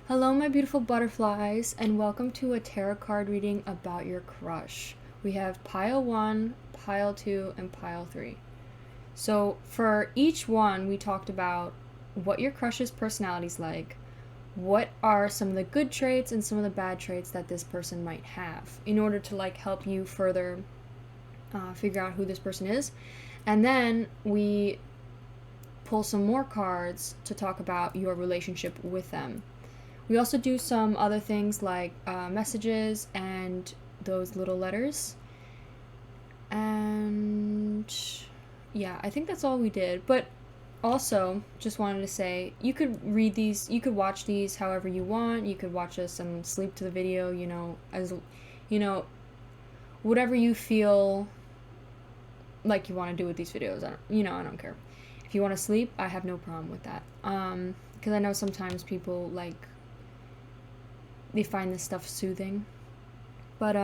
Hello, my beautiful butterflies, and welcome to a tarot card reading about your crush. We have pile 1, pile 2, and pile 3. So for each one, we talked about what your crush's personality is like, what are some of the good traits and some of the bad traits that this person might have, in order to help you further figure out who this person is. And then we pull some more cards to talk about your relationship with them. We also do some other things like messages and those little letters. And yeah, I think that's all we did. But also, just wanted to say, you could read these, you could watch these however you want. You could watch this and sleep to the video, whatever you feel like you want to do with these videos. I don't care. If you want to sleep, I have no problem with that. Because I know sometimes people they find this stuff soothing. But,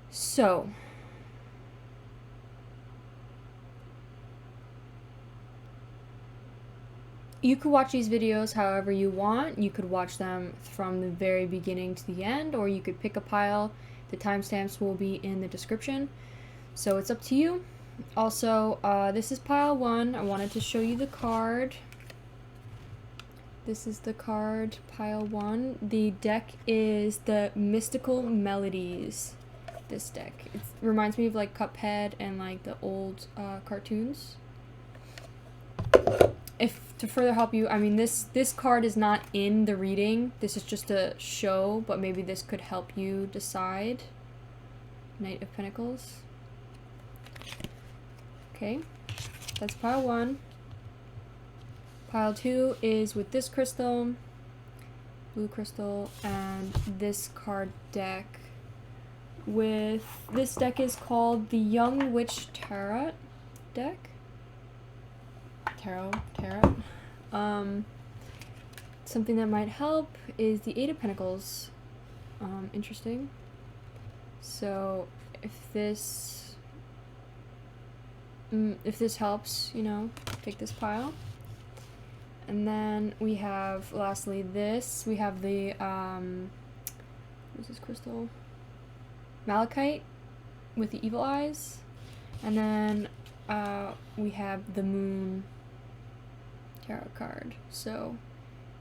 so. You could watch these videos however you want. You could watch them from the very beginning to the end, or you could pick a pile. The timestamps will be in the description. So it's up to you. Also, this is pile 1. I wanted to show you the card. This is the card, pile 1. The deck is the Mystical Melodies. This deck. It reminds me of Cuphead and the old cartoons. If to further help you, this card is not in the reading. This is just a show, but maybe this could help you decide. Knight of Pentacles. Okay, that's pile 1. Pile 2 is with this crystal, blue crystal, and this card deck. This deck is called the Young Witch Tarot deck. Tarot. Something that might help is the 8 of Pentacles. Interesting. So if this helps, take this pile. And then we have, lastly, this. We have the, what's this crystal? Malachite with the evil eyes. And then we have the Moon tarot card. So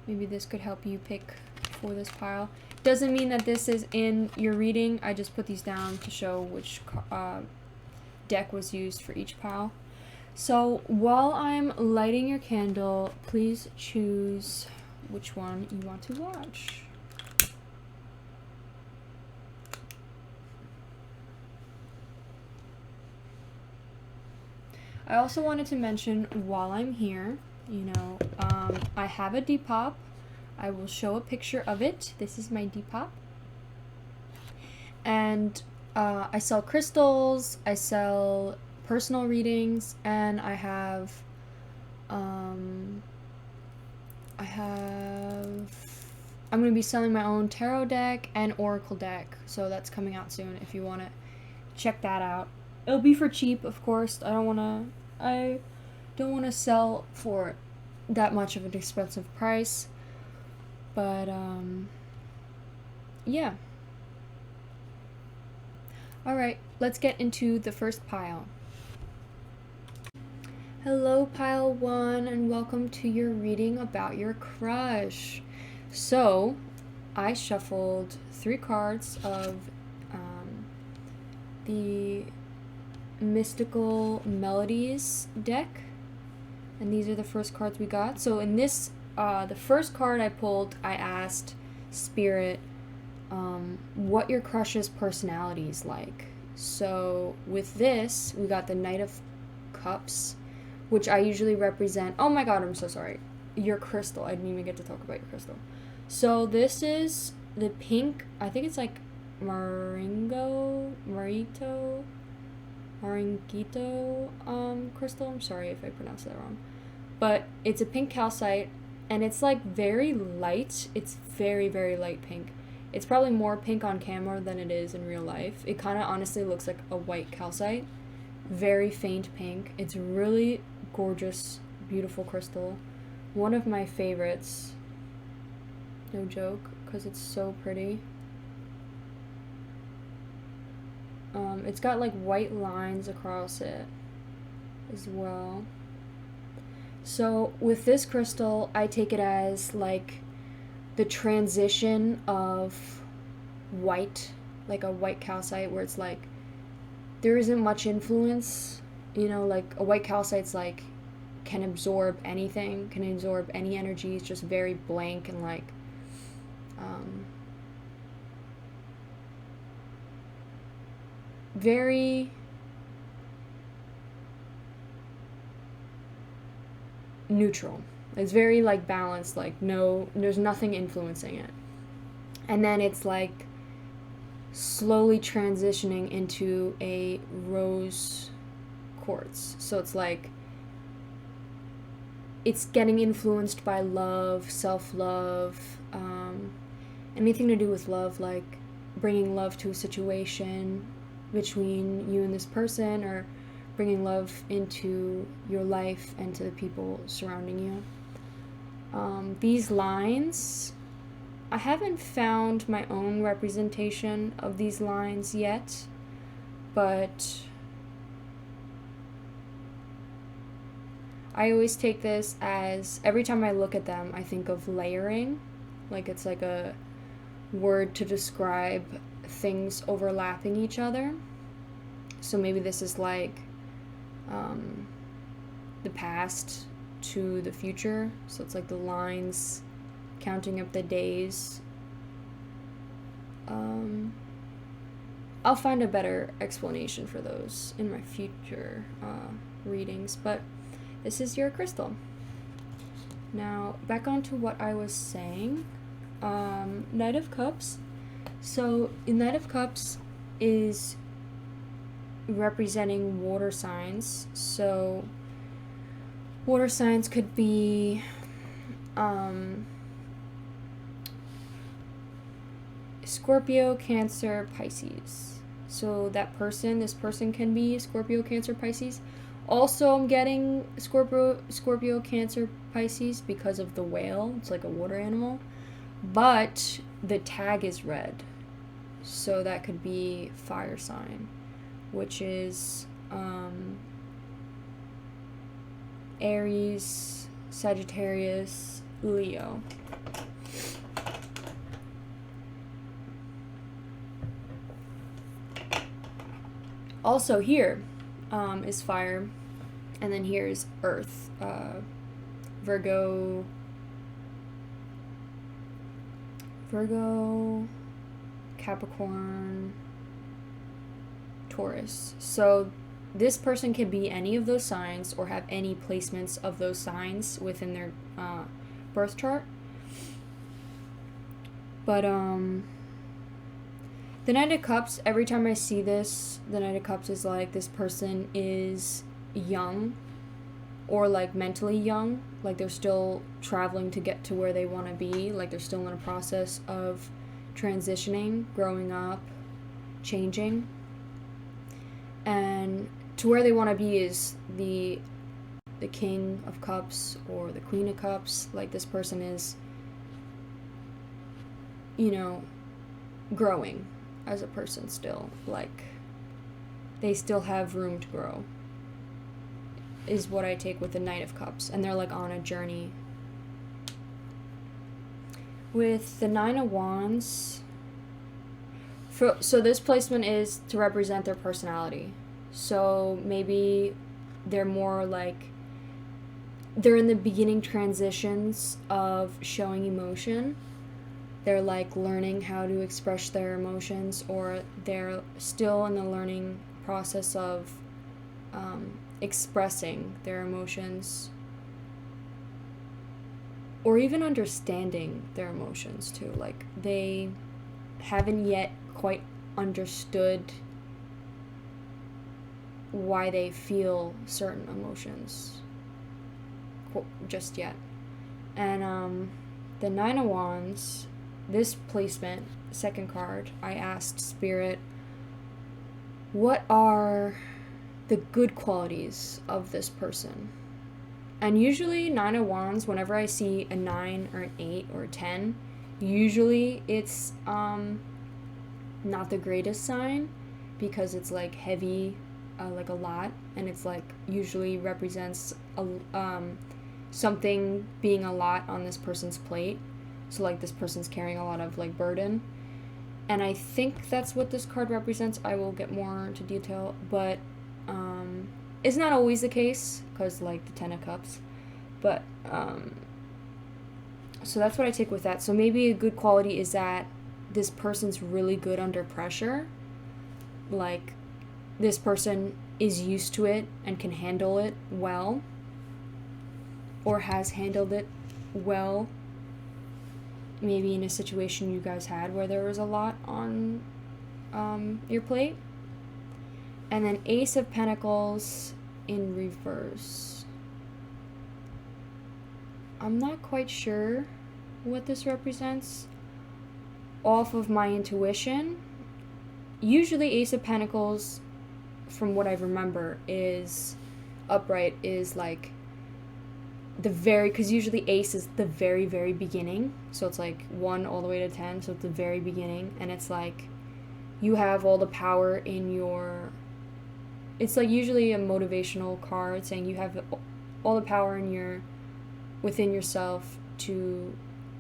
maybe this could help you pick for this pile. Doesn't mean that this is in your reading. I just put these down to show which deck was used for each pile. So while I'm lighting your candle, please choose which one you want to watch. I also wanted to mention while I'm here, I have a Depop. I will show a picture of it. This is my Depop. And I sell crystals, I sell personal readings, and I'm going to be selling my own tarot deck and oracle deck, so that's coming out soon if you want to check that out. It'll be for cheap, of course. I don't want to sell for that much of an expensive price, but yeah. Alright, let's get into the first pile. Hello, pile 1, and welcome to your reading about your crush. So, I shuffled 3 cards of the Mystical Melodies deck, and these are the first cards we got. So in this, the first card I pulled, I asked Spirit what your crush's personality is like. So with this, we got the Knight of Cups, which I usually represent. Oh my god, I'm so sorry. Your crystal. I didn't even get to talk about your crystal. So this is the pink, I think it's Maringito crystal. I'm sorry if I pronounced that wrong. But it's a pink calcite, and it's very light. It's very, very light pink. It's probably more pink on camera than it is in real life. It kind of honestly looks like a white calcite. Very faint pink. It's really gorgeous, beautiful crystal. One of my favorites. No joke, because it's so pretty. It's got like white lines across it as well. So with this crystal, I take it as like the transition of white, like a white calcite, where it's like there isn't much influence, like a white calcite's like can absorb anything, can absorb any energy. It's just very blank and like very neutral. It's very like balanced, like there's nothing influencing it. And then it's like slowly transitioning into a rose quartz. So it's like it's getting influenced by love, self-love, anything to do with love, like bringing love to a situation between you and this person, or bringing love into your life and to the people surrounding you. These lines, I haven't found my own representation of these lines yet, but I always take this as, every time I look at them, I think of layering. Like it's like a word to describe things overlapping each other. So maybe this is like the past to the future. So it's like the lines counting up the days. I'll find a better explanation for those in my future readings, but this is your crystal. Now, back on to what I was saying. Knight of Cups. So, Knight of Cups is representing water signs. So, water signs could be Scorpio, Cancer, Pisces. So this person can be Scorpio, Cancer, Pisces. Also, I'm getting Scorpio, Cancer, Pisces because of the whale. It's like a water animal. But the tag is red. So that could be fire sign, which is Aries, Sagittarius, Leo. Also here is fire, and then here's earth, Virgo, Capricorn, Taurus. So this person can be any of those signs or have any placements of those signs within their birth chart. But the Knight of Cups, every time I see this, the Knight of Cups is like this person is young or like mentally young, like they're still traveling to get to where they want to be, like they're still in a process of transitioning, growing up, changing. And to where they want to be is the King of Cups or the Queen of Cups. Like this person is, growing as a person still. Like they still have room to grow, is what I take with the Knight of Cups. And they're like on a journey. With the Nine of Wands, so this placement is to represent their personality. So maybe they're more like, they're in the beginning transitions of showing emotion. They're like learning how to express their emotions, or they're still in the learning process of expressing their emotions, or even understanding their emotions too. Like they haven't yet quite understood why they feel certain emotions just yet. And the Nine of Wands, this placement, second card, I asked Spirit, what are the good qualities of this person? And usually Nine of Wands, whenever I see a 9 or an 8 or a 10, Usually it's not the greatest sign because it's like heavy, like a lot, and it's like usually represents something being a lot on this person's plate. So like this person's carrying a lot of like burden. And I think that's what this card represents. I will get more into detail, but it's not always the case because like the Ten of Cups. But so that's what I take with that. So maybe a good quality is that this person's really good under pressure. Like this person is used to it and can handle it well, or has handled it well. Maybe in a situation you guys had where there was a lot on your plate. And then Ace of Pentacles in reverse. I'm not quite sure what this represents. Off of my intuition, usually Ace of Pentacles, from what I remember, is upright, is like the very, because usually Ace is the very, very beginning. So it's like 1 all the way to 10. So it's the very beginning. And it's like you have all the power in your, it's like usually a motivational card saying you have all the power in your, within yourself to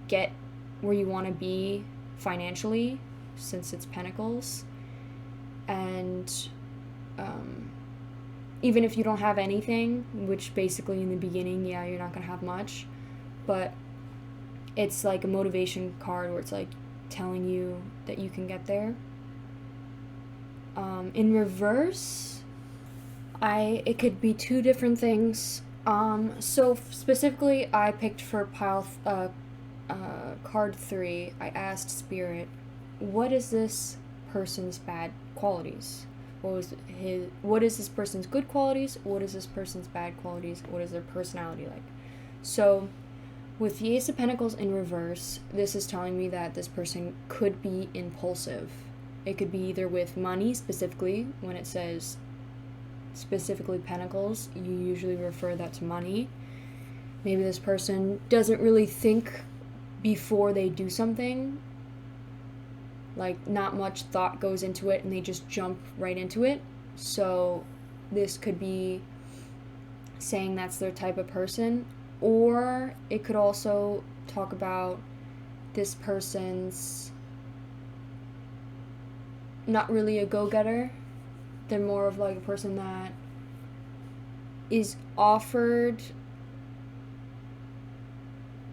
get where you want to be financially, since it's Pentacles. And even if you don't have anything, which basically in the beginning, yeah, you're not going to have much, but it's like a motivation card where it's like telling you that you can get there. In reverse, it could be 2 different things. So specifically, I picked for card 3. I asked Spirit, what is this person's bad qualities? What is this person's good qualities? What is this person's bad qualities? What is their personality like? So with the Ace of Pentacles in reverse, this is telling me that this person could be impulsive. It could be either with money, specifically when it says specifically Pentacles, you usually refer that to money. Maybe this person doesn't really think before they do something. Like, not much thought goes into it and they just jump right into it. So this could be saying that's their type of person. Or it could also talk about this person's not really a go-getter. They're more of like a person that is offered,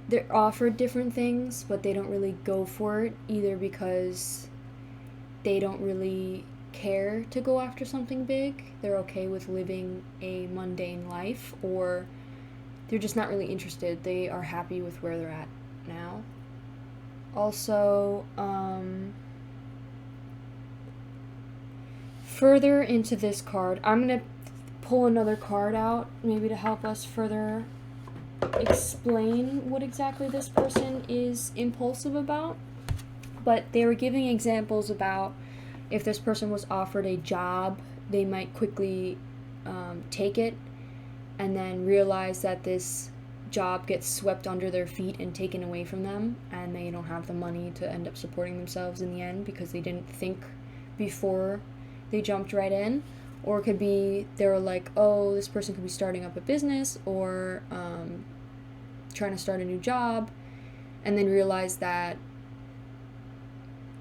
they're offered different things, but they don't really go for it, either because they don't really care to go after something big. They're okay with living a mundane life, or they're just not really interested. They are happy with where they're at now. Also, further into this card, I'm going to pull another card out, maybe to help us further explain what exactly this person is impulsive about. But they were giving examples about if this person was offered a job, they might quickly take it and then realize that this job gets swept under their feet and taken away from them, and they don't have the money to end up supporting themselves in the end because they didn't think before they jumped right in. Or it could be they were like, oh, this person could be starting up a business or trying to start a new job, and then realize that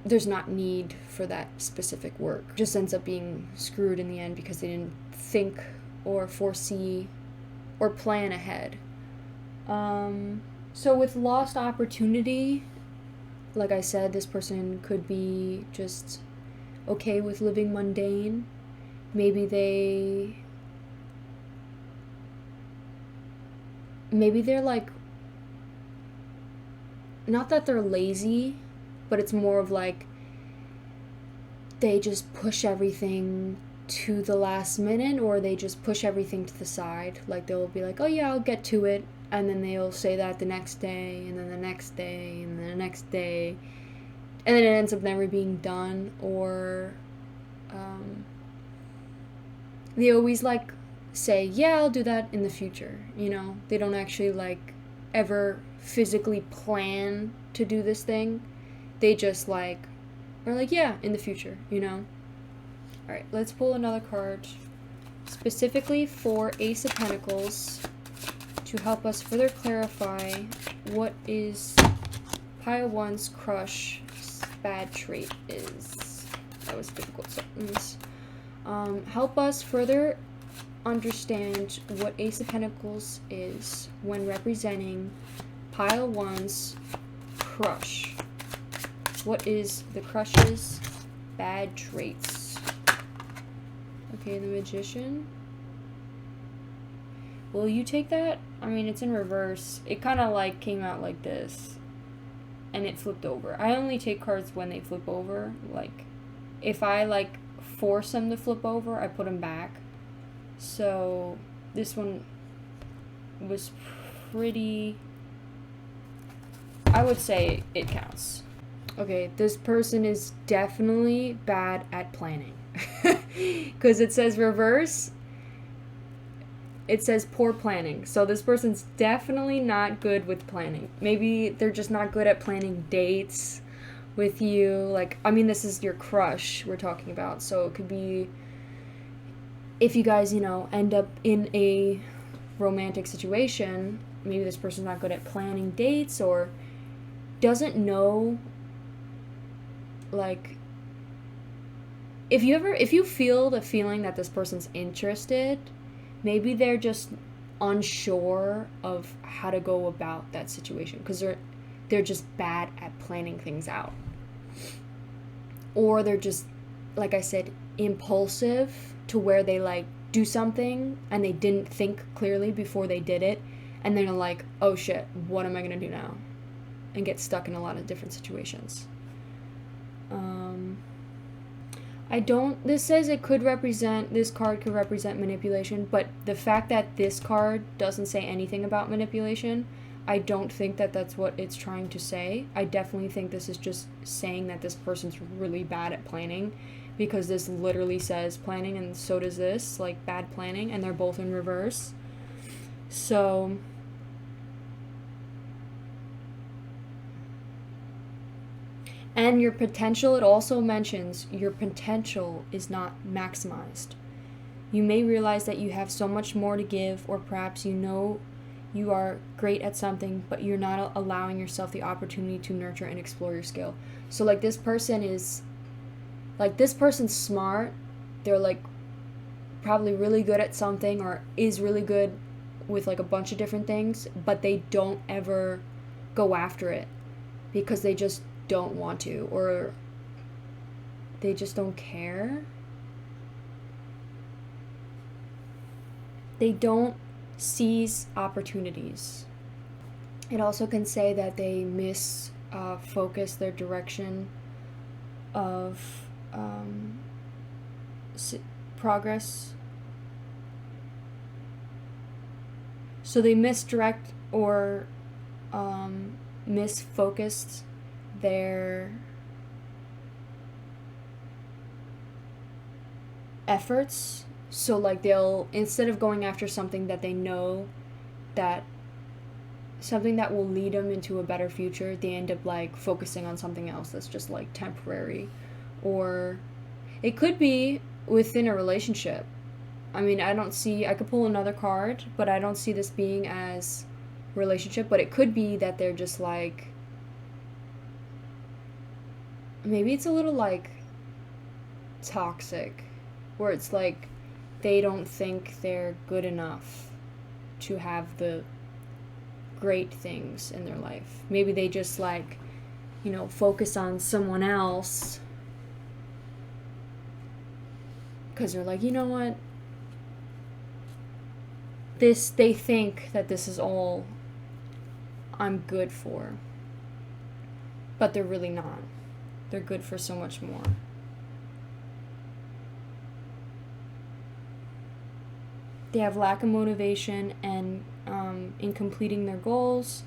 there's not need for that specific work. Just ends up being screwed in the end because they didn't think or foresee or plan ahead. So with lost opportunity, like I said, this person could be just okay with living mundane. Maybe they're like, not that they're lazy, but it's more of like they just push everything to the last minute, or they just push everything to the side. Like they'll be like, oh yeah, I'll get to it, and then they'll say that the next day, and then the next day, and then the next day, and then it ends up never being done. Or they always like say, yeah, I'll do that in the future, you know. They don't actually like ever physically plan to do this thing. They just like are like, yeah, in the future, you know? Alright, let's pull another card specifically for Ace of Pentacles to help us further clarify what is Pile 1's crush's bad trait is. That was a difficult sentence. Help us further understand what Ace of Pentacles is when representing Pile 1's crush. What is the crush's bad traits? Okay, the Magician. Will you take that? I mean, it's in reverse. It kind of like came out like this. And it flipped over. I only take cards when they flip over. Like, if I like force them to flip over, I put them back. So, this one was pretty... I would say it counts. Okay, this person is definitely bad at planning. Because it says reverse. It says poor planning. So this person's definitely not good with planning. Maybe they're just not good at planning dates with you. Like, I mean, this is your crush we're talking about. So it could be if you guys, you know, end up in a romantic situation, maybe this person's not good at planning dates or doesn't know, like, if you feel the feeling that this person's interested, maybe they're just unsure of how to go about that situation because they're just bad at planning things out. Or they're just, like I said, impulsive to where they like do something and they didn't think clearly before they did it, and then they're like, oh shit, what am I gonna do now? And get stuck in a lot of different situations. This says this card could represent manipulation, but the fact that this card doesn't say anything about manipulation, I don't think that that's what it's trying to say. I definitely think this is just saying that this person's really bad at planning, because this literally says planning, and so does this, like bad planning, and they're both in reverse. So... and your potential, it also mentions your potential is not maximized. You may realize that you have so much more to give, or perhaps you know you are great at something, but you're not allowing yourself the opportunity to nurture and explore your skill. So like this person's smart. They're like probably really good at something, or is really good with like a bunch of different things, but they don't ever go after it because they just don't want to, or they just don't care. They don't seize opportunities. It also can say that they focus their direction of progress. So they misdirect or misfocused their efforts. So like they'll, instead of going after something that they know that something that will lead them into a better future, they end up like focusing on something else that's just like temporary. Or it could be within a relationship. I mean, I could pull another card, but I don't see this being as relationship. But it could be that they're just like, maybe it's a little like toxic, where it's like they don't think they're good enough to have the great things in their life. Maybe they just like, focus on someone else because they're like, you know what, they think that this is all I'm good for, but they're really not. They're good for so much more. They have lack of motivation and in completing their goals,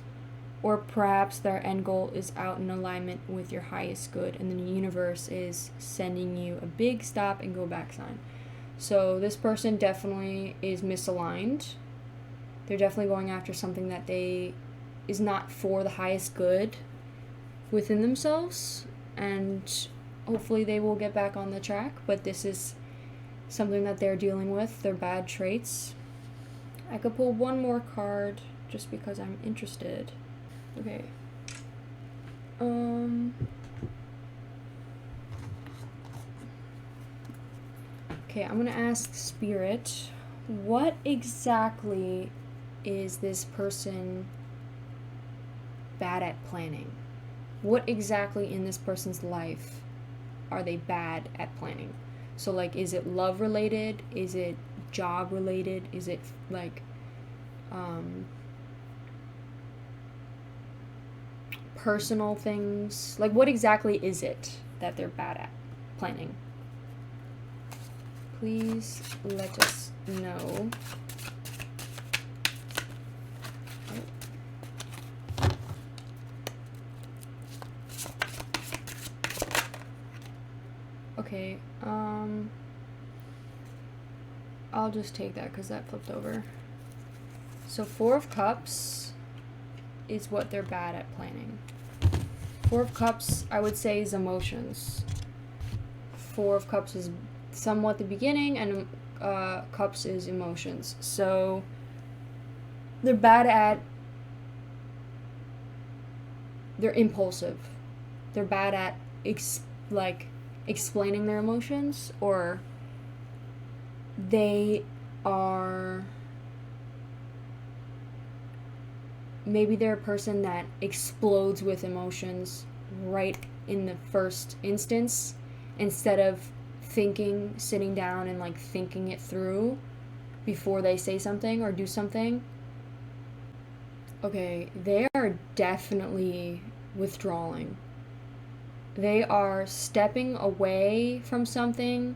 or perhaps their end goal is out in alignment with your highest good, and the universe is sending you a big stop and go back sign. So this person definitely is misaligned. They're definitely going after something that they is not for the highest good within themselves, and hopefully they will get back on the track. But this is something that they're dealing with, their bad traits. I could pull one more card just because I'm interested. Okay. Okay, I'm gonna ask Spirit, what exactly is this person bad at planning? What exactly in this person's life are they bad at planning? So, like, is it love related? Is it job related? Is it, like, personal things? Like, what exactly is it that they're bad at planning? Please let us know. Okay, I'll just take that because that flipped over. So 4 of Cups is what they're bad at planning. 4 of Cups, I would say, is emotions. 4 of Cups is somewhat the beginning, and Cups is emotions. So they're bad at, they're impulsive. They're bad at explaining their emotions, or they are, maybe they're a person that explodes with emotions right in the first instance instead of sitting down and like thinking it through before they say something or do something. Okay, they are definitely withdrawing. They are stepping away from something.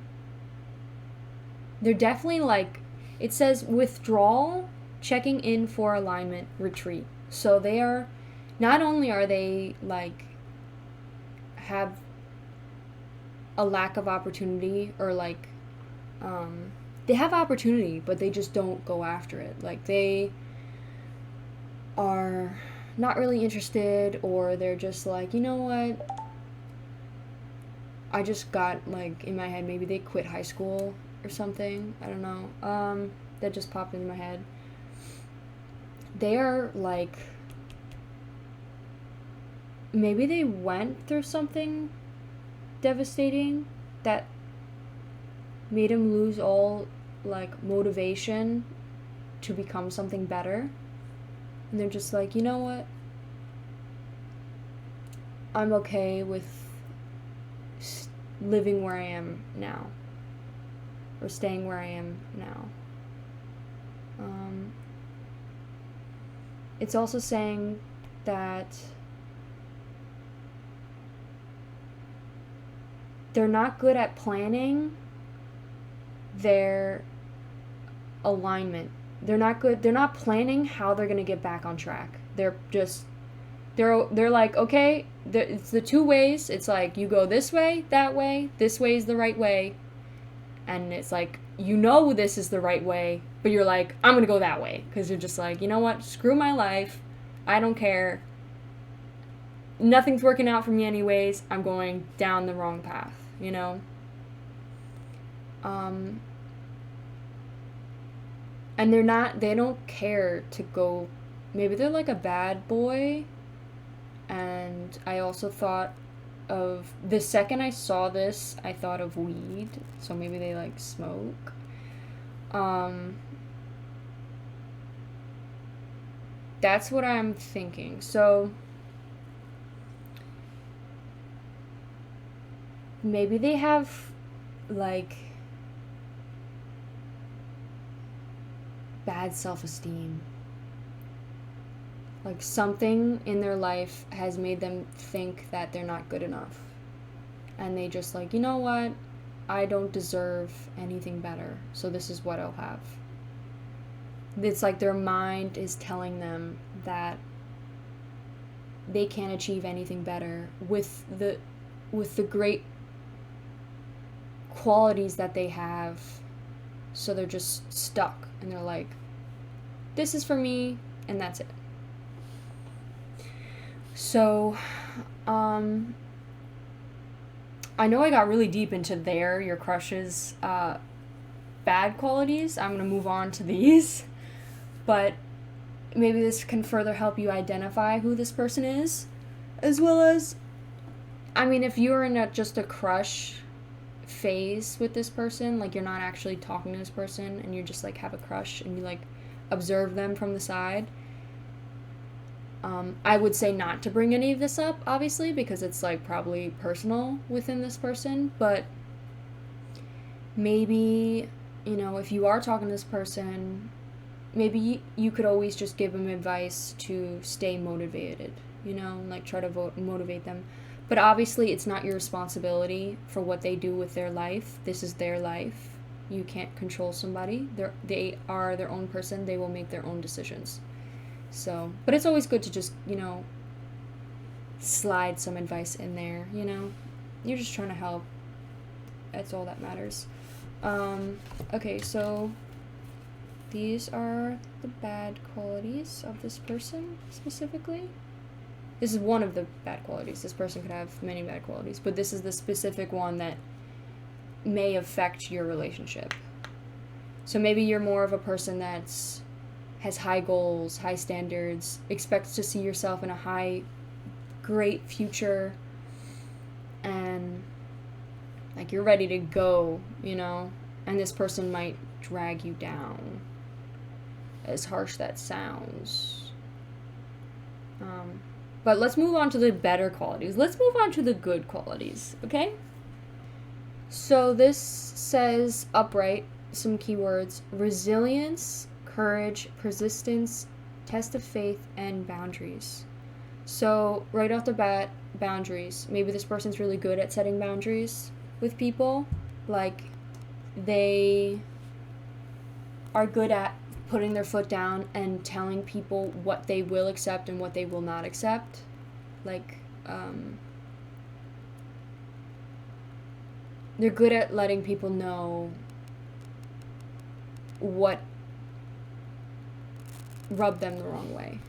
They're definitely like, it says withdrawal, checking in for alignment, retreat. So they are, not only are they like, have a lack of opportunity, or like, they have opportunity, but they just don't go after it. Like, they are not really interested, or they're just like, you know what? I just got, like, in my head, maybe they quit high school or something. I don't know. That just popped into my head. They are, like, maybe they went through something devastating that made them lose all, like, motivation to become something better. And they're just like, you know what? I'm okay with living where I am now, or staying where I am now. It's also saying that they're not good at planning their alignment. They're not planning how they're going to get back on track. They're like, okay, it's the 2 ways. It's like, you go this way, that way, this way is the right way. And it's like, you know this is the right way, but you're like, I'm going to go that way. Because you're just like, you know what, screw my life. I don't care. Nothing's working out for me anyways. I'm going down the wrong path, you know? And they don't care to go, maybe they're like a bad boy. And I also thought of, the second I saw this, I thought of weed. So maybe they like smoke. That's what I'm thinking. So maybe they have like bad self-esteem. Like, something in their life has made them think that they're not good enough. And they just like, you know what? I don't deserve anything better, so this is what I'll have. It's like their mind is telling them that they can't achieve anything better with the great qualities that they have. So they're just stuck, and they're like, this is for me, and that's it. So, I know I got really deep into your crush's bad qualities. I'm going to move on to these. But maybe this can further help you identify who this person is. As well as, I mean, if you're in just a crush phase with this person, like you're not actually talking to this person and you just like have a crush and you like observe them from the side, I would say not to bring any of this up, obviously, because it's like probably personal within this person. But maybe, if you are talking to this person, maybe you could always just give them advice to stay motivated, and like try to motivate them. But obviously, it's not your responsibility for what they do with their life. This is their life. You can't control somebody. They are their own person. They will make their own decisions. So, but it's always good to just, slide some advice in there, You're just trying to help. That's all that matters. Okay, so these are the bad qualities of this person specifically. This is one of the bad qualities. This person could have many bad qualities, but this is the specific one that may affect your relationship. So maybe you're more of a person that's has high goals, high standards, expects to see yourself in a great future, and like you're ready to go, and this person might drag you down. As harsh that sounds. But let's move on to the better qualities. Let's move on to the good qualities, okay? So this says upright, some keywords: resilience, courage, persistence, test of faith, and boundaries. So right off the bat, boundaries. Maybe this person's really good at setting boundaries with people. Like, they are good at putting their foot down and telling people what they will accept and what they will not accept. Like, they're good at letting people know what rubbed them the wrong way.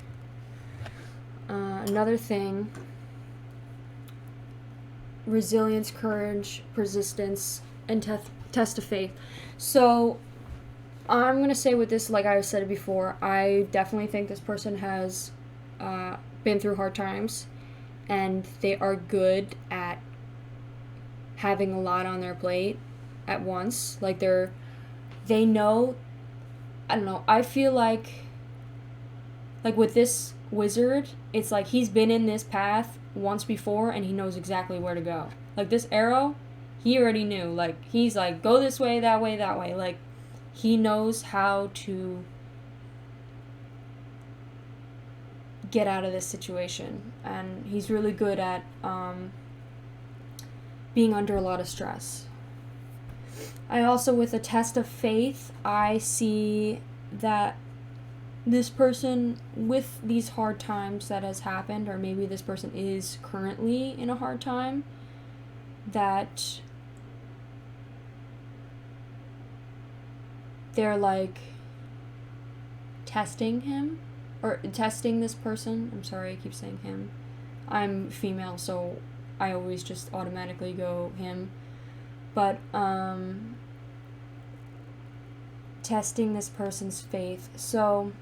Another thing: resilience, courage, persistence, and test of faith. So I'm going to say with this, like I said before, I definitely think this person has been through hard times, and they are good at having a lot on their plate at once. Like they know, I don't know, I feel like with this wizard, it's like he's been in this path once before and he knows exactly where to go. Like this arrow, he already knew. Like he's like, go this way, that way, that way. Like he knows how to get out of this situation, and he's really good at being under a lot of stress. I also, with a test of faith, I see that this person, with these hard times that has happened, or maybe this person is currently in a hard time, that they're like testing him, or testing this person. I'm sorry, I keep saying him. I'm female, so I always just automatically go him. But testing this person's faith. So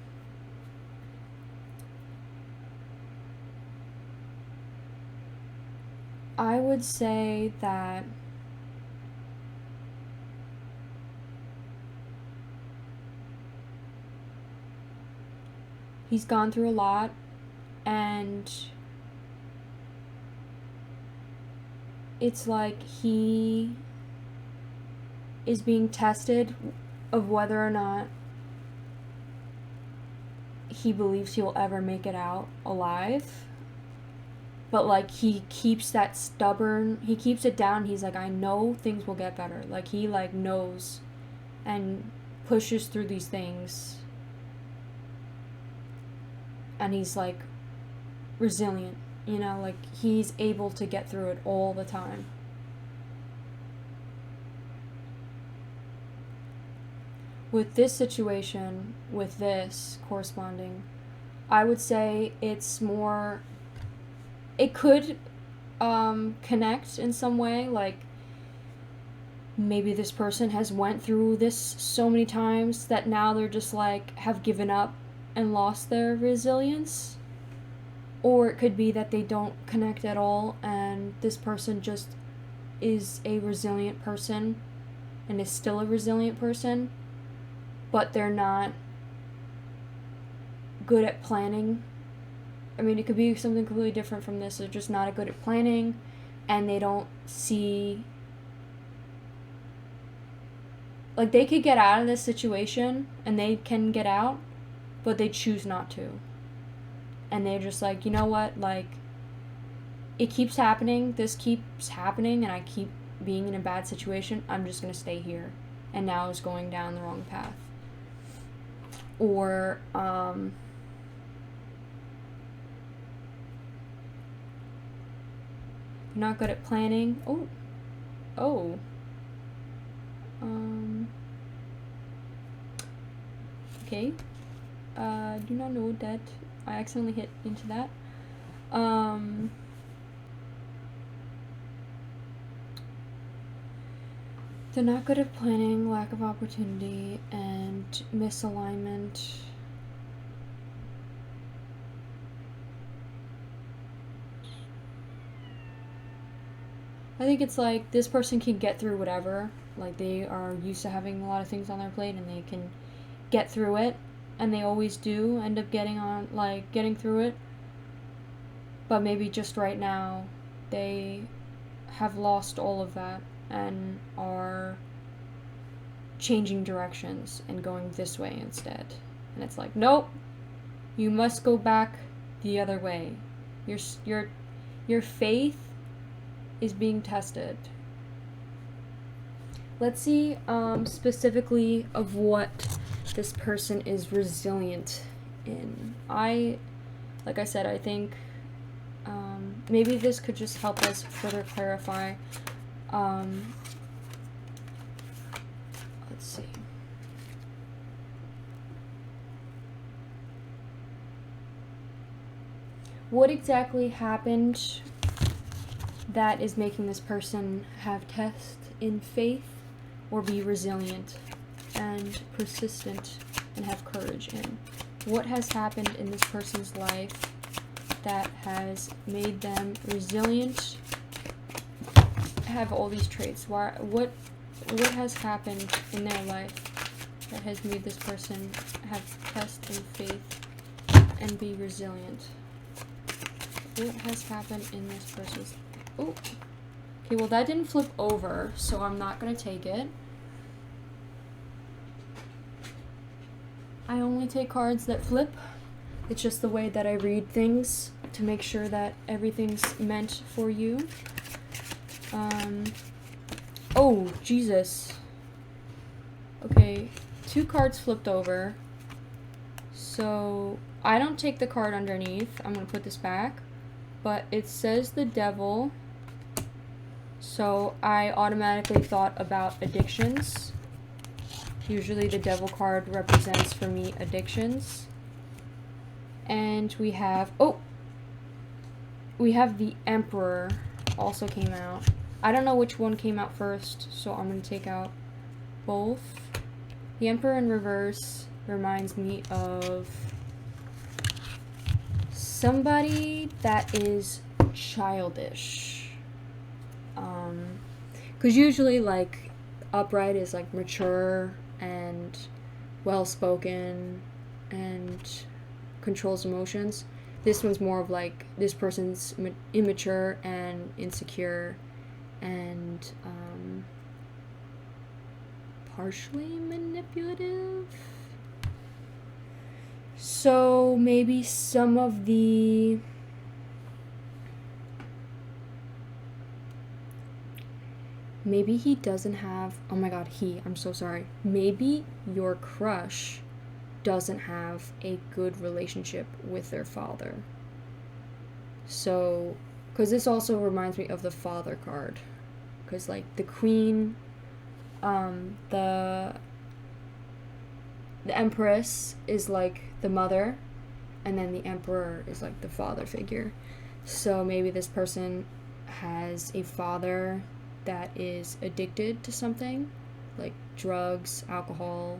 I would say that he's gone through a lot, and it's like he is being tested of whether or not he believes he'll ever make it out alive. But like he keeps he keeps it down. He's like, I know things will get better. Like he like knows and pushes through these things. And he's like resilient, like he's able to get through it all the time. With this situation, with this corresponding, I would say it's more it could connect in some way, like maybe this person has went through this so many times that now they're just like have given up and lost their resilience. Or it could be that they don't connect at all and this person just is a resilient person and is still a resilient person, but they're not good at planning. I mean, it could be something completely different from this. They're just not good at planning and they don't see, like, they could get out of this situation and they can get out, but they choose not to. And they're just like, you know what, like, it keeps happening, this keeps happening, and I keep being in a bad situation, I'm just going to stay here. And now it's going down the wrong path. Or, not good at planning. Okay. Do not know that I accidentally hit into that. They're not good at planning, lack of opportunity, and misalignment. I think it's like this person can get through whatever. Like they are used to having a lot of things on their plate and they can get through it. And they always do end up getting through it. But maybe just right now they have lost all of that and are changing directions and going this way instead. And it's like, nope, you must go back the other way. Your faith is being tested. Let's see specifically of what this person is resilient in. Like I said, I think maybe this could just help us further clarify. Let's see. What exactly happened that is making this person have test in faith or be resilient and persistent and have courage in? What has happened in this person's life that has made them resilient, have all these traits? What has happened in their life that has made this person have trust and faith and be resilient? What has happened in this person's... Oh, okay, well that didn't flip over, so I'm not gonna take it. I only take cards that flip. It's just the way that I read things to make sure that everything's meant for you. Oh, Jesus. Okay, 2 cards flipped over. So, I don't take the card underneath. I'm going to put this back. But it says the devil. So, I automatically thought about addictions. Usually the devil card represents, for me, addictions. And we have... Oh! We have the Emperor also came out. I don't know which one came out first, so I'm going to take out both. The Emperor in reverse reminds me of somebody that is childish. 'Cause usually, like, upright is, like, mature and well-spoken and controls emotions. This one's more of, like, this person's immature and insecure and partially manipulative. So maybe some of the maybe he doesn't have, oh my god, I'm so sorry. Maybe your crush doesn't have a good relationship with their father. So, because this also reminds me of the father card. Because, like, the queen, the Empress is, like, the mother, and then the Emperor is, like, the father figure. So maybe this person has a father that is addicted to something, like drugs, alcohol,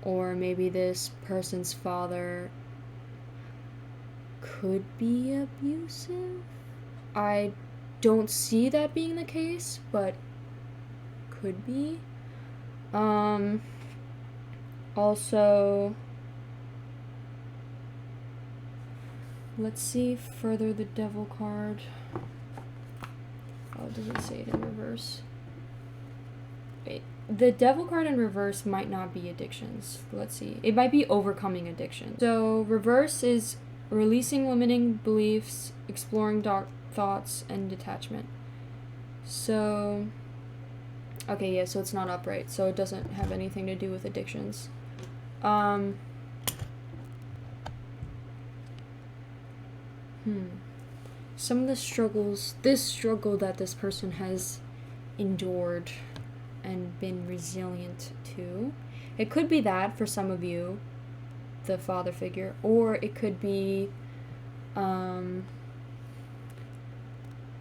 or maybe this person's father could be abusive. I don't see that being the case, but could be. Also, let's see further the devil card. Oh, does it say it in reverse? Wait, the devil card in reverse might not be addictions. Let's see. It might be overcoming addiction. So reverse is releasing limiting beliefs, exploring dark thoughts, and detachment. So, okay, yeah, so it's not upright, so it doesn't have anything to do with addictions. Some of the struggles, this struggle that this person has endured and been resilient to. It could be that for some of you, the father figure, or it could be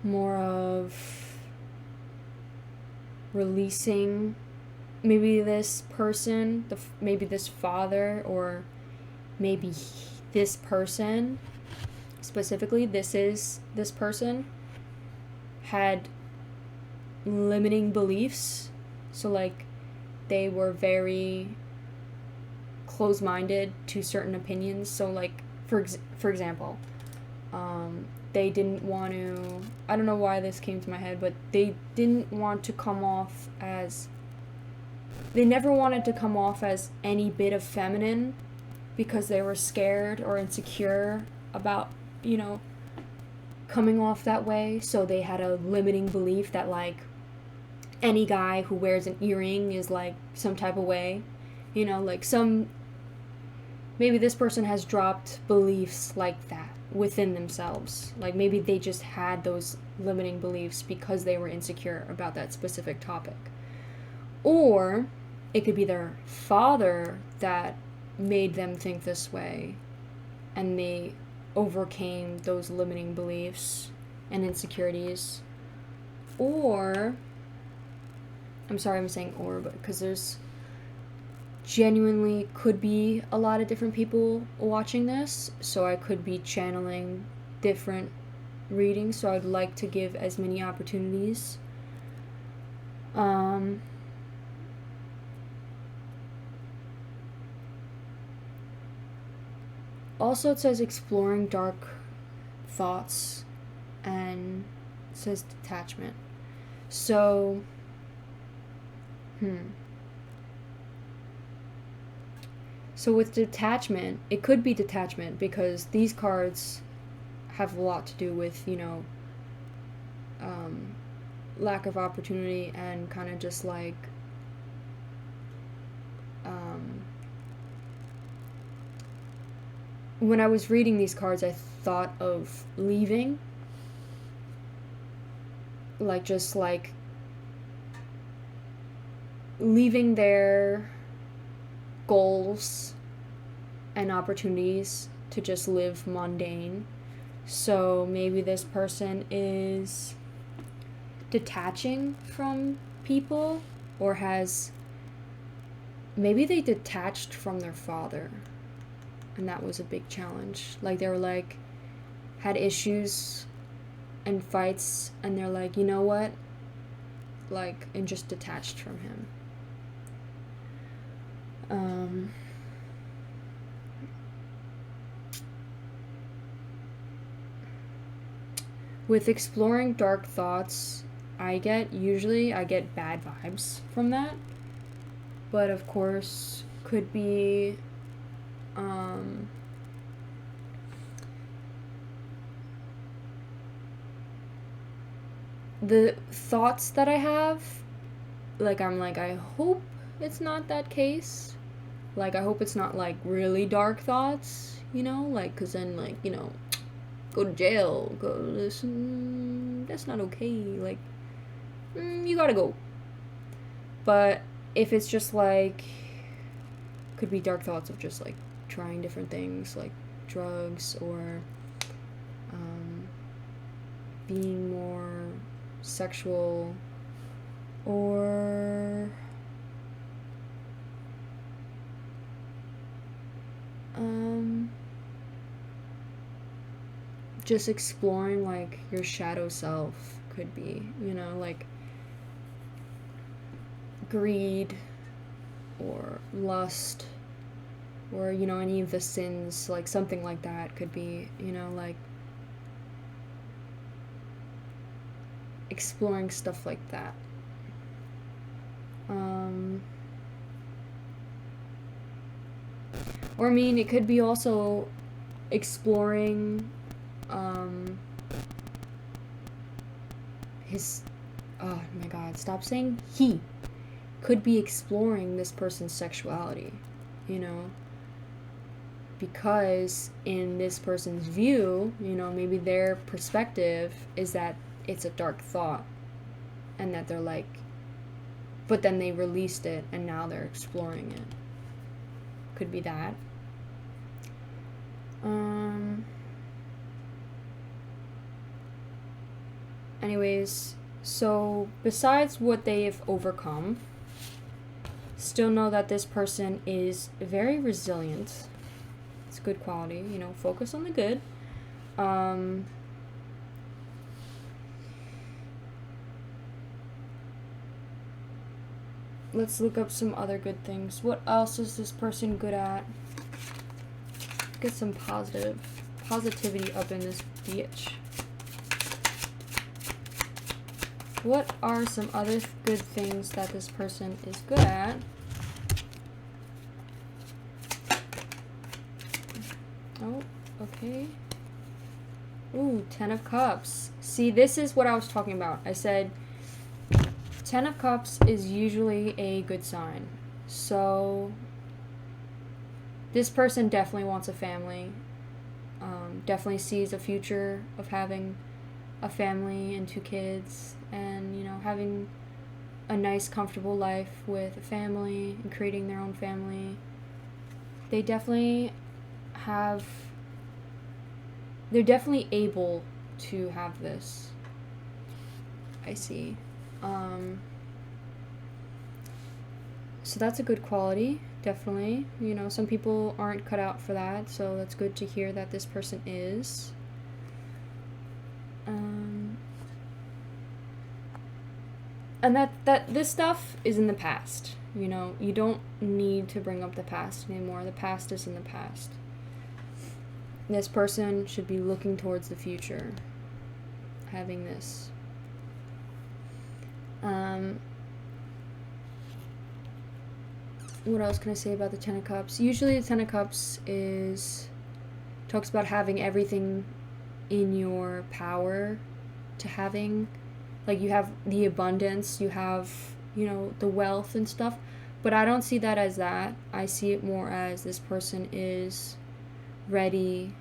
more of releasing maybe this person, maybe this father, or maybe this person specifically, this person had limiting beliefs. So like they were very close-minded to certain opinions. So like for example, they didn't want to, I don't know why this came to my head, but they didn't want to come off as, they never wanted to come off as any bit of feminine because they were scared or insecure about, you know, coming off that way. So they had a limiting belief that like any guy who wears an earring is like some type of way, you know, like maybe this person has dropped beliefs like that within themselves. Like maybe they just had those limiting beliefs because they were insecure about that specific topic. Or it could be their father that made them think this way and they overcame those limiting beliefs and insecurities. Or, I'm sorry I'm saying or, but because there's genuinely could be a lot of different people watching this, so I could be channeling different readings, so I'd like to give as many opportunities. Also, it says exploring dark thoughts, and it says detachment. So, So with detachment, it could be detachment because these cards have a lot to do with, you know, lack of opportunity and kind of just like when I was reading these cards, I thought of leaving, like just like leaving their goals and opportunities to just live mundane. So maybe this person is detaching from people, or maybe they detached from their father, and that was a big challenge. Like they were like had issues and fights, and they're like, you know what, like, and just detached from him. With exploring dark thoughts, I get bad vibes from that, but of course could be the thoughts that I have, like I'm like, I hope it's not that case. Like I hope it's not like really dark thoughts, you know, like, cause then like, you know, go to jail, that's not okay, like, you gotta go. But if it's just like, could be dark thoughts of just like trying different things like drugs or being more sexual, or just exploring like your shadow self could be, you know, like greed or lust, or, you know, any of the sins, like something like that could be, you know, like exploring stuff like that. Or I mean, it could be also exploring his, oh my god, stop saying he. Could be exploring this person's sexuality, you know, because in this person's view, you know, maybe their perspective is that it's a dark thought, and that they're like, but then they released it and now they're exploring it. Could be that. Anyways, so besides what they have overcome, still know that this person is very resilient. It's good quality, you know, focus on the good. Let's look up some other good things. What else is this person good at? Get some positivity up in this bitch. What are some other good things that this person is good at? Oh, okay. Ooh, 10 of Cups. See, this is what I was talking about. I said 10 of Cups is usually a good sign. So this person definitely wants a family. Definitely sees a future of having a family and 2 kids, and, you know, having a nice, comfortable life with a family and creating their own family. They're definitely able to have this. I see. So that's a good quality, definitely. You know, some people aren't cut out for that, so that's good to hear that this person is. And that this stuff is in the past. You know, you don't need to bring up the past anymore. The past is in the past. This person should be looking towards the future, having this. What else can I say about the 10 of Cups? Usually the 10 of Cups talks about having everything in your power to having, like, you have the abundance, you have, you know, the wealth and stuff, but I don't see that as that. I see it more as this person is ready,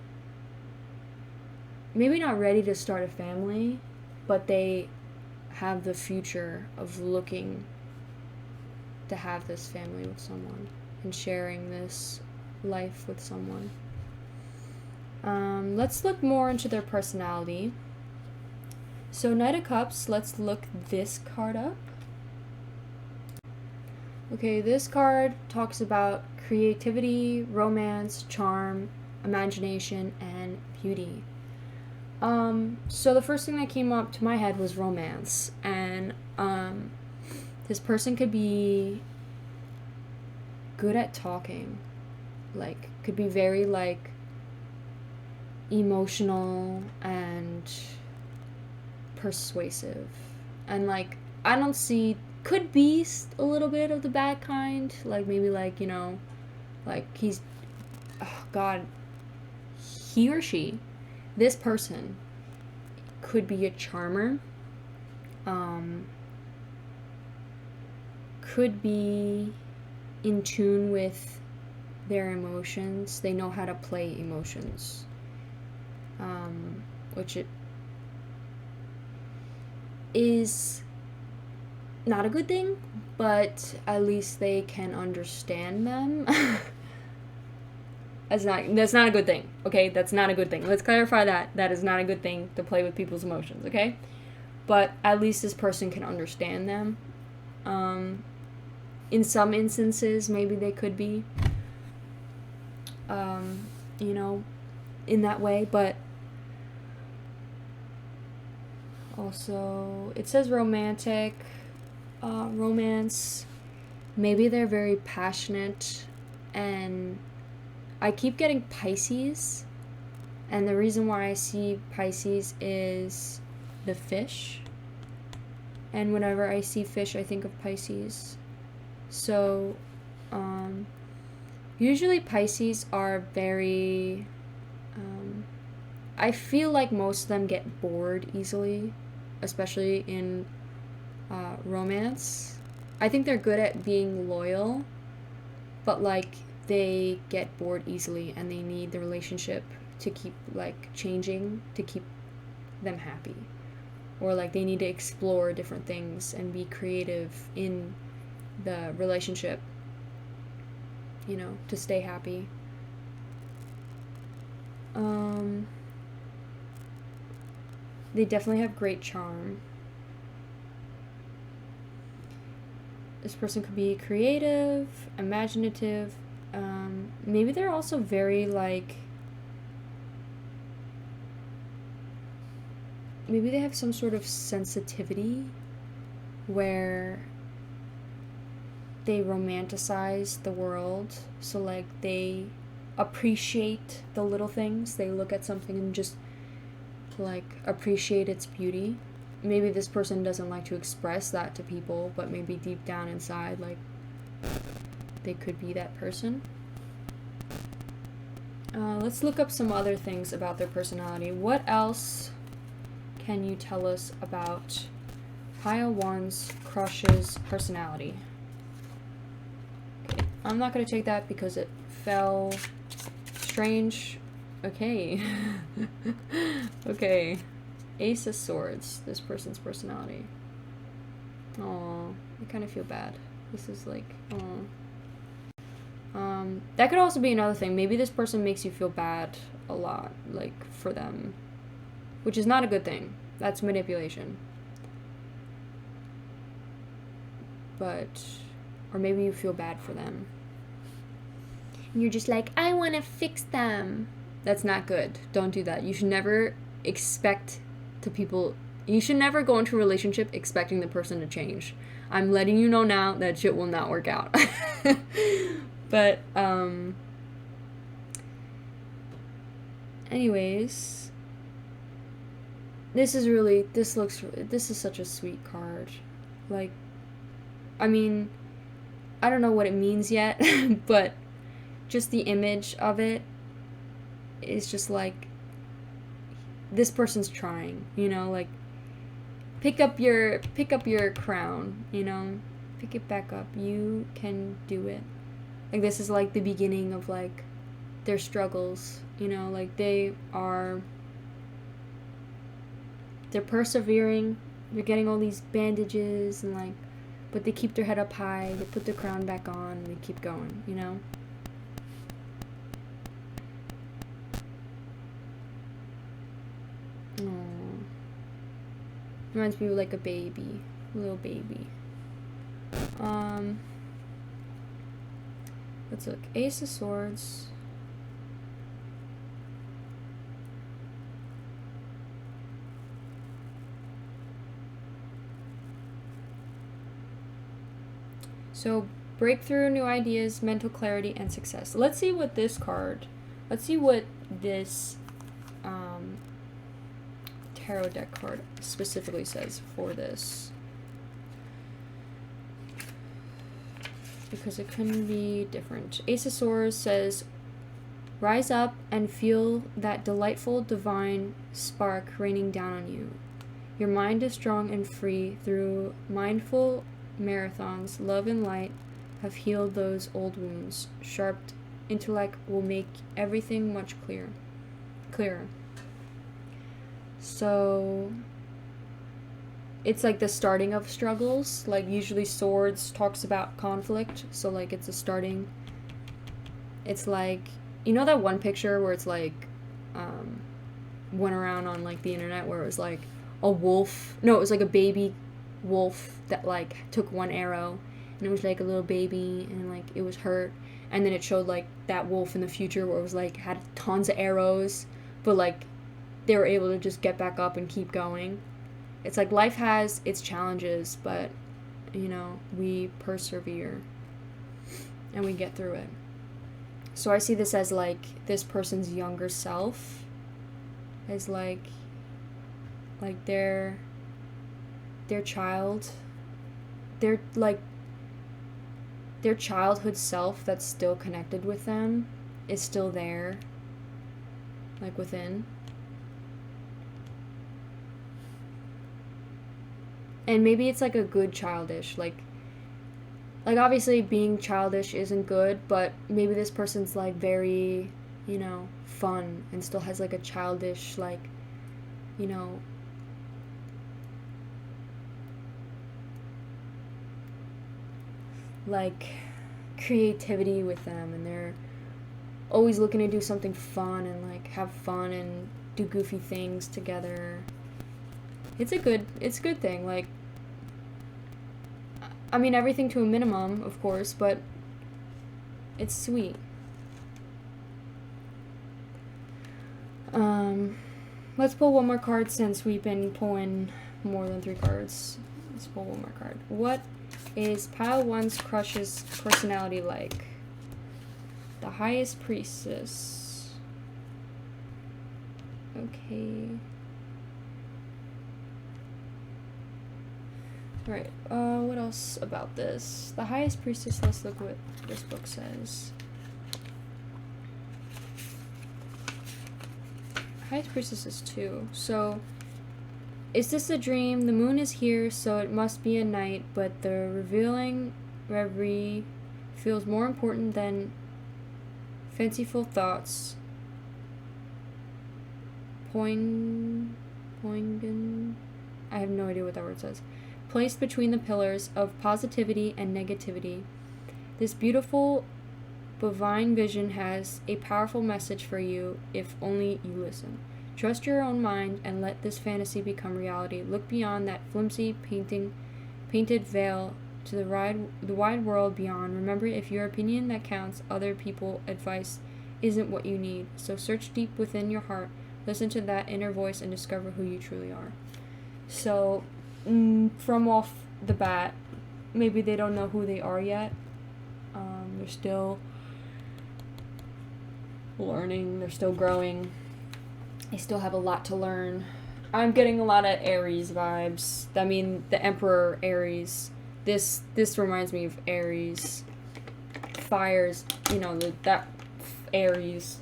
maybe not ready to start a family, but they have the future of looking to have this family with someone and sharing this life with someone. Let's look more into their personality. So Knight of Cups, let's look this card up. Okay, this card talks about creativity, romance, charm, imagination, and beauty. So the first thing that came up to my head was romance, and this person could be good at talking, like, could be very, like, emotional and persuasive, and, like, I don't see, could be a little bit of the bad kind, like, maybe, like, you know, like, he's, oh god, he or she, this person could be a charmer, could be in tune with their emotions. They know how to play emotions, which it is not a good thing, but at least they can understand them. That's not a good thing, okay? That's not a good thing. Let's clarify that. That is not a good thing to play with people's emotions, okay? But at least this person can understand them. In some instances, maybe they could be, you know, in that way, but also, it says romantic, romance. Maybe they're very passionate, and I keep getting Pisces, and the reason why I see Pisces is the fish, and whenever I see fish, I think of Pisces. So, usually Pisces are very, I feel like most of them get bored easily, especially in romance. I think they're good at being loyal, but like they get bored easily and they need the relationship to keep like changing to keep them happy. Or like they need to explore different things and be creative in the relationship, you know, to stay happy. They definitely have great charm. This person could be creative, imaginative. Maybe they're also very like, maybe they have some sort of sensitivity where they romanticize the world. So like they appreciate the little things. They look at something and just like appreciate its beauty. Maybe this person doesn't like to express that to people, but maybe deep down inside, like, they could be that person. Let's look up some other things about their personality. What else can you tell us about Pile 1's crush's personality? Okay, I'm not going to take that because it fell strange. Okay. Okay. Ace of Swords, this person's personality. Aww, I kind of feel bad. This is like, aww. That could also be another thing. Maybe this person makes you feel bad a lot, like, for them. Which is not a good thing. That's manipulation. But, or maybe you feel bad for them. And you're just like, I want to fix them. That's not good. Don't do that. You should never expect you should never go into a relationship expecting the person to change. I'm letting you know now that shit will not work out. But anyways, this is such a sweet card. Like, I mean, I don't know what it means yet, but just the image of it is just like, this person's trying, you know, like, pick up your crown, you know, pick it back up. You can do it. Like, this is like the beginning of like their struggles, you know, like they're persevering. They're getting all these bandages and like, but they keep their head up high. They put the crown back on and they keep going, you know. Aww. Reminds me of like a little baby. Let's look. Ace of Swords. So, breakthrough, new ideas, mental clarity, and success. Let's see what this tarot deck card specifically says for this, because it can be different. Ace of Swords says, rise up and feel that delightful divine spark raining down on you. Your mind is strong and free. Through mindful marathons, love and light have healed those old wounds. Sharp intellect will make everything much clearer. So it's like the starting of struggles. Like, usually swords talks about conflict, so like it's a starting. It's like you know that one picture where it's like, went around on like the internet where it was like a wolf, no, it was like a baby wolf that like took one arrow, and it was like a little baby, and like it was hurt, and then it showed like that wolf in the future where it was like had tons of arrows, but like they were able to just get back up and keep going. It's like life has its challenges, but you know, we persevere and we get through it. So I see this as like this person's younger self as like their child, their like their childhood self that's still connected with them is still there, like within. And maybe it's like a good childish, like obviously being childish isn't good, but maybe this person's like very, you know, fun and still has like a childish, like, you know, like creativity with them, and they're always looking to do something fun and like have fun and do goofy things together. It's a good thing. Like, I mean, everything to a minimum, of course, but it's sweet. Let's pull one more card since we've been pulling more than 3 cards. Let's pull one more card. What is pile 1's crush's personality like? The Highest Priestess. Okay. Alright, what else about this? The Highest Priestess, let's look what this book says. Highest Priestess is 2. So, is this a dream? The moon is here, so it must be a night, but the revealing reverie feels more important than fanciful thoughts. Poingen. I have no idea what that word says. Placed between the pillars of positivity and negativity. This beautiful bovine vision has a powerful message for you if only you listen. Trust your own mind and let this fantasy become reality. Look beyond that flimsy painted veil to the wide world beyond. Remember, if your opinion that counts, other people's advice isn't what you need. So search deep within your heart, listen to that inner voice, and discover who you truly are. So, from off the bat, maybe they don't know who they are yet. They're still learning, they're still growing, they still have a lot to learn. I'm getting a lot of Aries vibes. I mean, the Emperor Aries. This reminds me of Aries. Fires, you know, that Aries.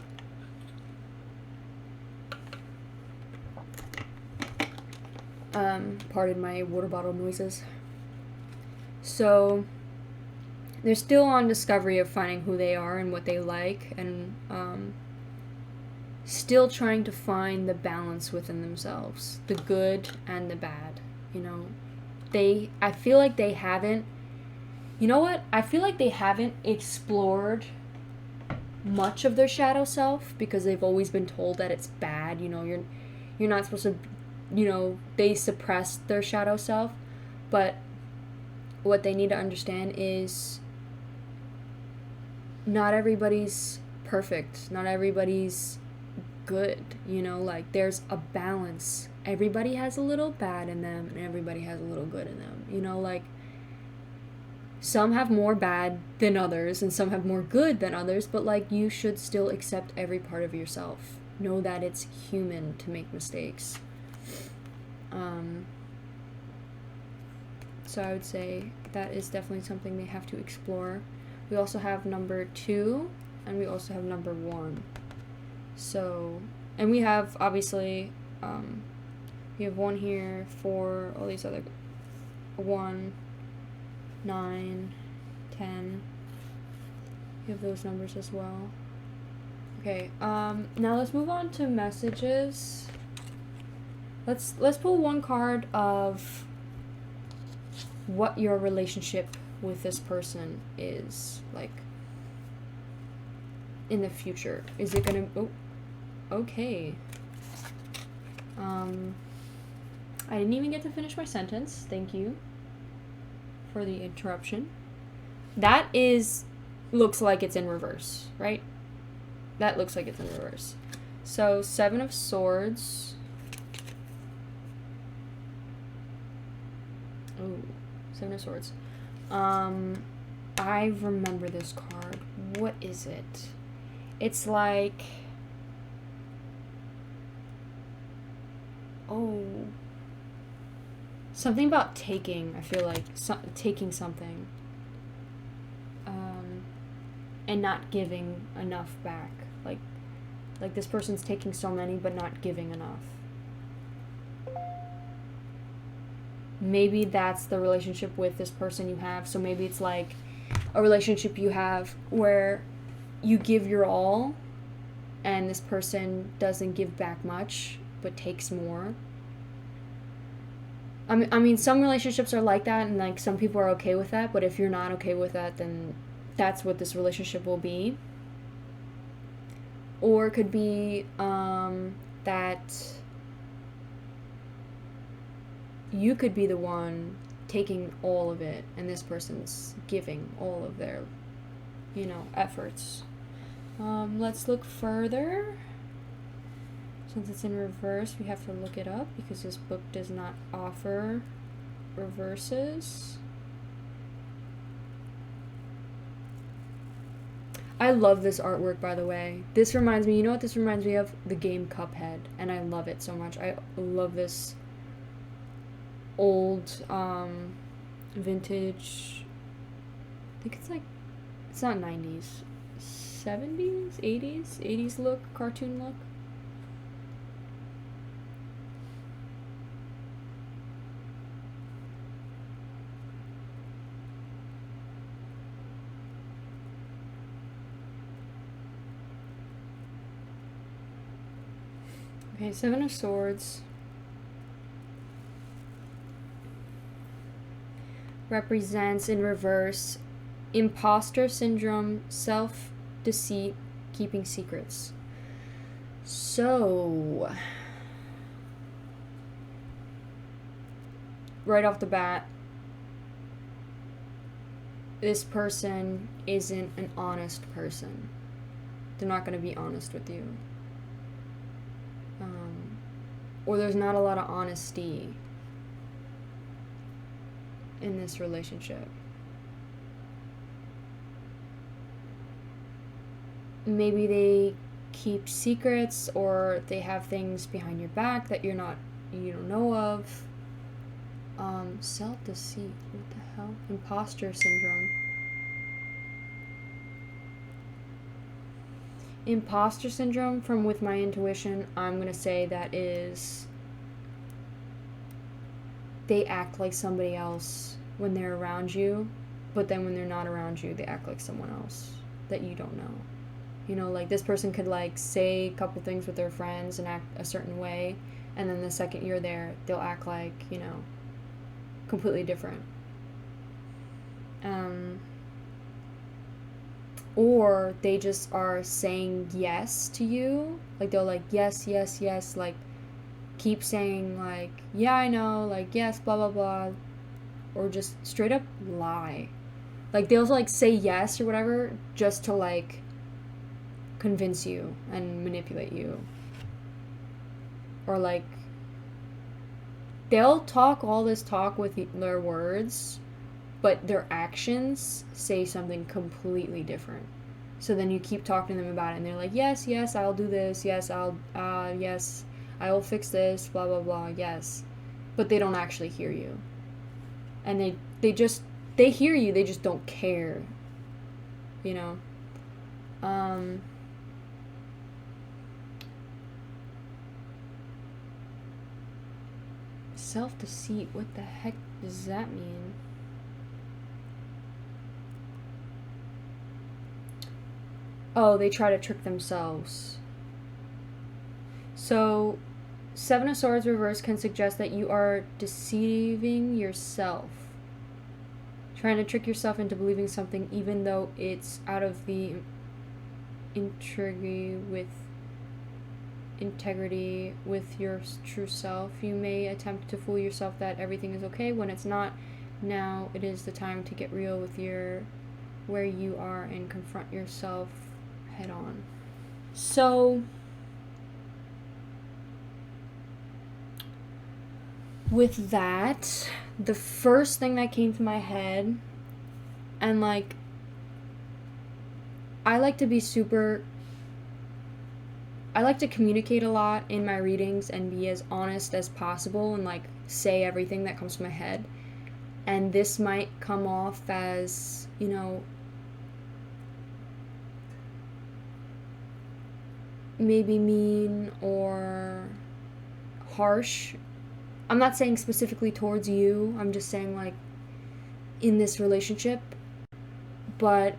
Pardon my water bottle noises. So, they're still on discovery of finding who they are and what they like, and still trying to find the balance within themselves, the good and the bad. You know, I feel like they haven't, you know what? I feel like they haven't explored much of their shadow self because they've always been told that it's bad. You know, you're not supposed to, you know, they suppress their shadow self, but what they need to understand is not everybody's perfect, not everybody's good, you know, like there's a balance. Everybody has a little bad in them and everybody has a little good in them, you know, like some have more bad than others and some have more good than others, but like you should still accept every part of yourself. Know that it's human to make mistakes. So I would say that is definitely something they have to explore. We also have number 2 and we also have number 1. So, and we have obviously, we have 1 here, 4, all these other, 1, 9, 10. We have those numbers as well. Okay, now let's move on to messages. Let's pull one card of what your relationship with this person is like. in the future? Is it gonna, oh, okay. I didn't even get to finish my sentence. Thank you for the interruption. That looks like it's in reverse, right? That looks like it's in reverse. So, 7 of Swords. Oh, 7 of Swords. I remember this card. What is it? It's like... Oh... Something about taking, I feel like. Taking something. And not giving enough back. Like this person's taking so many, but not giving enough. Maybe that's the relationship with this person you have. So maybe it's like a relationship you have where you give your all, and this person doesn't give back much, but takes more. I mean, some relationships are like that, and like some people are okay with that. But if you're not okay with that, then that's what this relationship will be. Or it could be that you could be the one taking all of it, and this person's giving all of their, efforts. Let's look further. Since it's in reverse, we have to look it up because this book does not offer reverses. I love this artwork, by the way. This reminds me, you know what this reminds me of? The game Cuphead, and I love it so much. I love this old, vintage, I think it's not 90s, 70s, 80s look, cartoon look. Okay, 7 of Swords represents in reverse imposter syndrome, self-deceit, keeping secrets. So, right off the bat, this person isn't an honest person. They're not going to be honest with you. Or there's not a lot of honesty in this relationship. Maybe they keep secrets, or they have things behind your back that you don't know of. Self-deceit, what the hell? Imposter syndrome. Imposter syndrome, from with my intuition, I'm going to say that is they act like somebody else when they're around you, but then when they're not around you, they act like someone else that you don't know. Like this person could like say a couple things with their friends and act a certain way, and then the second you're there, they'll act like, completely different. Or they just are saying yes to you. Like, they'll, like, yes, yes, yes, like, keep saying, like, yeah, I know, like, yes, blah, blah, blah. Or just straight up lie. Like, they'll, like, say yes or whatever just to, like, convince you and manipulate you. Or, like, they'll talk all this talk with their words, but their actions say something completely different. So then you keep talking to them about it, and they're like, yes, yes, I'll do this, yes, yes, I will fix this, blah, blah, blah, yes. But they don't actually hear you. And they hear you, they just don't care, Self-deceit, what the heck does that mean? Oh, they try to trick themselves. So, 7 of Swords reverse can suggest that you are deceiving yourself. Trying to trick yourself into believing something even though it's out of the integrity with your true self. You may attempt to fool yourself that everything is okay when it's not. Now it is the time to get real with where you are and confront yourself head on. So with that, the first thing that came to my head, and like, I like to communicate a lot in my readings and be as honest as possible and like say everything that comes to my head. And this might come off as, maybe mean or harsh. I'm not saying specifically towards you. I'm just saying like in this relationship. But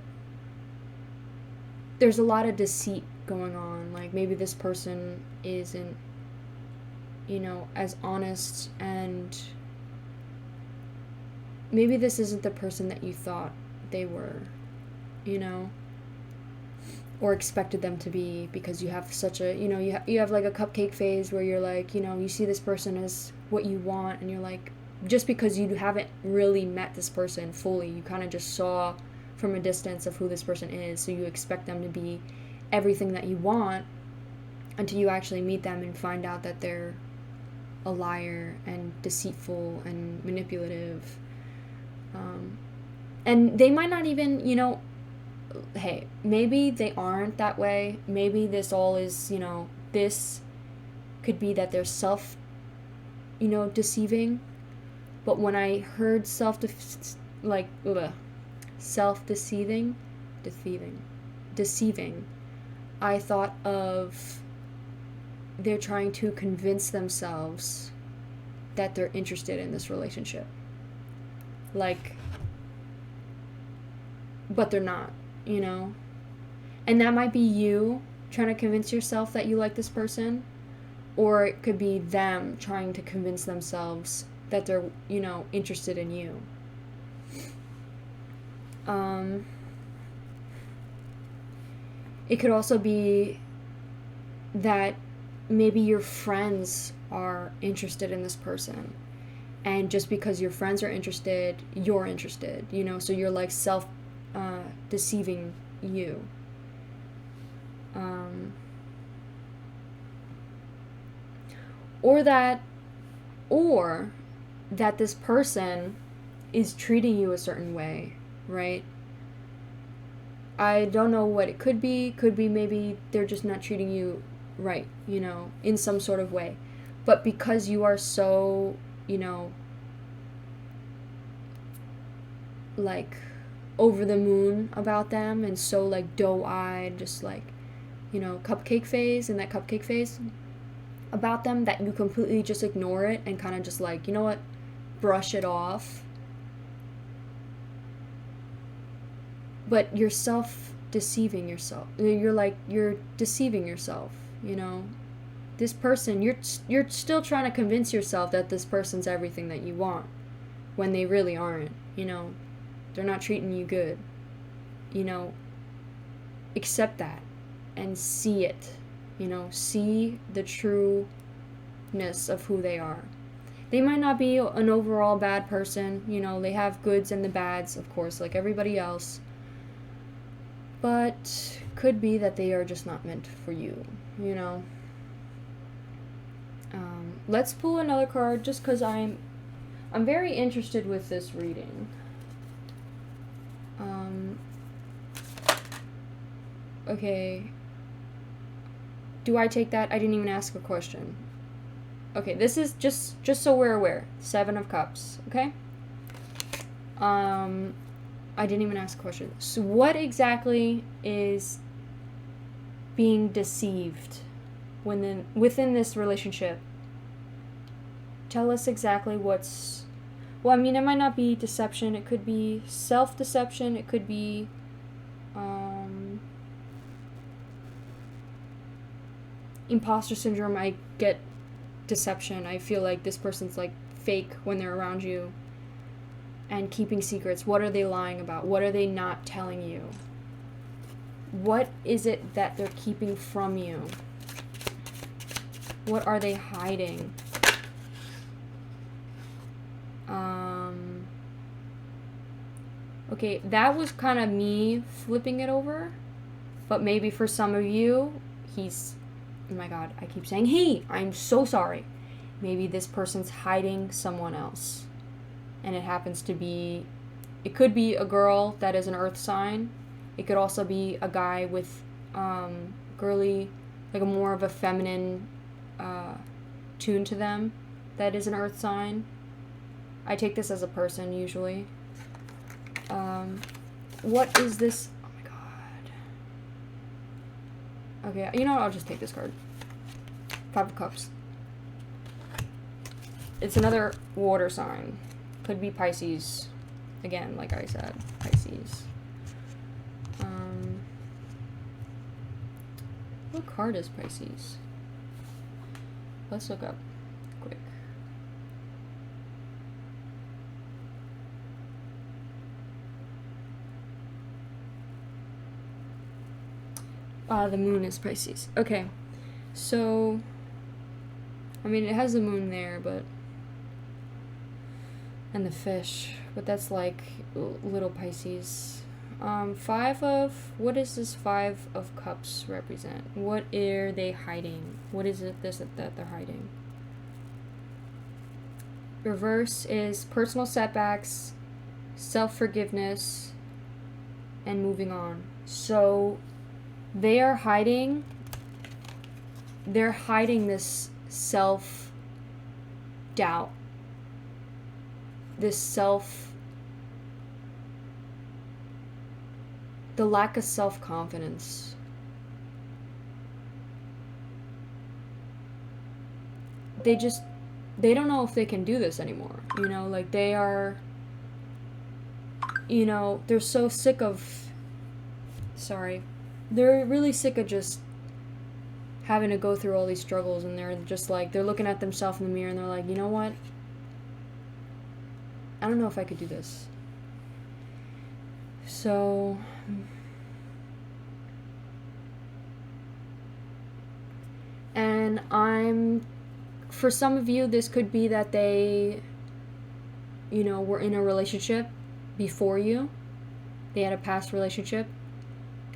there's a lot of deceit going on. Like maybe this person isn't, as honest, and maybe this isn't the person that you thought they were, or expected them to be, because you have such a, you have like a cupcake phase where you're like, you see this person as what you want, and you're like, just because you haven't really met this person fully, you kind of just saw from a distance of who this person is, so you expect them to be everything that you want until you actually meet them and find out that they're a liar and deceitful and manipulative. And they might not even, hey, maybe they aren't that way. Maybe this all is, this could be that they're deceiving. But when I heard deceiving, I thought of they're trying to convince themselves that they're interested in this relationship. Like, but they're not, And that might be you trying to convince yourself that you like this person, or it could be them trying to convince themselves that they're, interested in you. It could also be that maybe your friends are interested in this person, and just because your friends are interested, you're interested, so you're like deceiving you. Or that this person is treating you a certain way, right? I don't know what it could be. Could be maybe they're just not treating you right, in some sort of way. But because you are so, like over the moon about them, and so like doe-eyed, just like, cupcake phase about them, that you completely just ignore it and kind of just like, brush it off. But you're deceiving yourself. You're deceiving yourself, This person, you're still trying to convince yourself that this person's everything that you want, when they really aren't, They're not treating you good, Accept that and see it, see the trueness of who they are. They might not be an overall bad person, they have goods and the bads, of course, like everybody else. But could be that they are just not meant for you, Let's pull another card, just because I'm very interested with this reading. Okay. Do I take that? I didn't even ask a question. Okay, this is just so we're aware. 7 of Cups, okay? I didn't even ask a question. So what exactly is being deceived within this relationship? Tell us exactly what's... Well, I mean, it might not be deception. It could be self-deception. It could be... imposter syndrome. I get deception. I feel like this person's like fake when they're around you. And keeping secrets. What are they lying about? What are they not telling you? What is it that they're keeping from you? What are they hiding? Okay, that was kind of me flipping it over. But maybe for some of you, he's... Oh my god, I keep saying he! I'm so sorry. Maybe this person's hiding someone else. And it happens to be... It could be a girl that is an earth sign. It could also be a guy with girly, like a more of a feminine tune to them that is an earth sign. I take this as a person usually. What is this? Oh my god. Okay, you know what? I'll just take this card. 5 of Cups. It's another water sign. Could be Pisces. Again, like I said, Pisces. What card is Pisces? Let's look up quick. The moon is Pisces. Okay, so, I mean, it has the moon there, but, and the fish, but that's like little Pisces. 5 of, what does this 5 of Cups represent? What are they hiding? What is it that they're hiding? Reverse is personal setbacks, self-forgiveness, and moving on. So they are hiding, this self-doubt, the lack of self-confidence. They don't know if they can do this anymore, you know, like they are, you know, they're so sick of, they're really sick of just having to go through all these struggles, and they're just like, they're looking at themselves in the mirror and they're like, you know what, I don't know if I could do this. So, and for some of you, this could be that they, you know, were in a relationship before you. They had a past relationship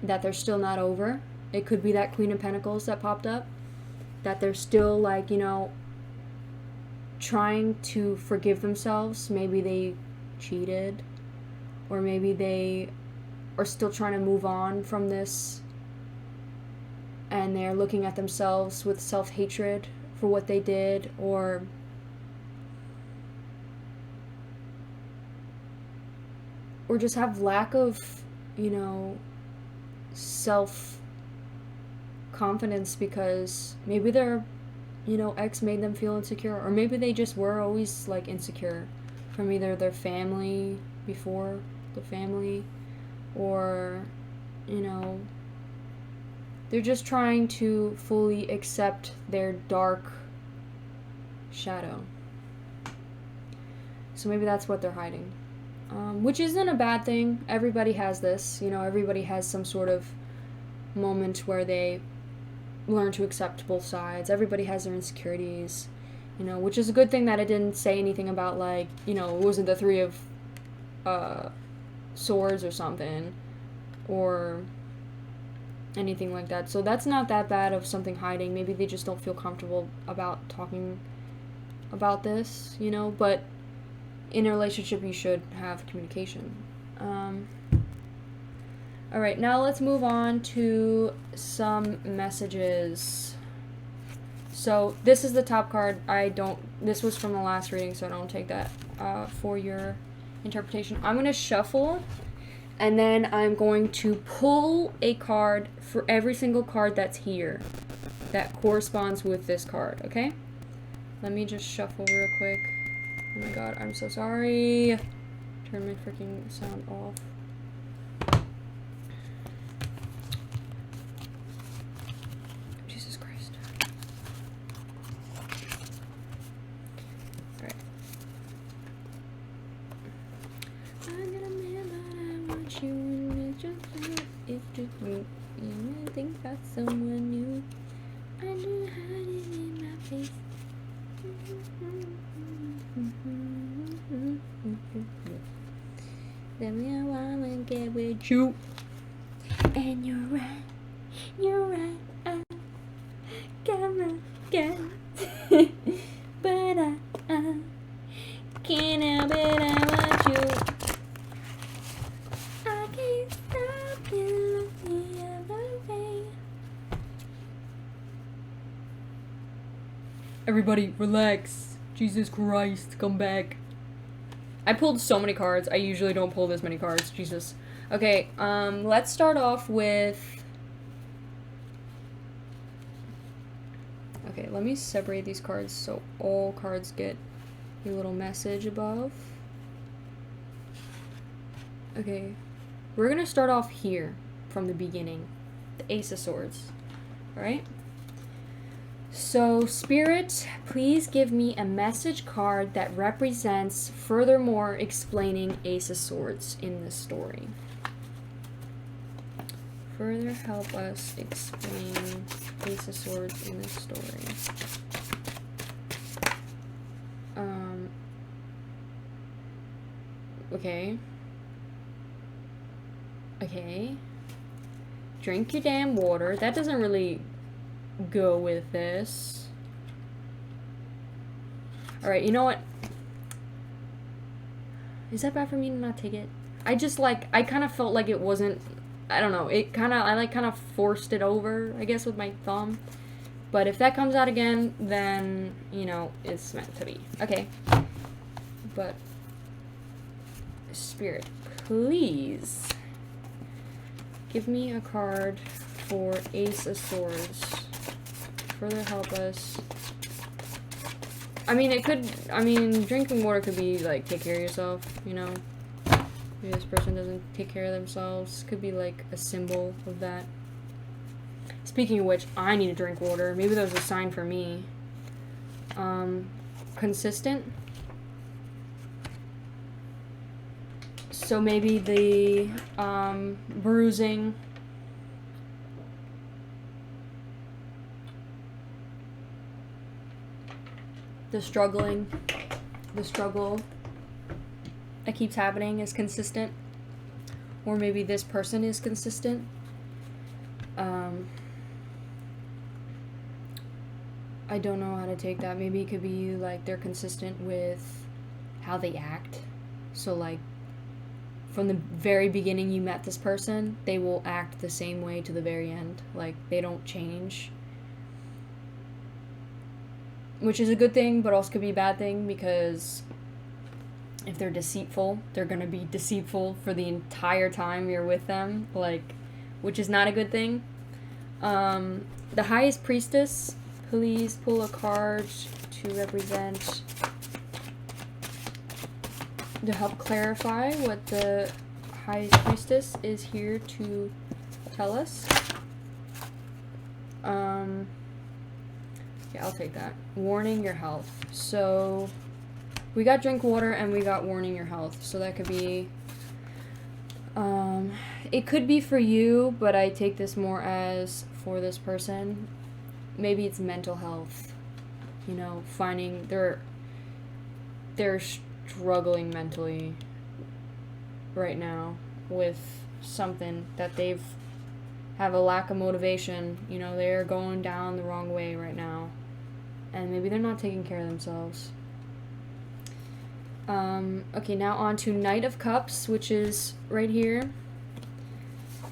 that they're still not over. It could be that Queen of Pentacles that popped up, that they're still like, you know, trying to forgive themselves. Maybe they cheated, or maybe they are still trying to move on from this, and they're looking at themselves with self-hatred for what they did, or just have lack of, you know, self-confidence because maybe their, you know, ex made them feel insecure, or maybe they just were always like insecure from either their family before the family, or, you know, they're just trying to fully accept their dark shadow. So maybe that's what they're hiding. Which isn't a bad thing. Everybody has this. You know, everybody has some sort of moment where they learn to accept both sides. Everybody has their insecurities. You know, which is a good thing that it didn't say anything about, like, you know, it wasn't the 3 of Swords or something, or anything like that. So that's not that bad of something hiding. Maybe they just don't feel comfortable about talking about this, you know, but in a relationship you should have communication. Alright, now let's move on to some messages. So this is the top card. This was from the last reading, so I don't take that for your interpretation. I'm going to shuffle, and then I'm going to pull a card for every single card that's here that corresponds with this card, okay? Let me just shuffle real quick. Oh my god, I'm so sorry. Turn my freaking sound off. Jesus Christ. Alright. think about someone new. I know hiding in my face. Let me wanna get with you. And you're right, I gotta get. But I can't help it, I want you. I can't stop you the other way. Everybody, relax. Jesus Christ, come back. I pulled so many cards. I usually don't pull this many cards. Jesus. Okay, let's start off with... Okay, let me separate these cards so all cards get a little message above. Okay, we're gonna start off here from the beginning. The Ace of Swords. Alright? So, Spirit, please give me a message card that represents furthermore explaining Ace of Swords in this story. Further help us explain Ace of Swords in this story. Okay. Okay. Drink your damn water. That doesn't really go with this. Alright, you know what? Is that bad for me to not take it? I just like, I kind of felt like it wasn't, I don't know, it kind of, I like kind of forced it over, I guess, with my thumb. But if that comes out again, then, you know, it's meant to be. Okay. But, Spirit, please give me a card for Ace of Swords. Further help us. I mean, it could, I mean, drinking water could be, like, take care of yourself, you know? Maybe this person doesn't take care of themselves. Could be, like, a symbol of that. Speaking of which, I need to drink water. Maybe that was a sign for me. Consistent. So maybe the, bruising. The struggle that keeps happening is consistent. Or maybe this person is consistent. I don't know how to take that. Maybe it could be like they're consistent with how they act. So like from the very beginning you met this person, they will act the same way to the very end. Like they don't change. Which is a good thing, but also could be a bad thing, because if they're deceitful, they're gonna be deceitful for the entire time you're with them, like, which is not a good thing. The Highest Priestess, please pull a card to represent, to help clarify what the Highest Priestess is here to tell us. Yeah, I'll take that. Warning your health. So, we got drink water and we got warning your health. So that could be, it could be for you, but I take this more as for this person. Maybe it's mental health. You know, finding, they're struggling mentally right now with something that they've have a lack of motivation. You know, they're going down the wrong way right now. And maybe they're not taking care of themselves. Okay, now on to Knight of Cups, which is right here.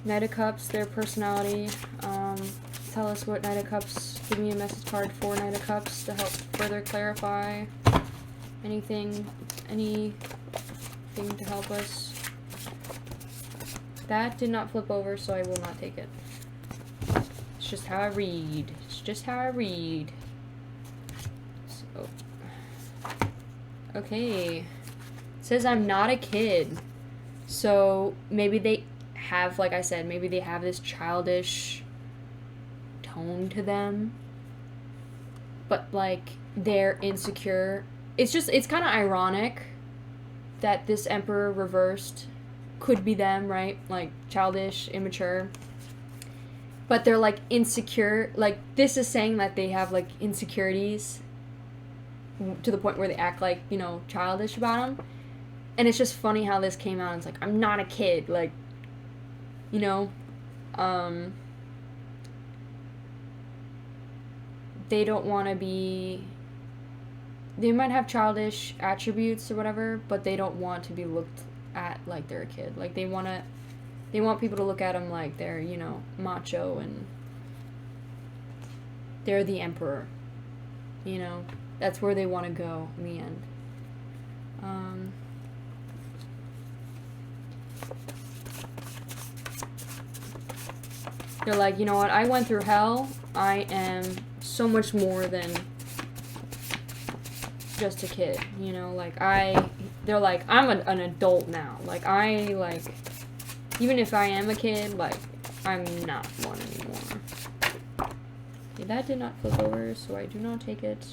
Knight of Cups, their personality. Tell us what Knight of Cups, give me a message card for Knight of Cups to help further clarify anything to help us. That did not flip over, so I will not take it. It's just how I read. It's just how I read. So, okay. It says I'm not a kid. So maybe they have, like I said, maybe they have this childish tone to them. But like they're insecure. It's kind of ironic that this Emperor reversed could be them, right? Like childish, immature. but they're like insecure. Like this is saying that they have like insecurities to the point where they act like, you know, childish about them. And it's just funny how this came out. It's like, I'm not a kid, like, you know, they don't want to be, they might have childish attributes or whatever, but they don't want to be looked at like they're a kid. Like they want people to look at them like they're, you know, macho and they're the emperor, you know. That's where they want to go in the end. They're like, you know what, I went through hell. I am so much more than just a kid, you know, like they're like, I'm an adult now. Like, even if I am a kid, like, I'm not one anymore. Okay, that did not flip over, so I do not take it.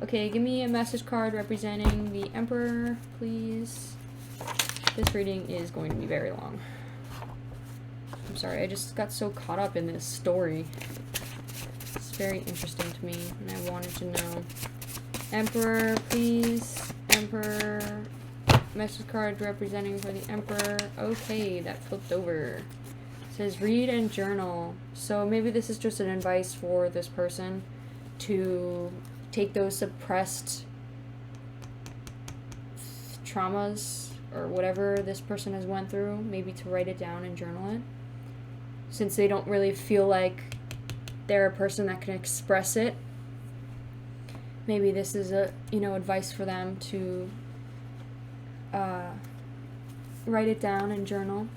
Okay, give me a message card representing the Emperor, please. This reading is going to be very long. I'm sorry, I just got so caught up in this story. It's very interesting to me, and I wanted to know. Emperor, please. Emperor. Message card representing for the Emperor. Okay, that flipped over. It says read and journal. So maybe this is just an advice for this person to take those suppressed traumas or whatever this person has went through, maybe to write it down and journal it. Since they don't really feel like they're a person that can express it, maybe this is a, you know, advice for them to write it down and journal.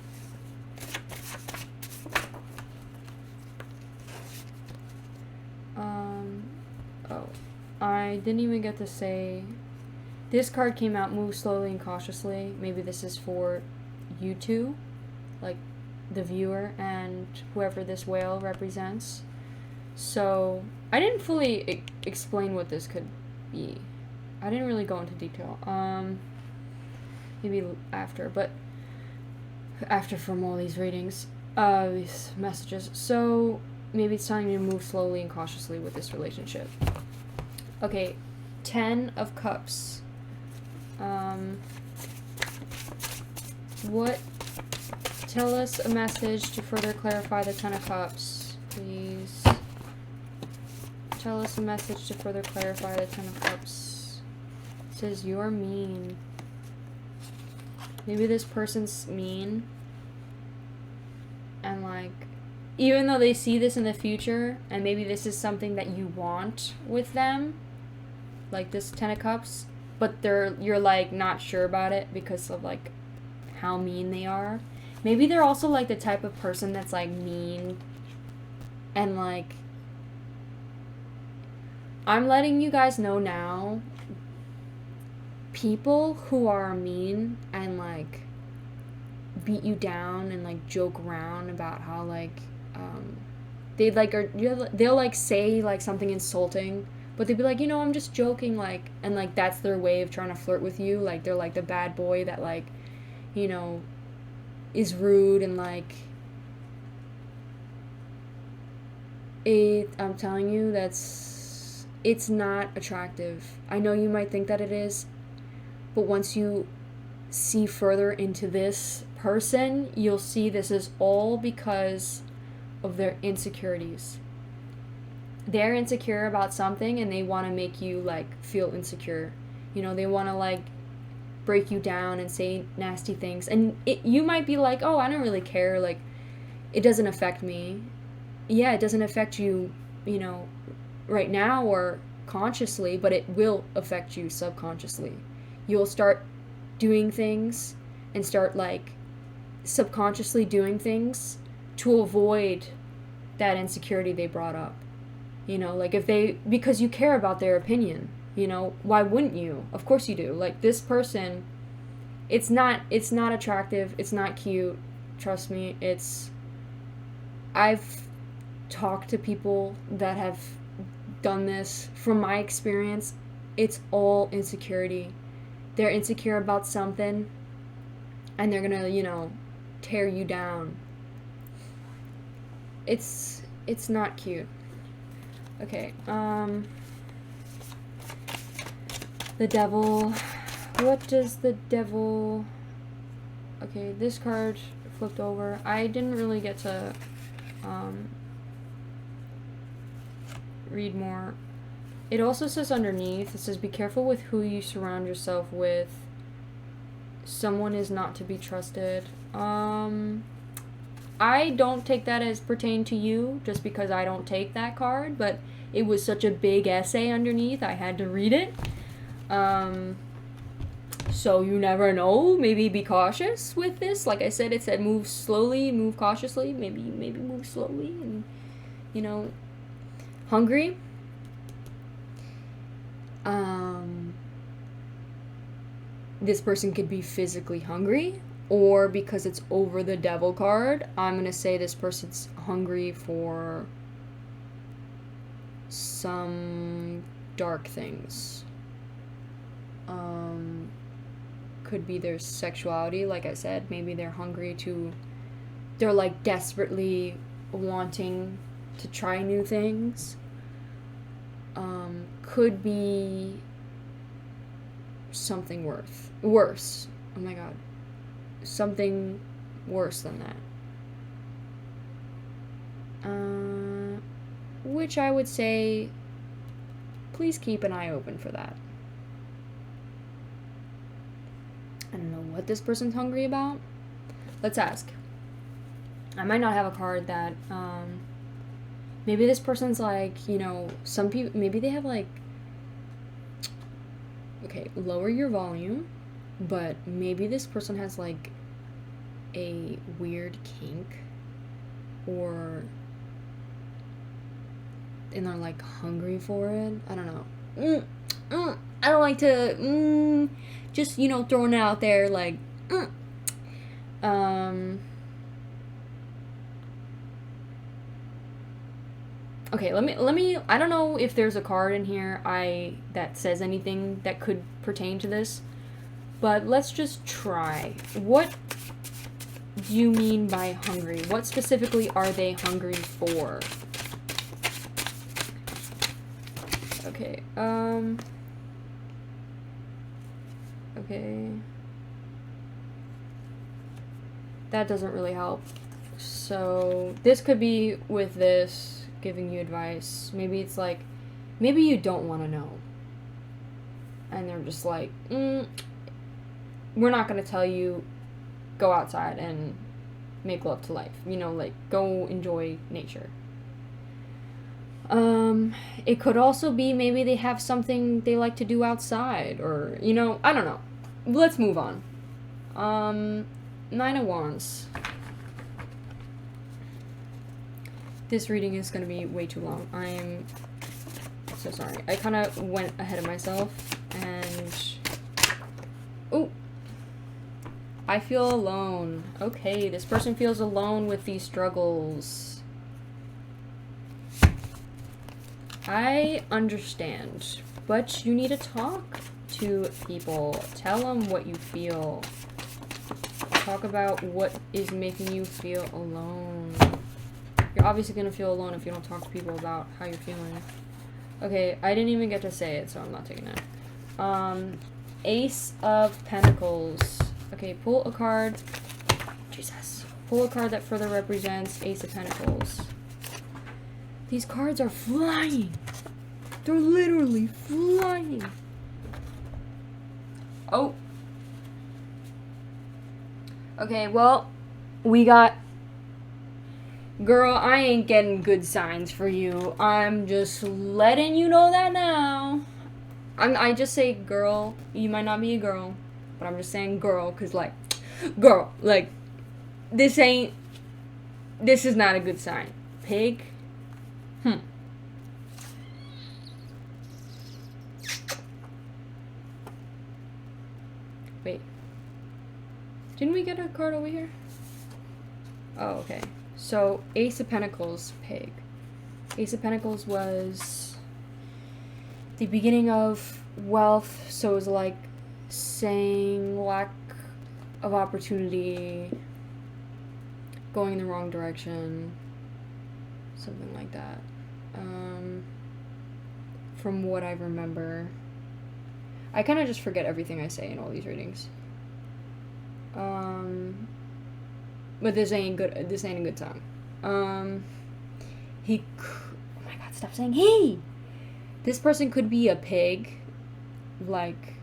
Oh, I didn't even get to say, this card came out, move slowly and cautiously. Maybe this is for you two, like the viewer and whoever this whale represents. So I didn't fully explain what this could be. I didn't really go into detail. Maybe after, but after from all these readings, these messages. So maybe it's telling me to move slowly and cautiously with this relationship. Okay, 10 of Cups. What? Tell us a message to further clarify the 10 of Cups, please. Tell us a message to further clarify the 10 of Cups. It says, you're mean. Maybe this person's mean. And like, even though they see this in the future, and maybe this is something that you want with them, like this 10 of Cups, but you're like not sure about it because of like how mean they are. Maybe they're also like the type of person that's like mean and like, I'm letting you guys know now, people who are mean and like beat you down and like joke around about how like they'll like say like something insulting, but they'd be like, you know, I'm just joking, like, and like that's their way of trying to flirt with you. Like they're like the bad boy that like, you know, is rude and like I'm telling you, it's not attractive. I know you might think that it is, but once you see further into this person, you'll see this is all because of their insecurities. They're insecure about something and they want to make you like feel insecure. You know, they want to like break you down and say nasty things. And you might be like, oh, I don't really care. Like, it doesn't affect me. Yeah, it doesn't affect you, you know, right now or consciously, but it will affect you subconsciously. You'll start doing things and start like subconsciously doing things to avoid that insecurity they brought up. You know, like because you care about their opinion, you know, why wouldn't you? Of course you do. Like this person, it's not attractive, it's not cute, trust me. I've talked to people that have done this. From my experience, it's all insecurity. They're insecure about something and they're gonna, you know, tear you down. it's not cute. Okay, the devil. What does the devil... Okay, this card flipped over. I didn't really get to read more. It also says underneath, it says, be careful with who you surround yourself with. Someone is not to be trusted. I don't take that as pertain to you, just because I don't take that card, but it was such a big essay underneath, I had to read it. So you never know, maybe be cautious with this. Like I said, it said move slowly, move cautiously, maybe move slowly, and, you know, hungry. This person could be physically hungry, or because it's over the devil card, I'm gonna say this person's hungry for some dark things. Could be their sexuality, like I said. Maybe they're hungry to, they're like desperately wanting to try new things. Could be something worse. Oh my god. Something worse than that. Which I would say, please keep an eye open for that. I don't know what this person's hungry about. Let's ask. I might not have a card that, maybe this person's like, you know, some people, maybe they have like, okay, lower your volume, but maybe this person has like a weird kink, or, and they're like hungry for it. I don't know. I don't like to, just, you know, throwing it out there, like, okay, let me, I don't know if there's a card in here that says anything that could pertain to this, but let's just try. What do you mean by hungry? What specifically are they hungry for? Okay, okay. That doesn't really help. So, this could be with this, giving you advice. Maybe it's like, maybe you don't want to know. And they're just like, we're not going to tell you, go outside and make love to life. You know, like, go enjoy nature. It could also be maybe they have something they like to do outside, or, you know, I don't know. Let's move on. 9 of Wands. This reading is going to be way too long. I am so sorry. I kind of went ahead of myself, and... Ooh! I feel alone. Okay, this person feels alone with these struggles. I understand, but you need to talk to people. Tell them what you feel. Talk about what is making you feel alone. You're obviously going to feel alone if you don't talk to people about how you're feeling. Okay, I didn't even get to say it, so I'm not taking it. Ace of Pentacles. Okay, pull a card. Jesus. Pull a card that further represents Ace of Pentacles. These cards are flying. They're literally flying. Oh. Okay, well, we got... Girl, I ain't getting good signs for you. I'm just letting you know that now. I just say girl. You might not be a girl, but I'm just saying girl, because, like, girl, like, this is not a good sign. Pig? Wait. Didn't we get a card over here? Oh, okay. So, Ace of Pentacles, Pig. Ace of Pentacles was the beginning of wealth, so it was like saying lack of opportunity, going in the wrong direction. Something like that. From what I remember. I kind of just forget everything I say in all these readings. But this ain't a good song. Oh my god, stop saying he! This person could be a pig. Like,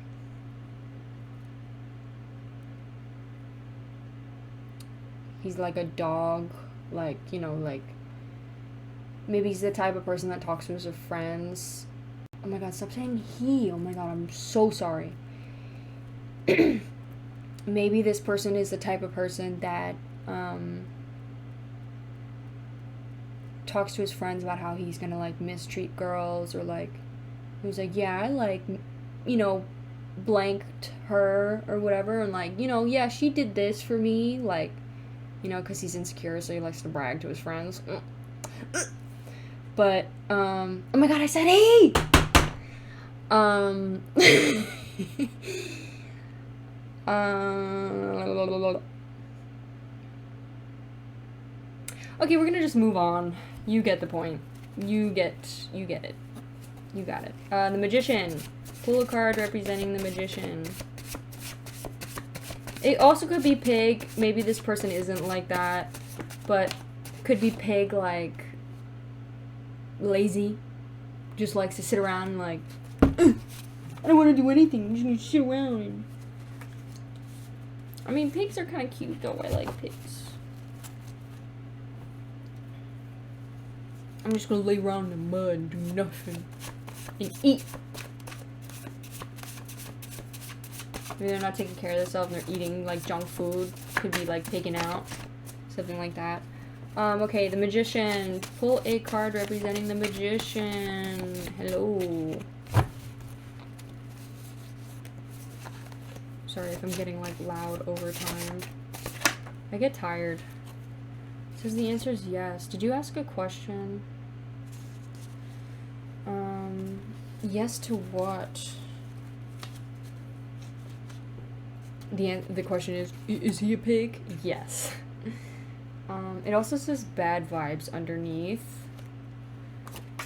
he's like a dog. Like, you know, like, maybe he's the type of person that talks to his friends. Oh my god, stop saying he. Oh my god, I'm so sorry. Maybe this person is the type of person that talks to his friends about how he's gonna like mistreat girls, or like who's like, yeah, I like, you know, blanked her or whatever, and like, you know, yeah, she did this for me, like, you know, because he's insecure, so he likes to brag to his friends. But oh my god, I said hey. Okay, we're gonna just move on. You get the point. You get it. You got it. The Magician. Pull a card representing the Magician. It also could be pig. Maybe this person isn't like that, but could be pig, like lazy. Just likes to sit around and like, I don't want to do anything. I'm just gonna sit around. I mean, pigs are kind of cute though. I like pigs. I'm just gonna lay around in the mud and do nothing and eat. Maybe they're not taking care of themselves and they're eating like junk food. Could be like taken out, something like that. Okay, the Magician. Pull a card representing the Magician. Hello. Sorry if I'm getting like loud over time. I get tired. It says the answer is yes. Did you ask a question? Yes to what? The question is he a pig? Yes. It also says bad vibes underneath.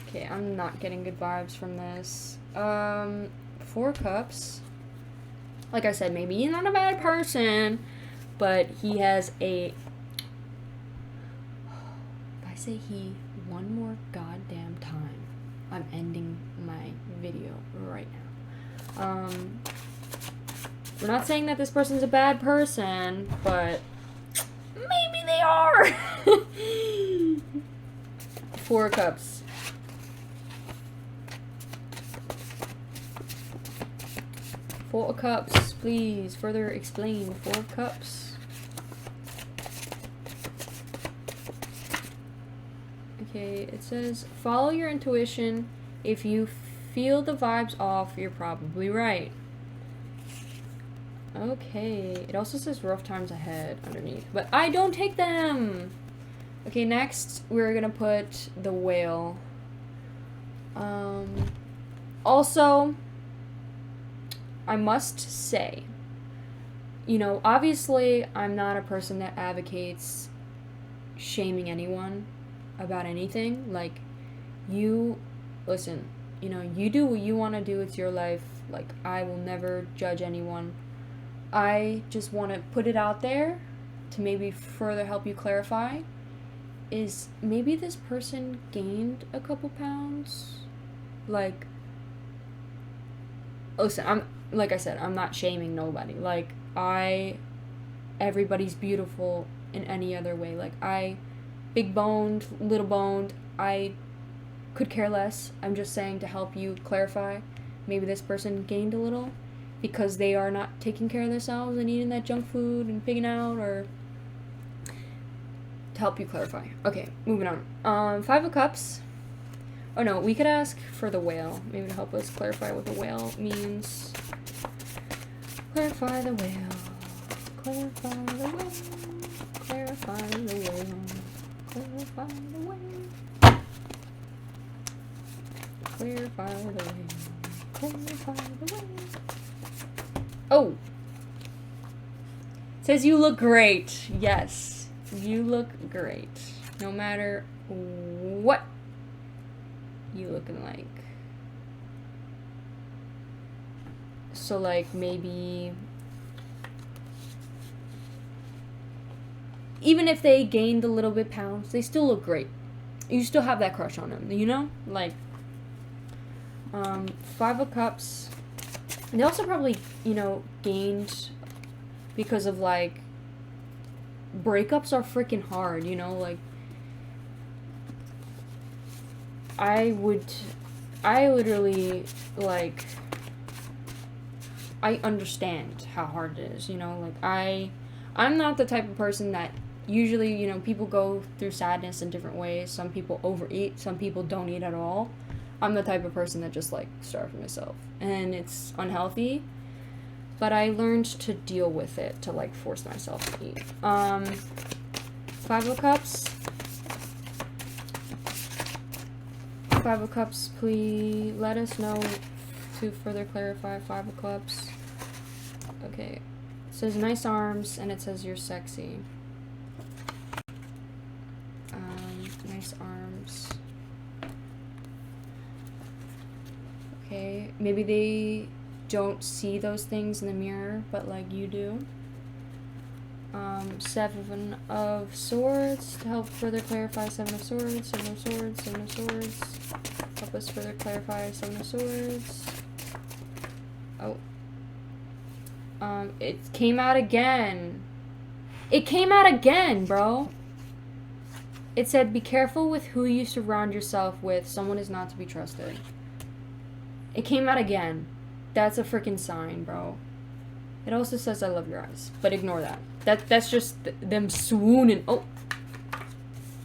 Okay, I'm not getting good vibes from this. 4 cups. Like I said, maybe he's not a bad person, but he has a... If I say he one more goddamn time, I'm ending my video right now. We're not saying that this person's a bad person, but maybe they are. 4 cups. Four cups, please. Further explain. 4 cups. Okay, it says, follow your intuition. If you feel the vibes off, you're probably right. Okay, it also says rough times ahead underneath, but I don't take them. Okay, next we're gonna put the whale. Also, I must say, you know, obviously I'm not a person that advocates shaming anyone about anything. Like, you, listen, you know, you do what you want to do, it's your life. Like, I will never judge anyone. I just want to put it out there to maybe further help you clarify. Is maybe this person gained a couple pounds? Like, listen, like I said, I'm not shaming nobody. Like, everybody's beautiful in any other way. Like, big boned, little boned, I could care less. I'm just saying to help you clarify. Maybe this person gained a little because they are not taking care of themselves and eating that junk food and pigging out, or to help you clarify. Okay, moving on. 5 of Cups. Oh no, we could ask for the whale. Maybe to help us clarify what the whale means. Clarify the whale. Clarify the whale. Clarify the whale. Clarify the whale. Clarify the whale. Clarify the whale. Oh! It says you look great. Yes. You look great. No matter What you looking like? So, like, maybe even if they gained a little bit pounds, they still look great. You still have that crush on them, you know? Like, 5 of Cups. They also probably, you know, gained because of, like, breakups are freaking hard, you know? Like, I literally, like, I understand how hard it is, you know? Like, I'm not the type of person that usually, you know, people go through sadness in different ways. Some people overeat, some people don't eat at all. I'm the type of person that just, like, starves myself. And it's unhealthy. But I learned to deal with it, to, like, force myself to eat. 5 of Cups. 5 of Cups, please let us know to further clarify 5 of Cups. Okay. It says nice arms, and it says you're sexy. Nice arms. Okay, maybe they don't see those things in the mirror, but like you do. 7 of Swords to help further clarify 7 of Swords, 7 of Swords, 7 of Swords. Help us further clarify 7 of Swords. Oh. It came out again. It came out again, bro. It said, be careful with who you surround yourself with. Someone is not to be trusted. It came out again. That's a freaking sign, bro. It also says, I love your eyes. But ignore that. That's just them swooning. Oh.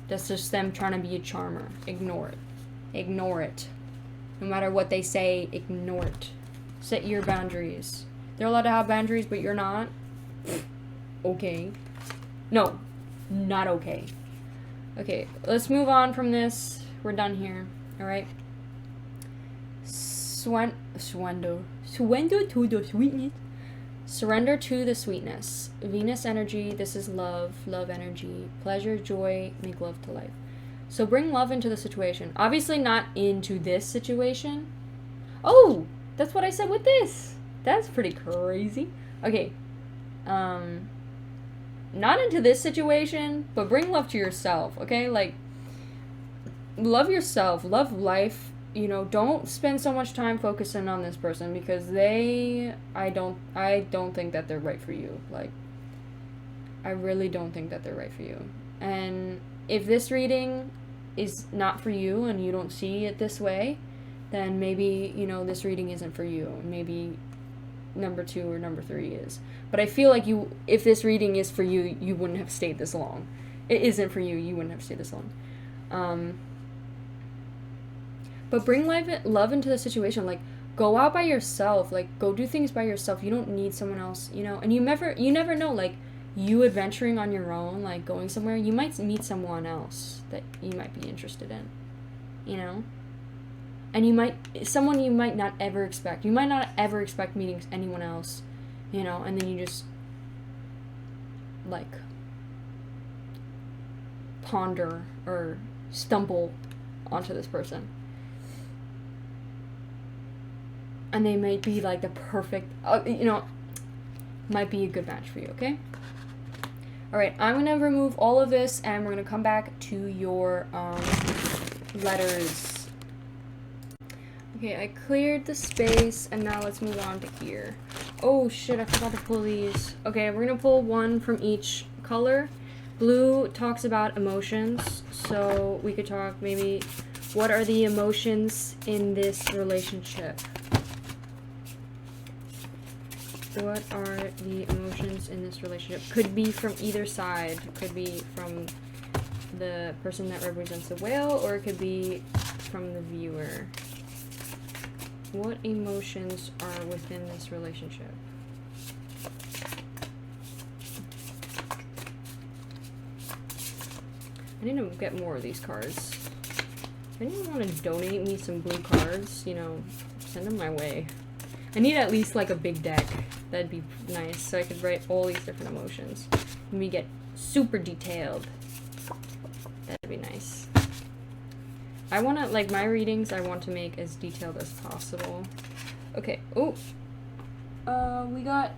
That's just them trying to be a charmer. Ignore it. Ignore it. No matter what they say, ignore it. Set your boundaries. They're allowed to have boundaries, but you're not. Okay. No. Not okay. Okay, let's move on from this. We're done here. Alright. Surrender to the sweetness. Surrender to the sweetness. Venus energy, this is love. Love energy. Pleasure, joy, make love to life. So bring love into the situation. Obviously not into this situation. Oh! That's what I said with this. That's pretty crazy. Okay. Not into this situation, but bring love to yourself, okay? Like, love yourself, love life, you know, don't spend so much time focusing on this person because I don't think that they're right for you. Like, I really don't think that they're right for you. And if this reading is not for you and you don't see it this way, then maybe, you know, this reading isn't for you. Maybe number 2 or number 3 is. But I feel like if this reading is for you, you wouldn't have stayed this long. It isn't for you, you wouldn't have stayed this long. But bring love into the situation. Like, go out by yourself. Like, go do things by yourself. You don't need someone else, you know. And you never know, like, you adventuring on your own, like, going somewhere, you might meet someone else that you might be interested in, you know. And someone you might not ever expect. You might not ever expect meeting anyone else, you know, and then you just, like, ponder or stumble onto this person. And they might be, like, the perfect, you know, might be a good match for you, okay? Alright, I'm going to remove all of this, and we're going to come back to your, letters. Okay, I cleared the space, and now let's move on to here. Oh, shit, I forgot to pull these. Okay, we're gonna pull one from each color. Blue talks about emotions, so we could talk maybe, what are the emotions in this relationship? What are the emotions in this relationship? Could be from either side. Could be from the person that represents the whale, or it could be from the viewer. What emotions are within this relationship? I need to get more of these cards. If anyone want to donate me some blue cards, you know, send them my way. I need at least like a big deck. That'd be nice, so I could write all these different emotions. And we get super detailed. That'd be nice. I want to, like, my readings I want to make as detailed as possible. Okay. Oh. We got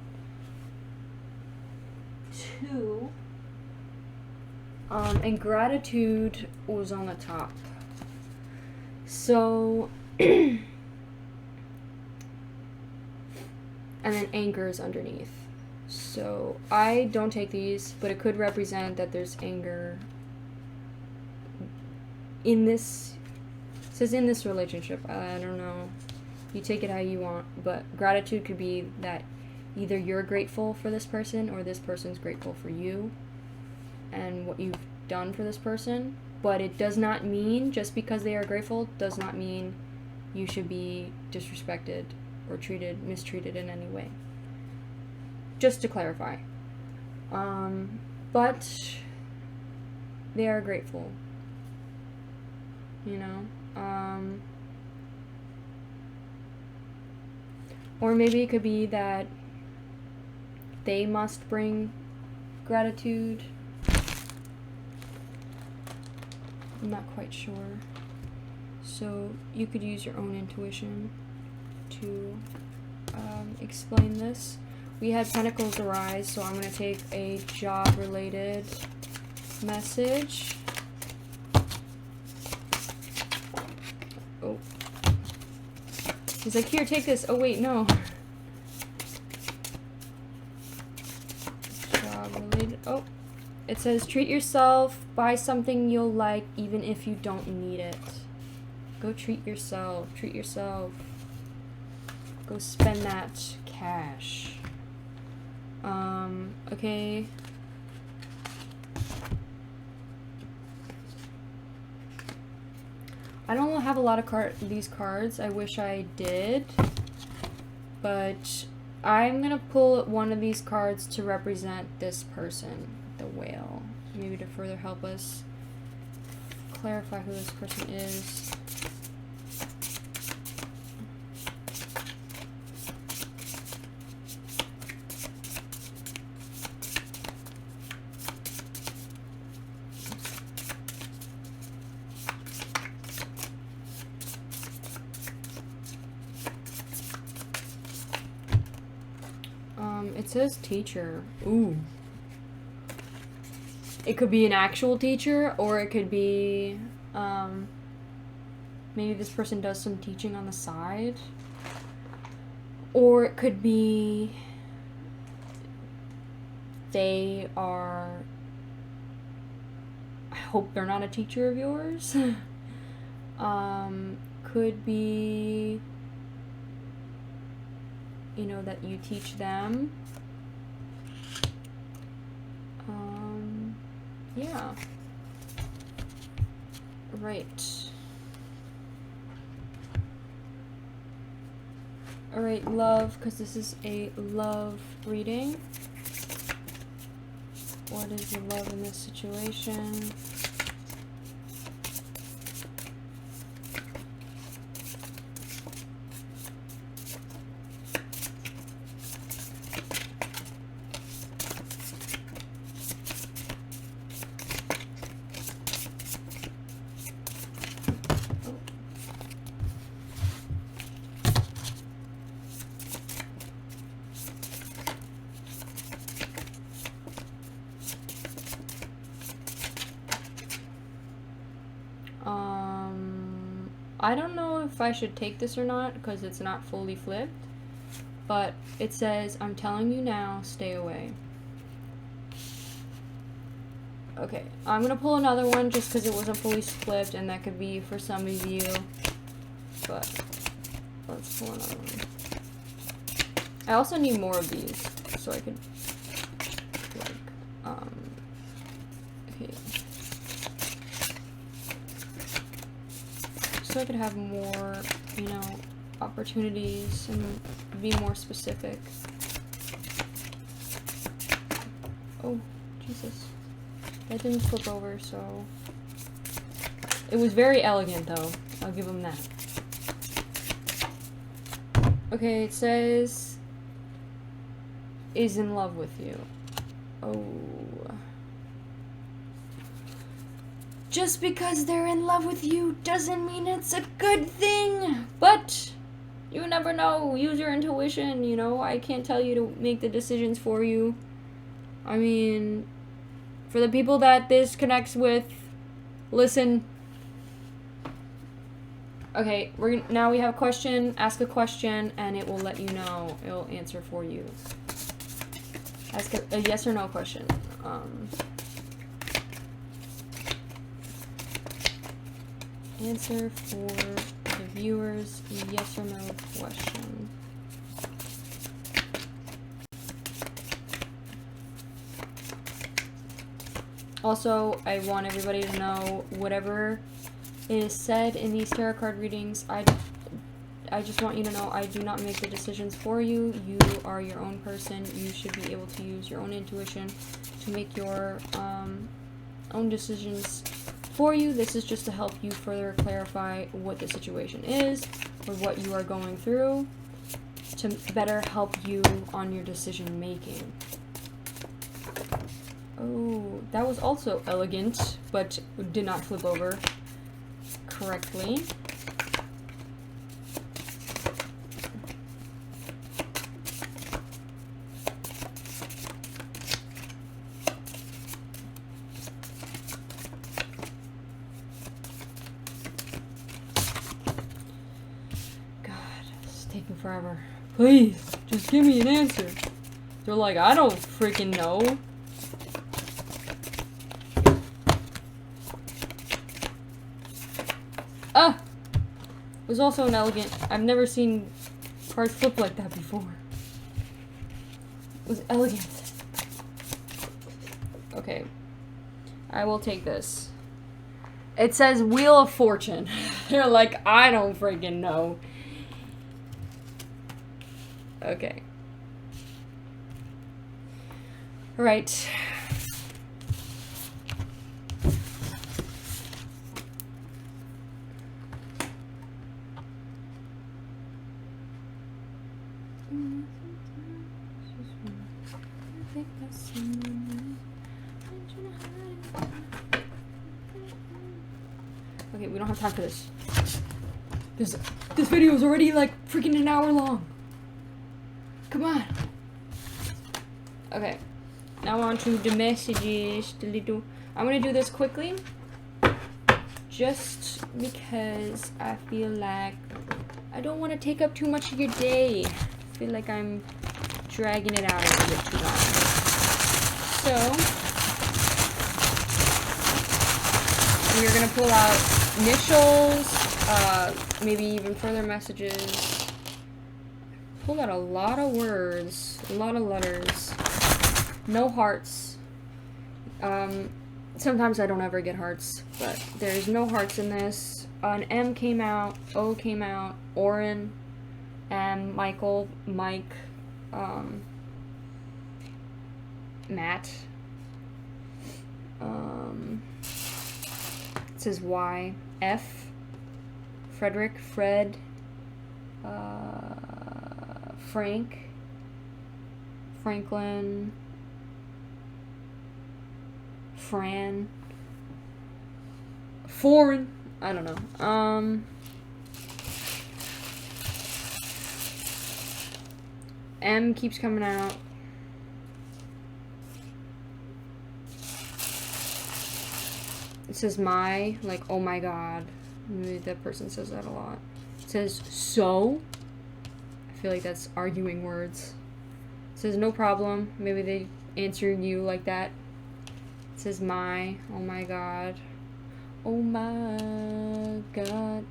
2. And gratitude was on the top. So, and then anger is underneath. So, I don't take these, but it could represent that there's anger in this, it says in this relationship. I don't know. You take it how you want, but gratitude could be that either you're grateful for this person or this person's grateful for you and what you've done for this person. But it does not mean, just because they are grateful, does not mean you should be disrespected or mistreated in any way. Just to clarify. But they are grateful. You know? Or maybe it could be that they must bring gratitude. I'm not quite sure. So you could use your own intuition to explain this. We had Pentacles arise, so I'm going to take a job-related message. Oh. He's like, here, take this. Oh, wait, no. Job-related. Oh. It says, treat yourself, buy something you'll like, even if you don't need it. Go treat yourself. Treat yourself. Go spend that cash. Okay. I don't have a lot of these cards. I wish I did. But I'm gonna pull one of these cards to represent this person, the whale. Maybe to further help us clarify who this person is. It says teacher. Ooh. It could be an actual teacher, or it could be, maybe this person does some teaching on the side. Or it could be they are, I hope they're not a teacher of yours. Could be, you know, that you teach them. Yeah. Right. Alright, love, because this is a love reading. What is the love in this situation? I don't know if I should take this or not because it's not fully flipped, but it says, I'm telling you now, stay away. Okay, I'm gonna pull another one just because it wasn't fully flipped, and that could be for some of you, but let's pull another one. I also need more of these so I could, like, okay. So I could have more, you know, opportunities and be more specific. Oh, Jesus. That didn't flip over, so... It was very elegant, though. I'll give him that. Okay, it says... is in love with you. Oh... just because they're in love with you doesn't mean it's a good thing. But you never know. Use your intuition, you know? I can't tell you to make the decisions for you. I mean, for the people that this connects with, listen. Okay, now we have a question. Ask a question, and it will let you know. It will answer for you. Ask a yes or no question. Answer for the viewers, yes or no question. Also, I want everybody to know whatever is said in these tarot card readings, I just want you to know I do not make the decisions for you. You are your own person. You should be able to use your own intuition to make your own decisions for you. This is just to help you further clarify what the situation is or what you are going through to better help you on your decision making. Oh, that was also elegant, but did not flip over correctly. Forever. Please, just give me an answer. They're like, I don't freaking know. Ah! It was also an elegant. I've never seen cards flip like that before. It was elegant. Okay. I will take this. It says Wheel of Fortune. They're like, I don't freaking know. Okay. Right. Okay, we don't have time for this. This video is already like freaking an hour long. Come on. Okay. Now on to the messages. I'm gonna do this quickly. Just because I feel like I don't want to take up too much of your day. I feel like I'm dragging it out a little bit too long. So, we're gonna pull out initials, maybe even further messages. Pulled out a lot of words, a lot of letters, no hearts. Sometimes I don't ever get hearts, but there's no hearts in this. An M came out, O came out, Oren, M, Michael, Mike, Matt. It says Y, F, Frederick, Fred, Frank, Franklin, Fran, Foreign, I don't know, M keeps coming out, it says my, like, oh my god, maybe that person says that a lot, it says so, I feel like that's arguing words. It says no problem. Maybe they answer you like that. It says my. Oh my god. Oh my god.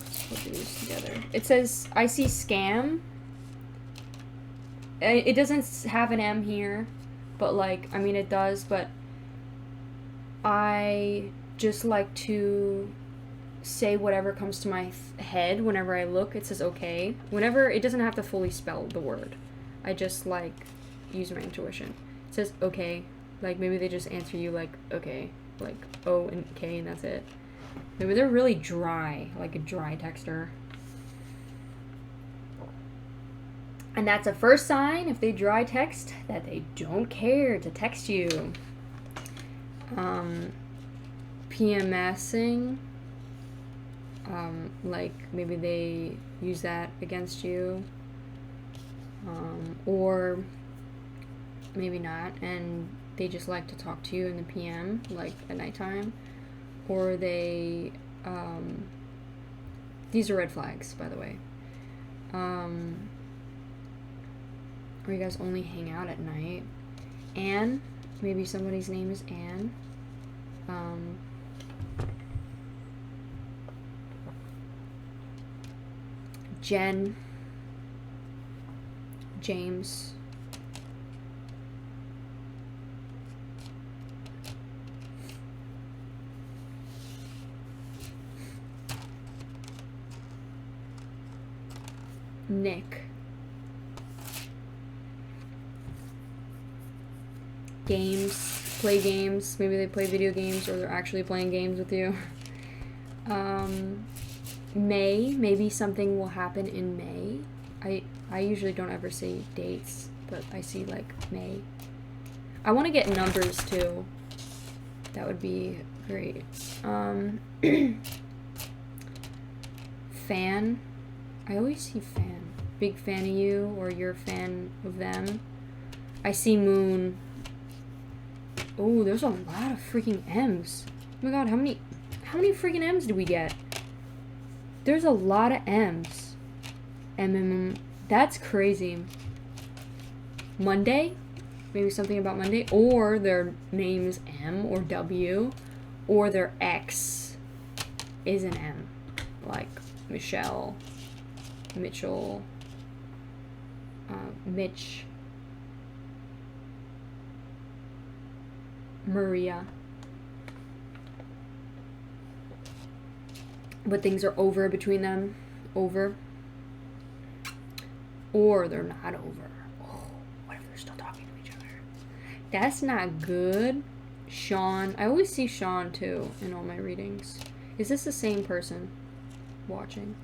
Let's put these together. It says I see scam. It doesn't have an M here, but like, I mean it does, but I just like to say whatever comes to my head whenever I look. It says okay. Whenever, it doesn't have to fully spell the word. I just like use my intuition. It says okay, like maybe they just answer you like okay, like O and K and that's it. Maybe they're really dry, like a dry texter. And that's a first sign, if they dry text, that they don't care to text you. PMSing, like maybe they use that against you, or maybe not, and they just like to talk to you in the PM, like at nighttime, or they, these are red flags, by the way, or you guys only hang out at night. Anne, maybe somebody's name is Anne. Jen, James, Nick, games, play games, maybe they play video games or they're actually playing games with you. May, maybe something will happen in May. I usually don't ever see dates, but I see like May. I want to get numbers too. That would be great. Fan. I always see fan. Big fan of you, or you're a fan of them. I see moon. Oh, there's a lot of freaking M's. Oh my god, how many freaking M's do we get? There's a lot of M's. That's crazy. Monday? Maybe something about Monday. Or their name's M or W. Or their X is an M. Like Michelle, Mitchell, Mitch, Maria. But things are over between them. Over. Or they're not over. Oh, what if they're still talking to each other? That's not good. Sean. I always see Sean too in all my readings. Is this the same person watching?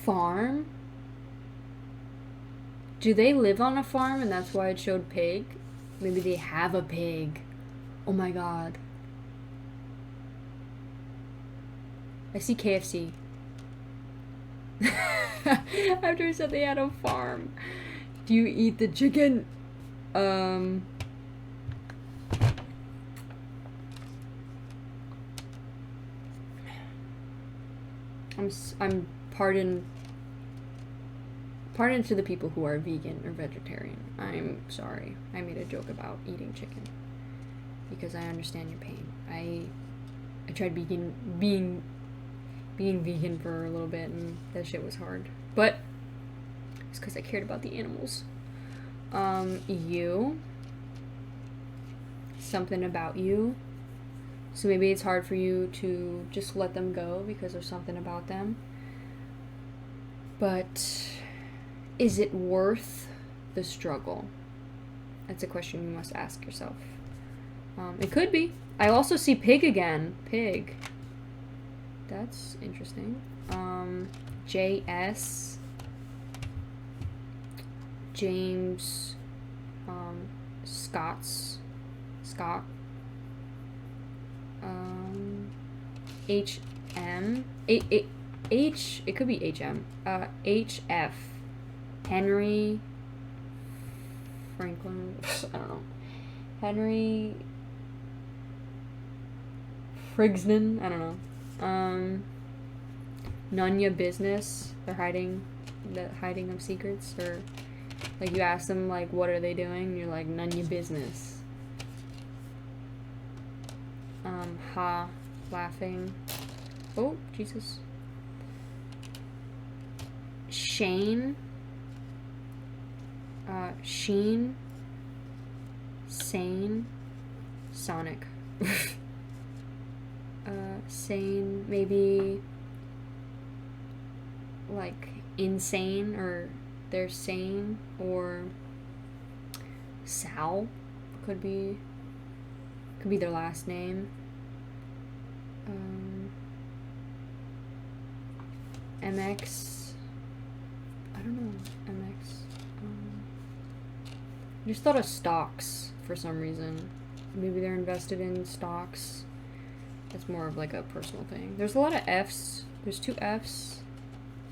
Farm. Do they live on a farm and that's why it showed pig? Maybe they have a pig. Oh my god. I see KFC. After I said they had a farm. Do you eat the chicken? I'm pardon to the people who are vegan or vegetarian. I'm sorry. I made a joke about eating chicken because I understand your pain. I tried being vegan for a little bit and that shit was hard. But it's because I cared about the animals. You. Something about you. So maybe it's hard for you to just let them go because there's something about them. But is it worth the struggle? That's a question you must ask yourself. It could be. I also see pig again. Pig. That's interesting. JS. James. Scott. HM. H. It could be HM. HF. Henry. Franklin. I don't know. Henry. Frigsman. I don't know. None your business. They're hiding of secrets, or like you ask them like what are they doing and you're like none your business. Laughing. Oh, Jesus. Shane. Sheen. Sane. Sonic. Sane, maybe like insane, or they're sane, or Sal could be Could be their last name. MX. I don't know. MX. I just thought of stocks for some reason. Maybe they're invested in stocks. That's more of like a personal thing. There's a lot of F's. There's 2 F's.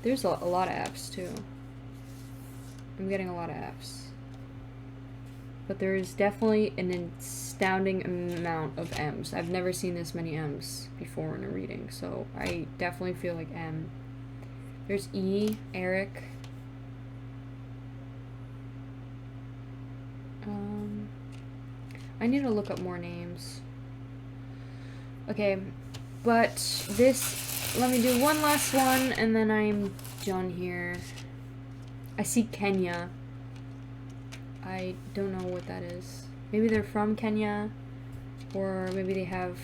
There's a lot of F's too. I'm getting a lot of F's. But there is definitely an astounding amount of M's. I've never seen this many M's before in a reading, so I definitely feel like M. There's E, Eric. I need to look up more names. Okay, but this, let me do one last one, and then I'm done here. I see Kenya. I don't know what that is. Maybe they're from Kenya, or maybe they have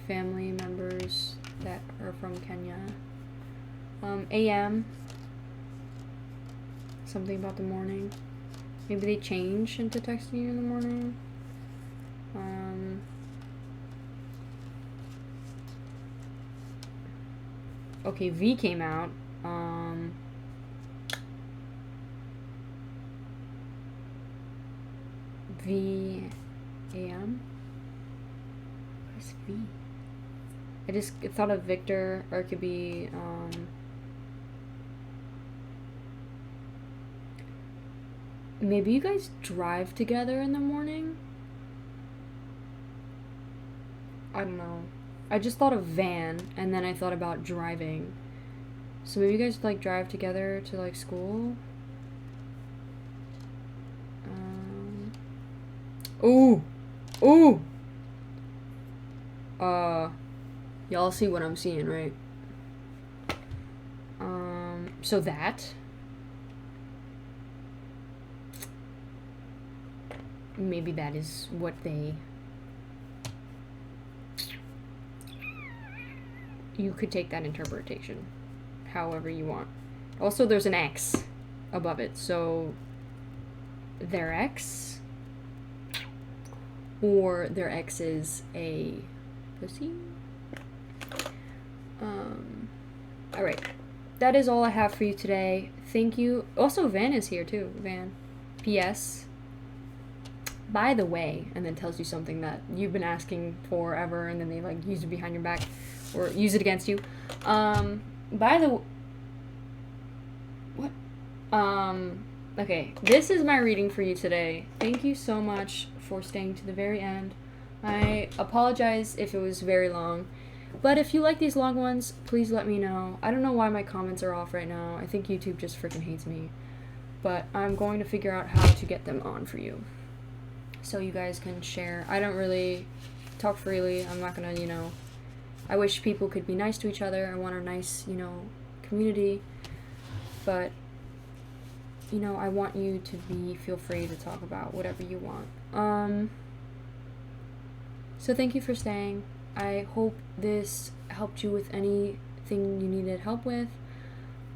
family members that are from Kenya. AM. Something about the morning. Maybe they change into texting you in the morning. Okay, V came out. V AM? What is V? I just thought of Victor, or it could be, maybe you guys drive together in the morning? I don't know. I just thought of van, and then I thought about driving. So maybe you guys, like, drive together to, like, school? Ooh! Ooh! Y'all see what I'm seeing, right? So that. Maybe that is what they... You could take that interpretation however you want. Also, there's an X above it, so their ex, or their ex is a pussy. Alright. That is all I have for you today. Thank you. Also, Van is here too. Van. P.S. By the way, and then tells you something that you've been asking forever, and then they like use it behind your back or use it against you. By the what? Okay, this is my reading for you today. Thank you so much for staying to the very end. I apologize if it was very long, but if you like these long ones, please let me know. I don't know why my comments are off right now. I think YouTube just freaking hates me, but I'm going to figure out how to get them on for you, so you guys can share. I don't really talk freely. I'm not gonna, I wish people could be nice to each other. I want a nice, community. But, I want you to feel free to talk about whatever you want. So thank you for staying. I hope this helped you with anything you needed help with.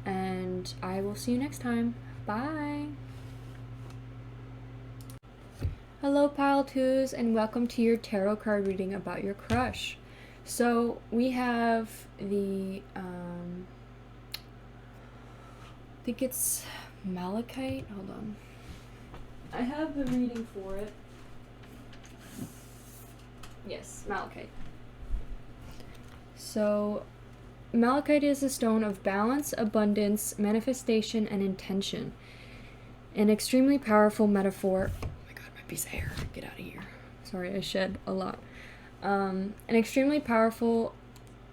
And I will see you next time. Bye! Hello, Pile 2s, and welcome to your tarot card reading about your crush. So, we have the, I think it's Malachite. Hold on. I have the reading for it. Yes, Malachite. So, Malachite is a stone of balance, abundance, manifestation, and intention. An extremely powerful metaphor. Piece of hair. Get out of here. Sorry, I shed a lot. An extremely powerful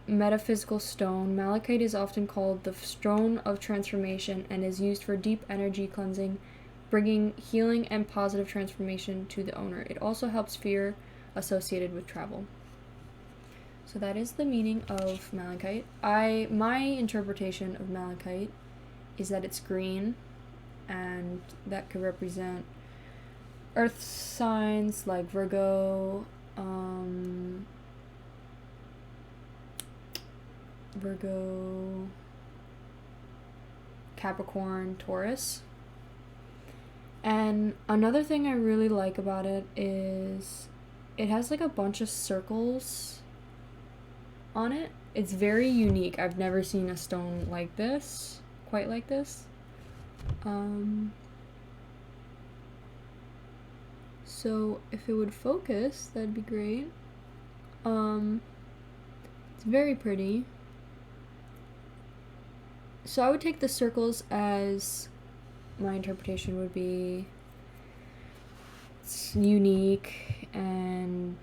metaphysical stone, malachite is often called the stone of transformation and is used for deep energy cleansing, bringing healing and positive transformation to the owner. It also helps fear associated with travel. So that is the meaning of malachite. My interpretation of malachite is that it's green, and that could represent earth signs like Virgo, Capricorn, Taurus. And another thing I really like about it is it has like a bunch of circles on it. It's very unique. I've never seen a stone like this, quite like this. So if it would focus, that'd be great. It's very pretty. So I would take the circles as, my interpretation would be, it's unique and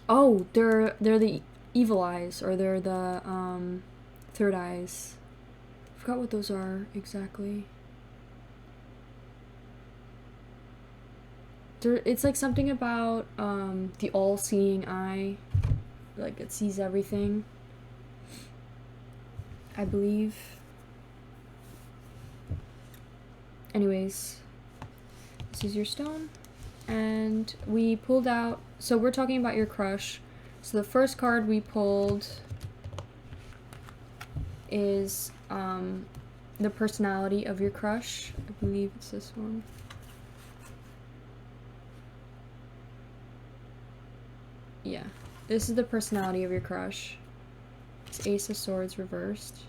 oh, they're the evil eyes, or they're the third eyes. I forgot what those are exactly. It's like something about the all-seeing eye, like it sees everything, I believe. Anyways, this is your stone, and we pulled out, so we're talking about your crush. So the first card we pulled is the personality of your crush. I believe it's this one. Yeah, this is the personality of your crush. It's Ace of Swords reversed.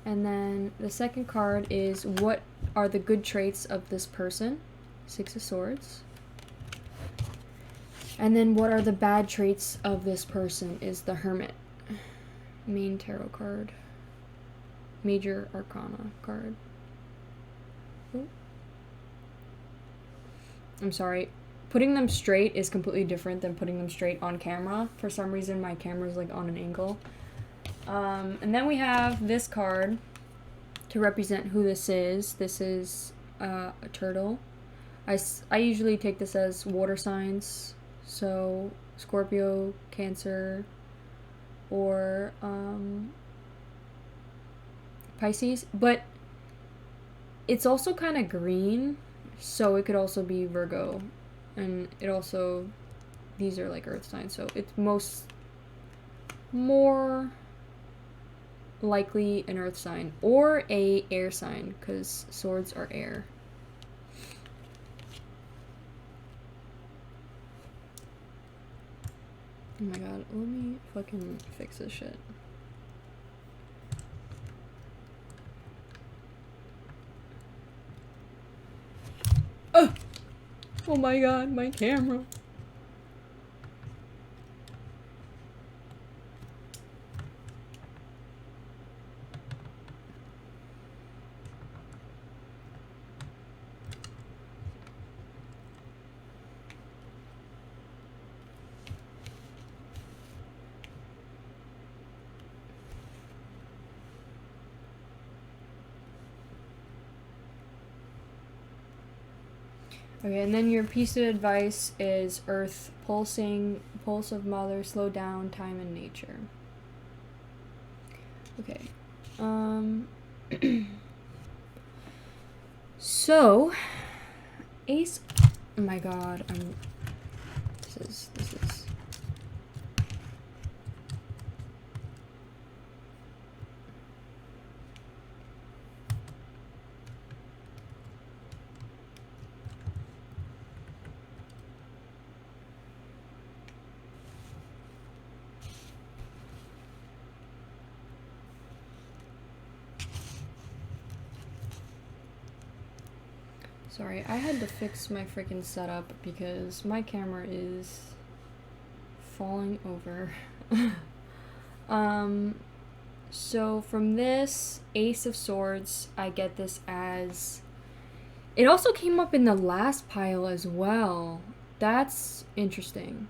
And then the second card is, what are the good traits of this person? Six of Swords. And then what are the bad traits of this person is the Hermit. Main tarot card. Major Arcana card. Oh. I'm sorry. Putting them straight is completely different than putting them straight on camera. For some reason, my camera's like on an angle. And then we have this card to represent who this is. This is a turtle. I usually take this as water signs. So Scorpio, Cancer, or Pisces. But it's also kind of green. So it could also be Virgo, and it also, these are like earth signs, so it's more likely an earth sign or a air sign, because swords are air. Oh my god, let me fucking fix this shit. Oh my god, my camera. Okay, and then your piece of advice is Earth pulsing, pulse of mother, slow down, time and nature. Okay. So, Ace, oh my god, this is. Sorry, I had to fix my freaking setup because my camera is falling over. So from this Ace of Swords, I get this as, it also came up in the last pile as well. That's interesting.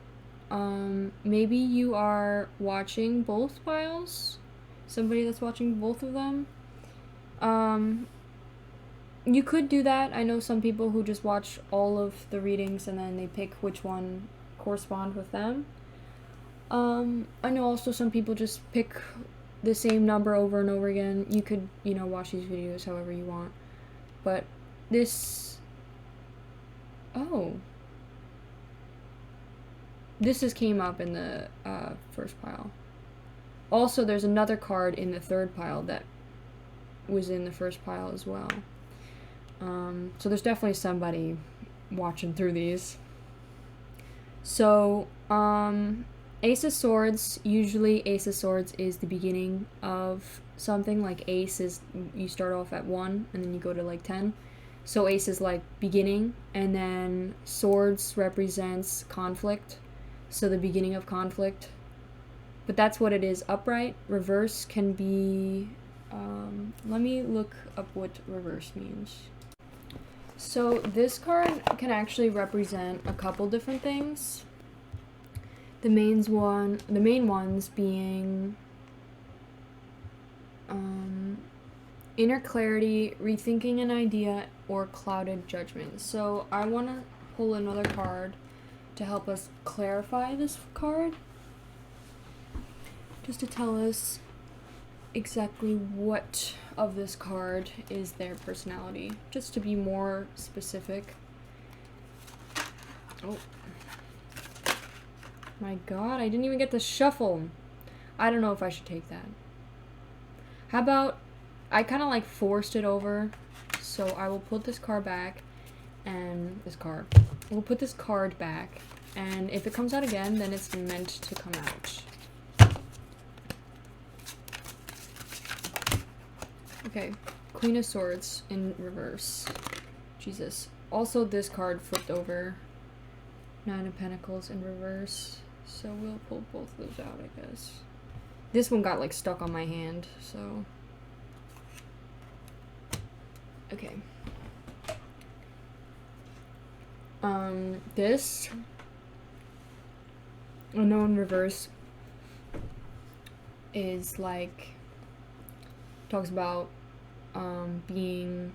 Maybe you are watching both piles? Somebody that's watching both of them? You could do that. I know some people who just watch all of the readings and then they pick which one correspond with them. I know also some people just pick the same number over and over again. You could, watch these videos however you want. But this... Oh. This just came up in the first pile. Also, there's another card in the third pile that was in the first pile as well. So there's definitely somebody watching through these. So, Ace of Swords, usually Ace of Swords is the beginning of something. Like Ace is, you start off at 1 and then you go to like 10. So Ace is like beginning, and then Swords represents conflict. So the beginning of conflict. But that's what it is. Upright, reverse can be, let me look up what reverse means. So this card can actually represent a couple different things. The main ones being inner clarity, rethinking an idea, or clouded judgment. So I want to pull another card to help us clarify this card, just to tell us exactly what of this card is their personality, just to be more specific. Oh my god, I didn't even get to shuffle. I don't know if I should take that. How about I kind of like forced it over, so I will put this card back, and we'll put this card back, and if it comes out again, then it's meant to come out. Okay, Queen of Swords in reverse. Jesus. Also, this card flipped over. 9 of Pentacles in reverse. So we'll pull both of those out, I guess. This one got like stuck on my hand, so. Okay. This unknown reverse is like, talks about being,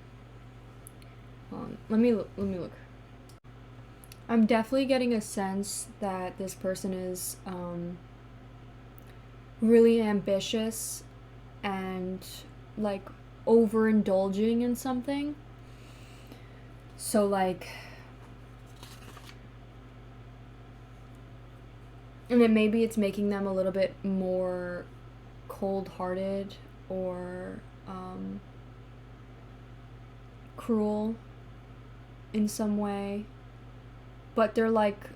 let me look. I'm definitely getting a sense that this person is really ambitious and like overindulging in something. So like, and then maybe it's making them a little bit more cold-hearted or cruel in some way. But they're like,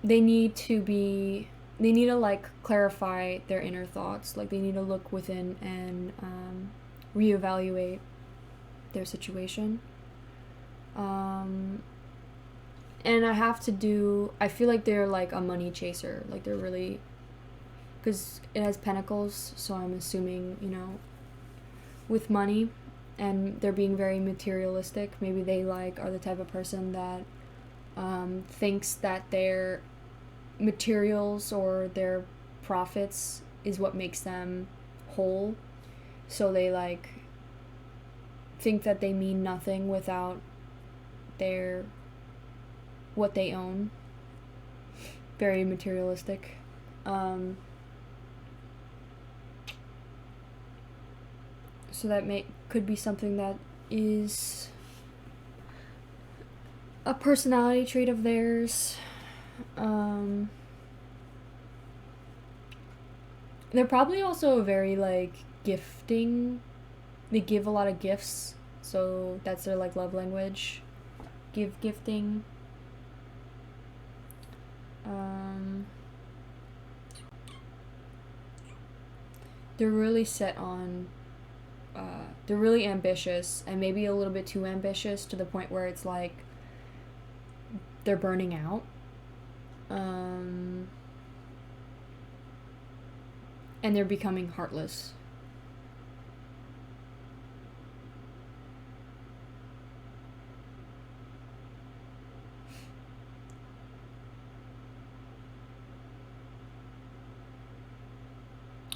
they need to like clarify their inner thoughts. Like they need to look within and reevaluate their situation. And I feel like they're like a money chaser. Like they're really, because it has pentacles, so I'm assuming, you know, with money, and they're being very materialistic. Maybe they like are the type of person that thinks that their materials or their profits is what makes them whole. So they like think that they mean nothing without what they own. Very materialistic. So that could be something that is a personality trait of theirs. They're probably also very like gifting. They give a lot of gifts, so that's their like love language. Gifting. They're really set on, they're really ambitious, and maybe a little bit too ambitious to the point where it's like they're burning out. And they're becoming heartless.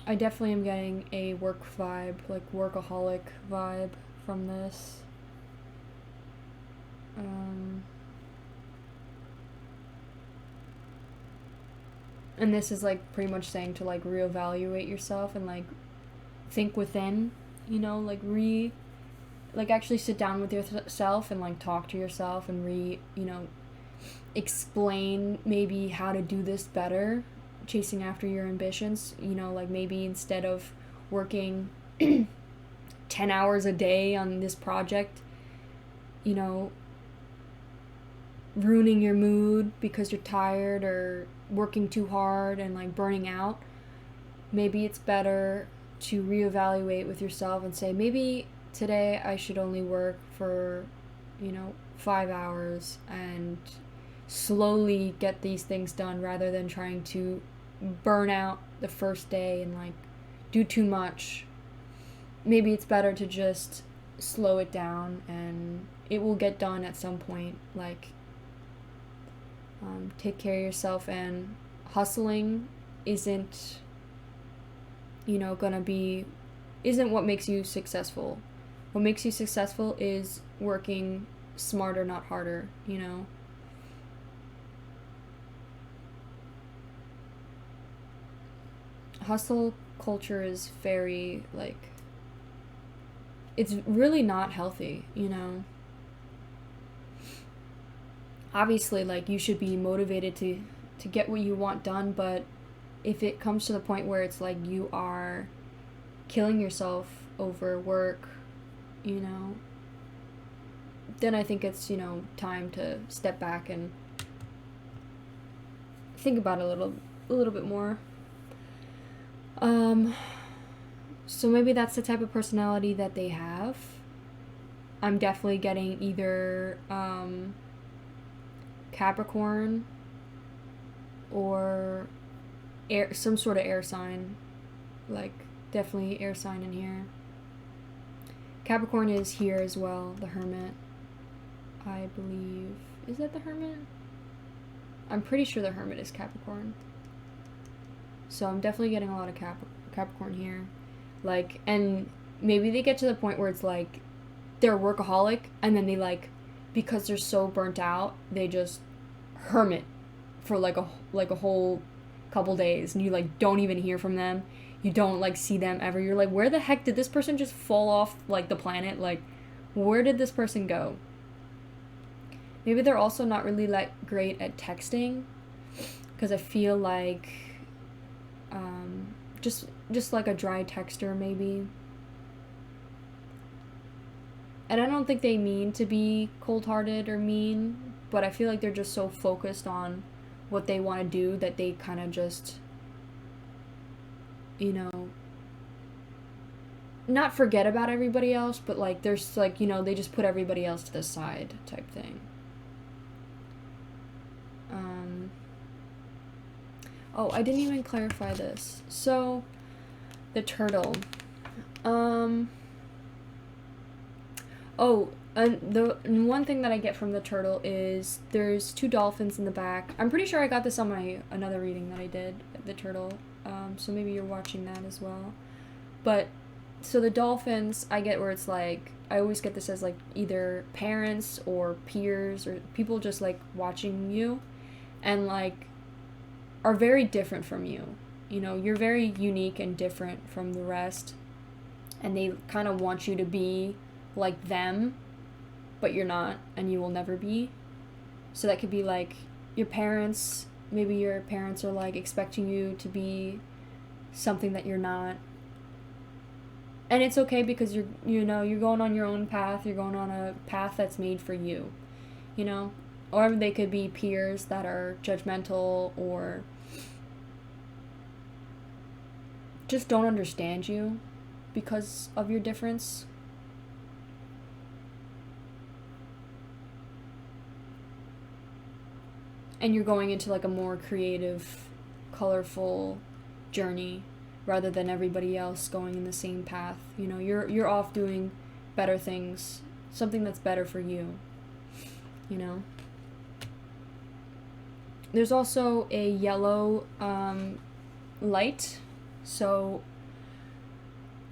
I definitely am getting a work vibe, like workaholic vibe from this. And this is like pretty much saying to like reevaluate yourself and like think within, you know, like actually sit down with yourself and like talk to yourself and explain maybe how to do this better, chasing after your ambitions, you know, like maybe instead of working 10 10 hours a day on this project, you know, ruining your mood because you're tired or working too hard and like burning out, maybe it's better to reevaluate with yourself and say, maybe today I should only work for, 5 hours and slowly get these things done rather than trying to burn out the first day and like do too much. Maybe it's better to just slow it down and it will get done at some point. Like, take care of yourself, and hustling isn't isn't what makes you successful. What makes you successful is working smarter, not harder. Hustle culture is very like, it's really not healthy. Obviously, like, you should be motivated to get what you want done, but if it comes to the point where it's like you are killing yourself over work, then I think it's, time to step back and think about it a little bit more. So maybe that's the type of personality that they have. I'm definitely getting either Capricorn or some sort of air sign. Like, definitely air sign in here. Capricorn is here as well, the Hermit. I believe. Is that the Hermit? I'm pretty sure the Hermit is Capricorn. So I'm definitely getting a lot of Capricorn here. Like, and maybe they get to the point where it's like they're a workaholic, and then they like, because they're so burnt out, they just hermit for like a whole couple days, and you like don't even hear from them. You don't like see them ever. You're like, where the heck did this person just fall off like the planet? Like, where did this person go? Maybe they're also not really like great at texting, because I feel like just like a dry texter maybe. And I don't think they mean to be cold-hearted or mean, but I feel like they're just so focused on what they want to do that they kind of just, not forget about everybody else, but like there's like, they just put everybody else to the side type thing. Oh, I didn't even clarify this. So, the turtle. And the one thing that I get from the turtle is there's 2 dolphins in the back. I'm pretty sure I got this on my another reading that I did, the turtle. So maybe you're watching that as well. But, so the dolphins, I get where it's like, I always get this as like either parents or peers or people just like watching you and like are very different from you. You're very unique and different from the rest, and they kind of want you to be like them, but you're not, and you will never be. So that could be like your parents. Maybe your parents are like expecting you to be something that you're not, and it's okay because you're going on your own path. You're going on a path that's made for you, or they could be peers that are judgmental or just don't understand you because of your difference. And you're going into like a more creative, colorful journey rather than everybody else going in the same path. You're off doing better things, something that's better for you. There's also a yellow light. So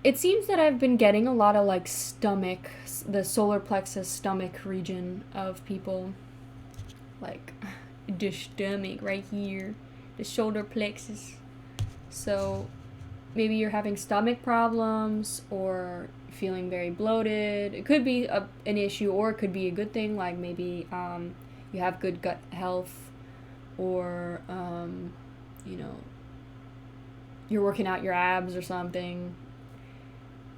it seems that I've been getting a lot of like stomach, the solar plexus stomach region of people. Like the stomach right here, the shoulder plexus. So maybe you're having stomach problems or feeling very bloated. It could be an issue, or it could be a good thing, like maybe you have good gut health, or you're working out your abs or something,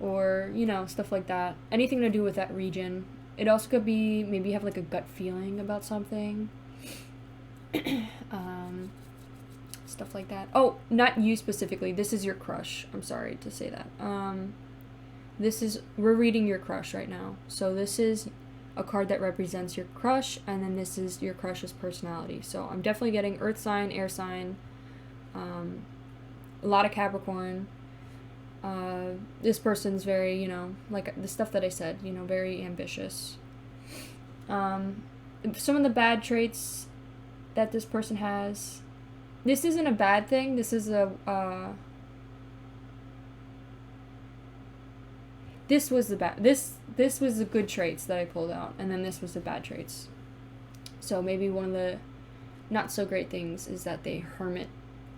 or, you know, stuff like that. Anything to do with that region. It also could be maybe you have like a gut feeling about something. Stuff like that. Oh, not you specifically. This is your crush. I'm sorry to say that. We're reading your crush right now. So this is a card that represents your crush, and then this is your crush's personality. So I'm definitely getting earth sign, air sign, a lot of Capricorn. This person's very, you know, like the stuff that I said, you know, very ambitious. Some of the bad traits that this person has, this isn't a bad thing. This is this was the good traits that I pulled out, and then this was the bad traits. So maybe one of the not so great things is that they hermit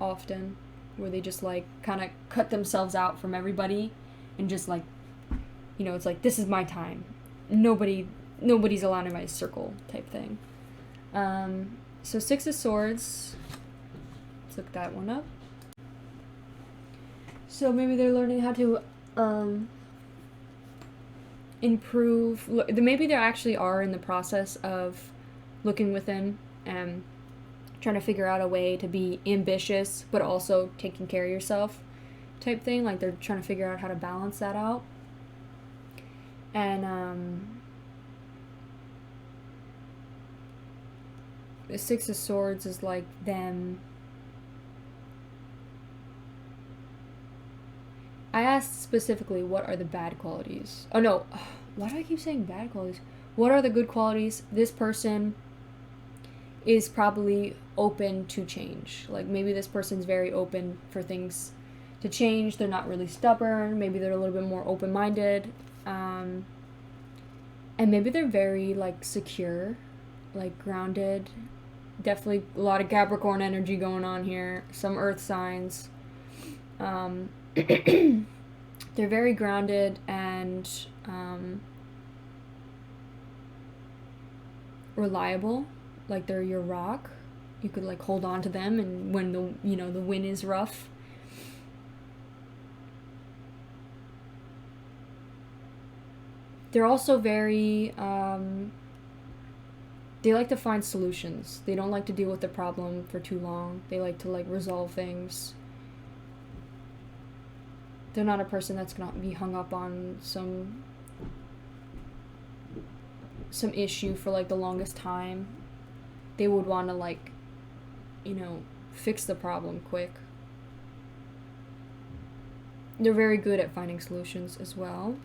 often, where they just like kind of cut themselves out from everybody and just like, you know, it's like, this is my time. Nobody's allowed in my circle type thing. So 6 of Swords. Let's look that one up. So maybe they're learning how to improve. Maybe they actually are in the process of looking within and trying to figure out a way to be ambitious but also taking care of yourself type thing. Like they're trying to figure out how to balance that out. And the 6 of Swords is like them. I asked specifically, what are the bad qualities? Oh no, why do I keep saying bad qualities? What are the good qualities? This person is probably open to change. Like maybe this person's very open for things to change. They're not really stubborn. Maybe they're a little bit more open-minded. And maybe they're very like secure, like grounded. Definitely a lot of Capricorn energy going on here. Some earth signs. They're very grounded and reliable. Like they're your rock. You could like hold on to them, and when the wind is rough. They're also very they like to find solutions. They don't like to deal with the problem for too long. They like to like resolve things. They're not a person that's gonna be hung up on some issue for like the longest time. They would want to like, you know, fix the problem quick. They're very good at finding solutions as well.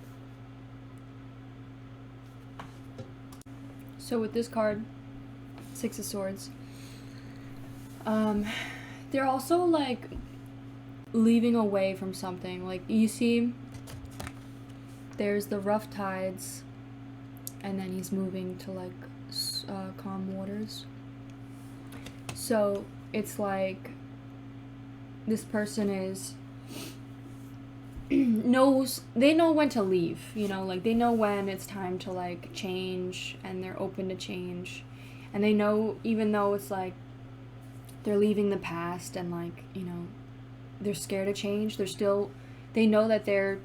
So with this card, 6 of Swords, they're also like leaving away from something. Like you see, there's the rough tides, and then he's moving to like calm waters. So it's like this person is they know when to leave, you know, like they know when it's time to like change, and they're open to change, and they know even though it's like they're leaving the past and like, you know, they're scared of change, they know that they're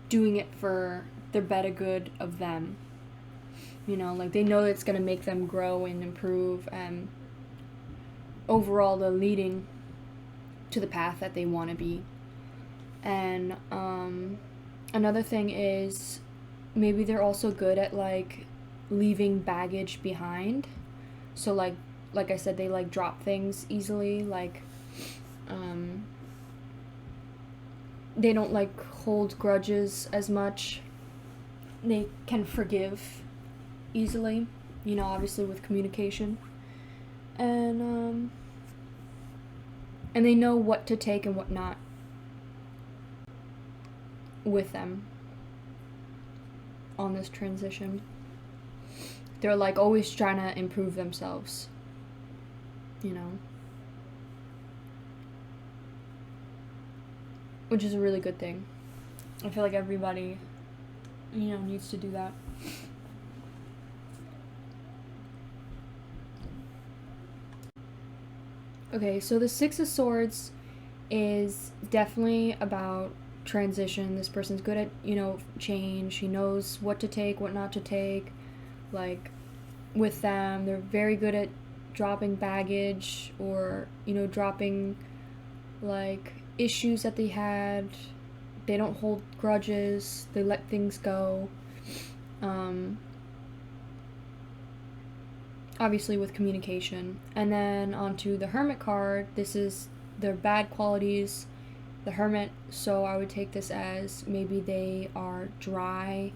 doing it for the better good of them, you know, like they know it's going to make them grow and improve, and overall they're leading to the path that they want to be. And another thing is maybe they're also good at like leaving baggage behind. So like I said, they like drop things easily, like they don't like hold grudges as much. They can forgive easily, you know, obviously with communication. And they know what to take and what not with them on this transition. They're like always trying to improve themselves, you know, which is a really good thing. I feel like everybody, you know, needs to do that. Okay, so the 6 of Swords is definitely about transition. This person's good at, you know, change. He knows what to take, what not to take. Like, with them, they're very good at dropping baggage, or, you know, dropping, like, issues that they had. They don't hold grudges. They let things go. Obviously with communication. And then onto the Hermit card. This is their bad qualities. The Hermit, so I would take this as maybe they are dry,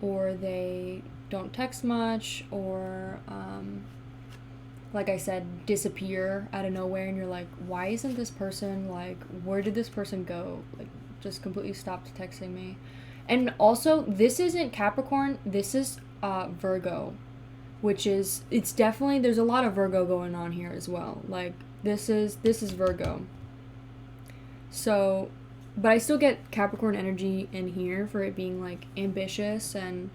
or they don't text much, or like I said, disappear out of nowhere, and you're like, why isn't this person, like, where did this person go? Like, just completely stopped texting me. And also, this isn't Capricorn, this is Virgo, which is, it's definitely, there's a lot of Virgo going on here as well. Like, this is Virgo. So, but I still get Capricorn energy in here for it being, like, ambitious and,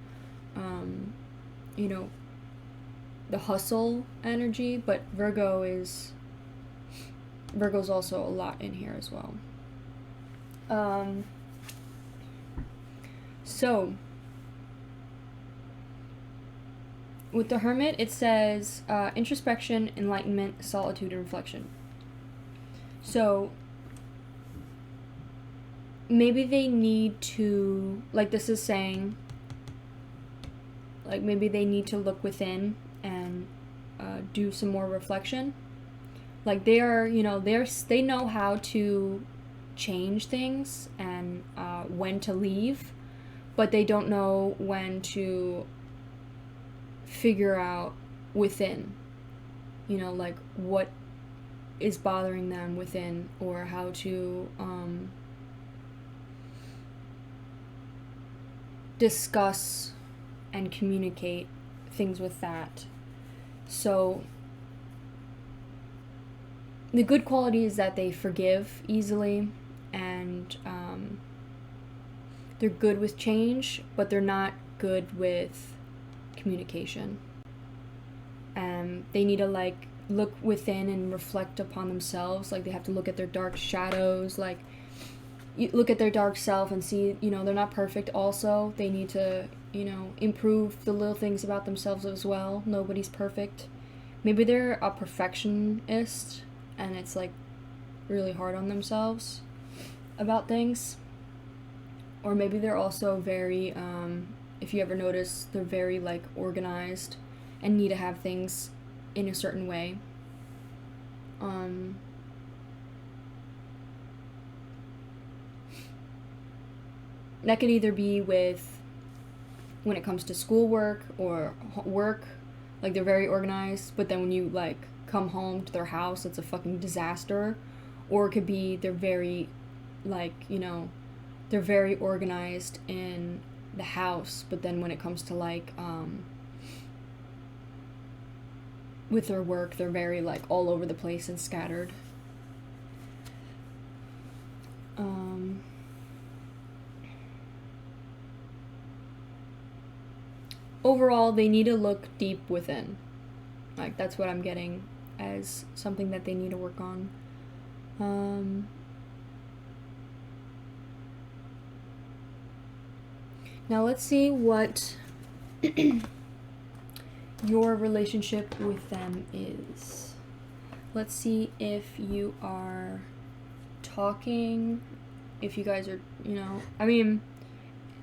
you know, the hustle energy, but Virgo's also a lot in here as well. So, with the Hermit, it says introspection, enlightenment, solitude, and reflection. So, maybe they need to, like this is saying, like maybe they need to look within and do some more reflection. Like they are, you know, they know how to change things and when to leave, but they don't know when to figure out within, you know, like what is bothering them within, or how to discuss and communicate things with that. So the good quality is that they forgive easily, and they're good with change, but they're not good with communication. They need to, like, look within and reflect upon themselves. Like, they have to look at their dark shadows, like, you look at their dark self and see, you know, they're not perfect also. They need to, you know, improve the little things about themselves as well. Nobody's perfect. Maybe they're a perfectionist and it's, like, really hard on themselves about things. Or maybe they're also very, if you ever notice, they're very, like, organized and need to have things in a certain way. That could either be with, when it comes to schoolwork or work, like they're very organized, but then when you, like, come home to their house, it's a fucking disaster. Or it could be they're very, like, you know, they're very organized in the house, but then when it comes to, like, with their work, they're very, like, all over the place and scattered. Overall, they need to look deep within. Like, that's what I'm getting as something that they need to work on. Now let's see what your relationship with them is. Let's see if you are talking, if you guys are, you know, I mean,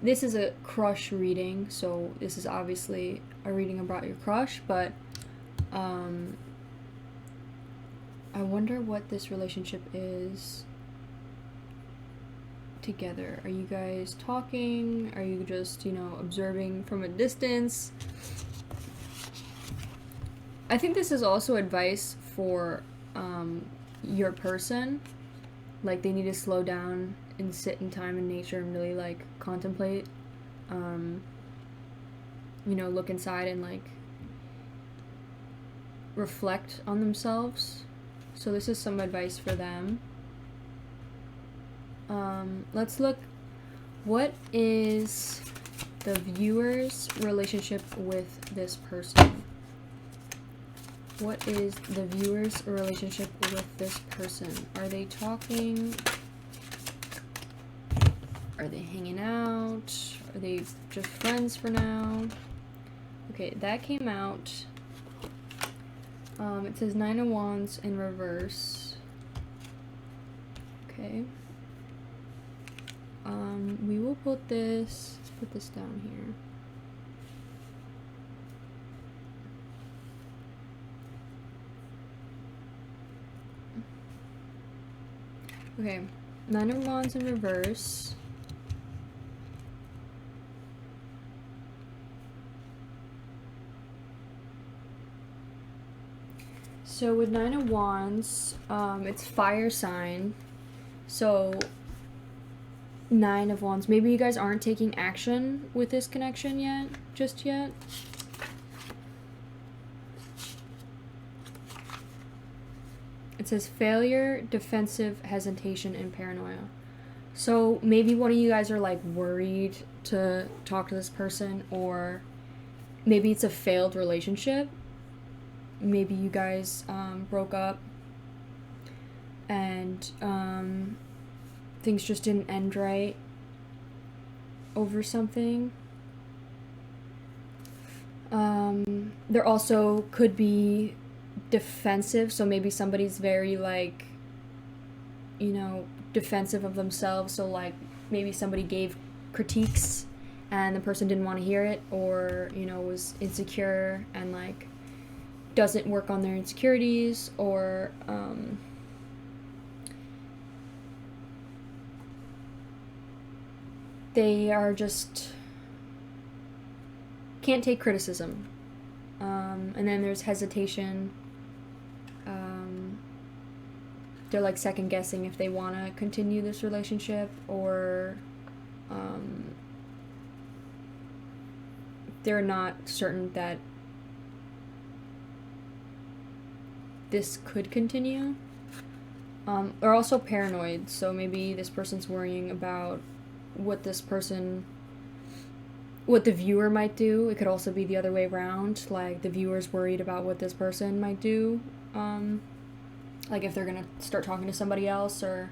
this is a crush reading, so this is obviously a reading about your crush, but I wonder what this relationship is together. Are you guys talking? Are you just, you know, observing from a distance? I think this is also advice for your person. Like, they need to slow down and sit in time and nature and really, like, contemplate, you know, look inside and, like, reflect on themselves. So this is some advice for them. Let's look, what is the viewer's relationship with this person? What is the viewer's relationship with this person? Are they talking? Are they hanging out? Are they just friends for now? Okay, that came out. It says 9 of Wands in reverse. Okay. We will put this, let's put this down here. Okay, 9 of Wands in reverse. So with 9 of Wands, it's fire sign. So 9 of Wands. Maybe you guys aren't taking action with this connection just yet. It says failure, defensive, hesitation, and paranoia. So maybe one of you guys are like worried to talk to this person, or maybe it's a failed relationship. Maybe you guys broke up and things just didn't end right over something. There also could be defensive, so maybe somebody's very like, you know, defensive of themselves, so like maybe somebody gave critiques and the person didn't want to hear it, or, you know, was insecure and like doesn't work on their insecurities, or they are just can't take criticism. And then there's hesitation. They're like second guessing if they want to continue this relationship, or they're not certain that this could continue. They're also paranoid, so maybe this person's worrying about what the viewer might do. It could also be the other way around, like the viewer's worried about what this person might do, like if they're gonna start talking to somebody else, or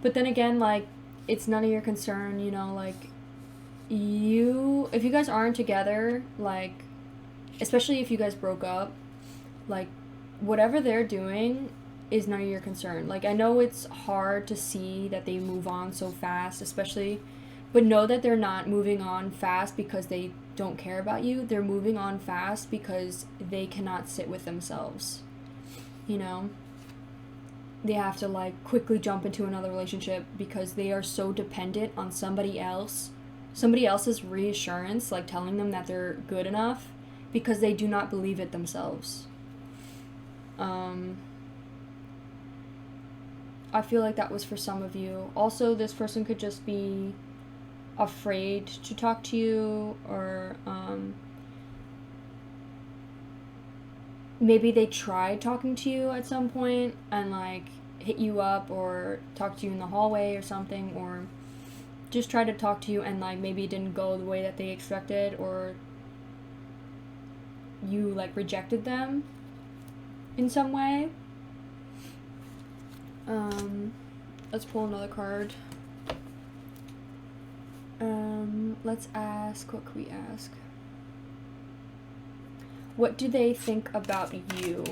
but then again, like, it's none of your concern, you know, like if you guys aren't together, like, especially if you guys broke up, like, whatever they're doing is none of your concern. Like, I know it's hard to see that they move on so fast, especially, but know that they're not moving on fast because they don't care about you. They're moving on fast because they cannot sit with themselves, you know? They have to, like, quickly jump into another relationship because they are so dependent on somebody else's reassurance, like telling them that they're good enough, because they do not believe it themselves. I feel like that was for some of you. Also, this person could just be afraid to talk to you, or maybe they tried talking to you at some point and like hit you up or talk to you in the hallway or something, or just tried to talk to you and like maybe it didn't go the way that they expected, or you like rejected them in some way. Let's pull another card. Let's ask, what could we ask? What do they think about you?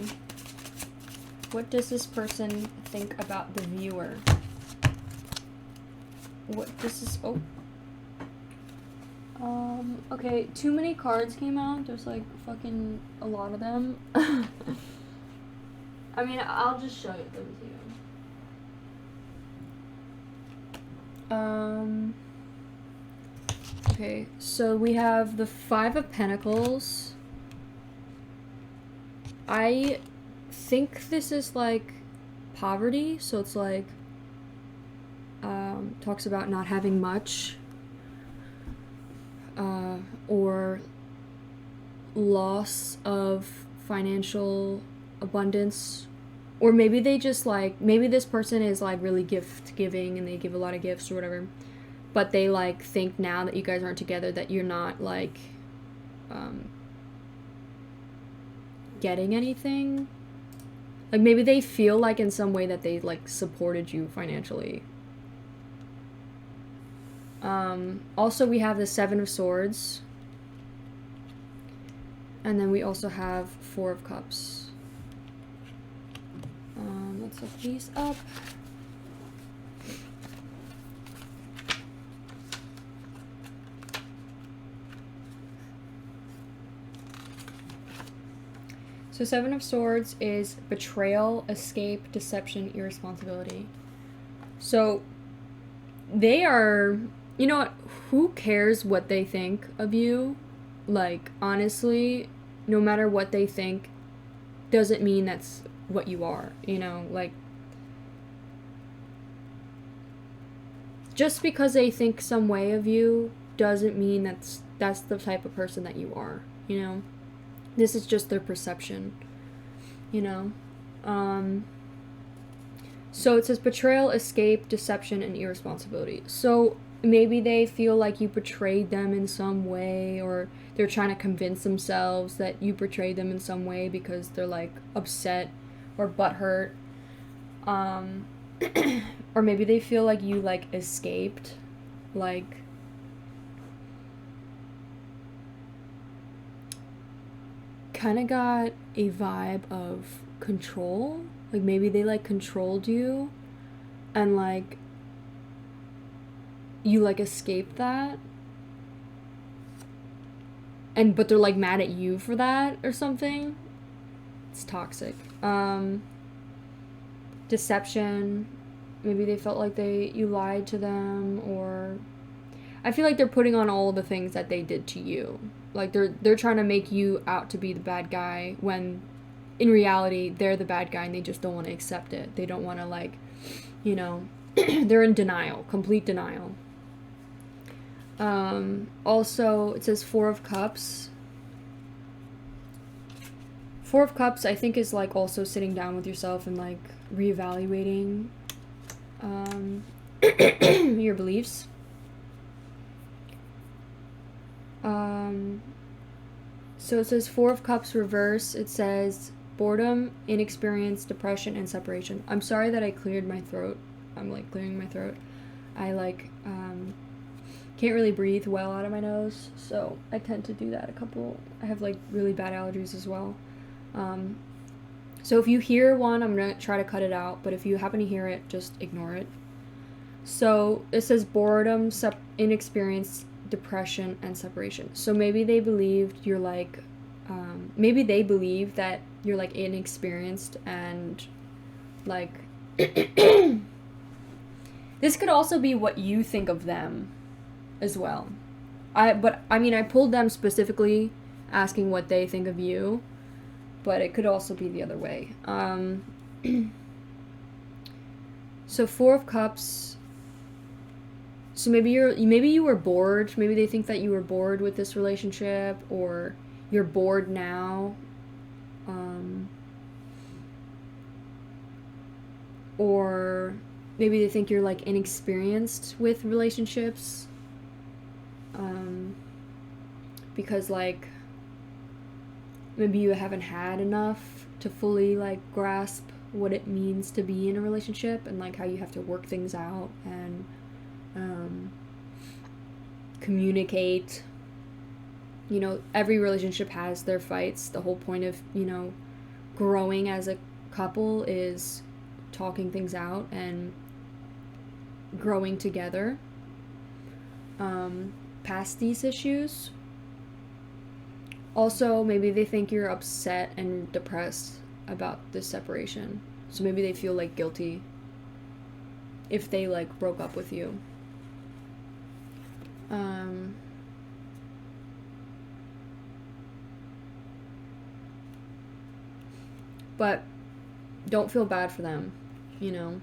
What does this person think about the viewer? What does this, okay, too many cards came out. There's like fucking a lot of them. I mean, I'll just show them to you. Okay, so we have the 5 of Pentacles. I think this is like poverty, so it's like talks about not having much, or loss of financial abundance, or maybe they just like, maybe this person is like really gift giving and they give a lot of gifts or whatever, but they like think now that you guys aren't together that you're not like getting anything. Like, maybe they feel like in some way that they like supported you financially. Also, we have the Seven of Swords. And then we also have Four of Cups. Let's look these up. So Seven of Swords is betrayal, escape, deception, irresponsibility. So they are, you know what, who cares what they think of you? Like, honestly, no matter what they think, doesn't mean that's what you are, you know? Like, just because they think some way of you doesn't mean that's the type of person that you are, you know? This is just their perception, you know? So it says betrayal, escape, deception, and irresponsibility. So maybe they feel like you betrayed them in some way, or they're trying to convince themselves that you betrayed them in some way because they're, like, upset or butthurt. Or maybe they feel like you, like, escaped, like, kind of got a vibe of control. Like, maybe they, like, controlled you and, like, you, like, escaped that, and but they're, like, mad at you for that or something. It's toxic. Deception. Maybe they felt like you lied to them, or I feel like they're putting on all the things that they did to you. Like, they're trying to make you out to be the bad guy when in reality they're the bad guy and they just don't want to accept it. They don't want to, like, you know, they're in denial, complete denial. Also, it says Four of Cups. Four of Cups, I think, is, like, also sitting down with yourself and, like, reevaluating your beliefs. So it says Four of Cups reverse. It says boredom, inexperience, depression, and separation. I'm sorry that I cleared my throat. I'm, like, clearing my throat. I, like, can't really breathe well out of my nose, so I tend to do that I have, like, really bad allergies as well. So if you hear one, I'm gonna try to cut it out, but if you happen to hear it, just ignore it. So it says boredom, inexperience, depression, and separation. So maybe they believed you're, like, maybe they believe that you're, like, inexperienced and, like, this could also be what you think of them as well. I pulled them specifically asking what they think of you, but it could also be the other way. So Four of Cups. So maybe you were bored. Maybe they think that you were bored with this relationship, or you're bored now. Or maybe they think you're, like, inexperienced with relationships. Because, like, maybe you haven't had enough to fully, like, grasp what it means to be in a relationship, and, like, how you have to work things out and communicate. You know, every relationship has their fights. The whole point of, you know, growing as a couple is talking things out and growing together past these issues. Also, maybe they think you're upset and depressed about this separation. So maybe they feel, like, guilty if they, like, broke up with you. But don't feel bad for them, you know.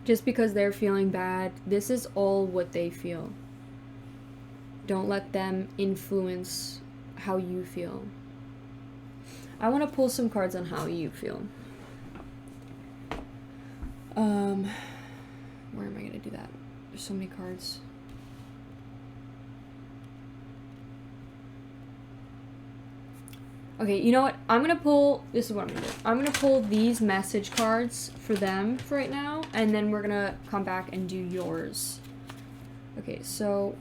Just because they're feeling bad, this is all what they feel. Don't let them influence how you feel. I want to pull some cards on how you feel. Where am I going to do that? There's so many cards. Okay, you know what? This is what I'm going to do. I'm going to pull these message cards for them for right now, and then we're going to come back and do yours. Okay, so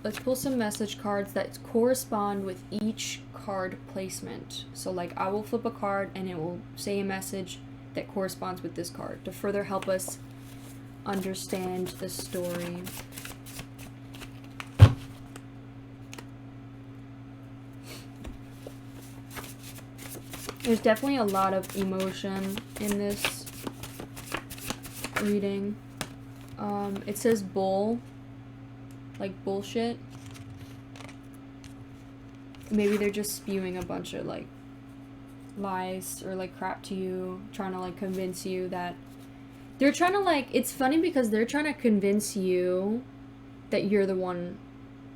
let's pull some message cards that correspond with each card placement. So like I will flip a card and it will say a message that corresponds with this card to further help us understand the story. There's definitely a lot of emotion in this reading. It says bull, like bullshit. Maybe they're just spewing a bunch of like lies or like crap to you, trying to like convince you that they're trying to like, it's funny because they're trying to convince you that you're the one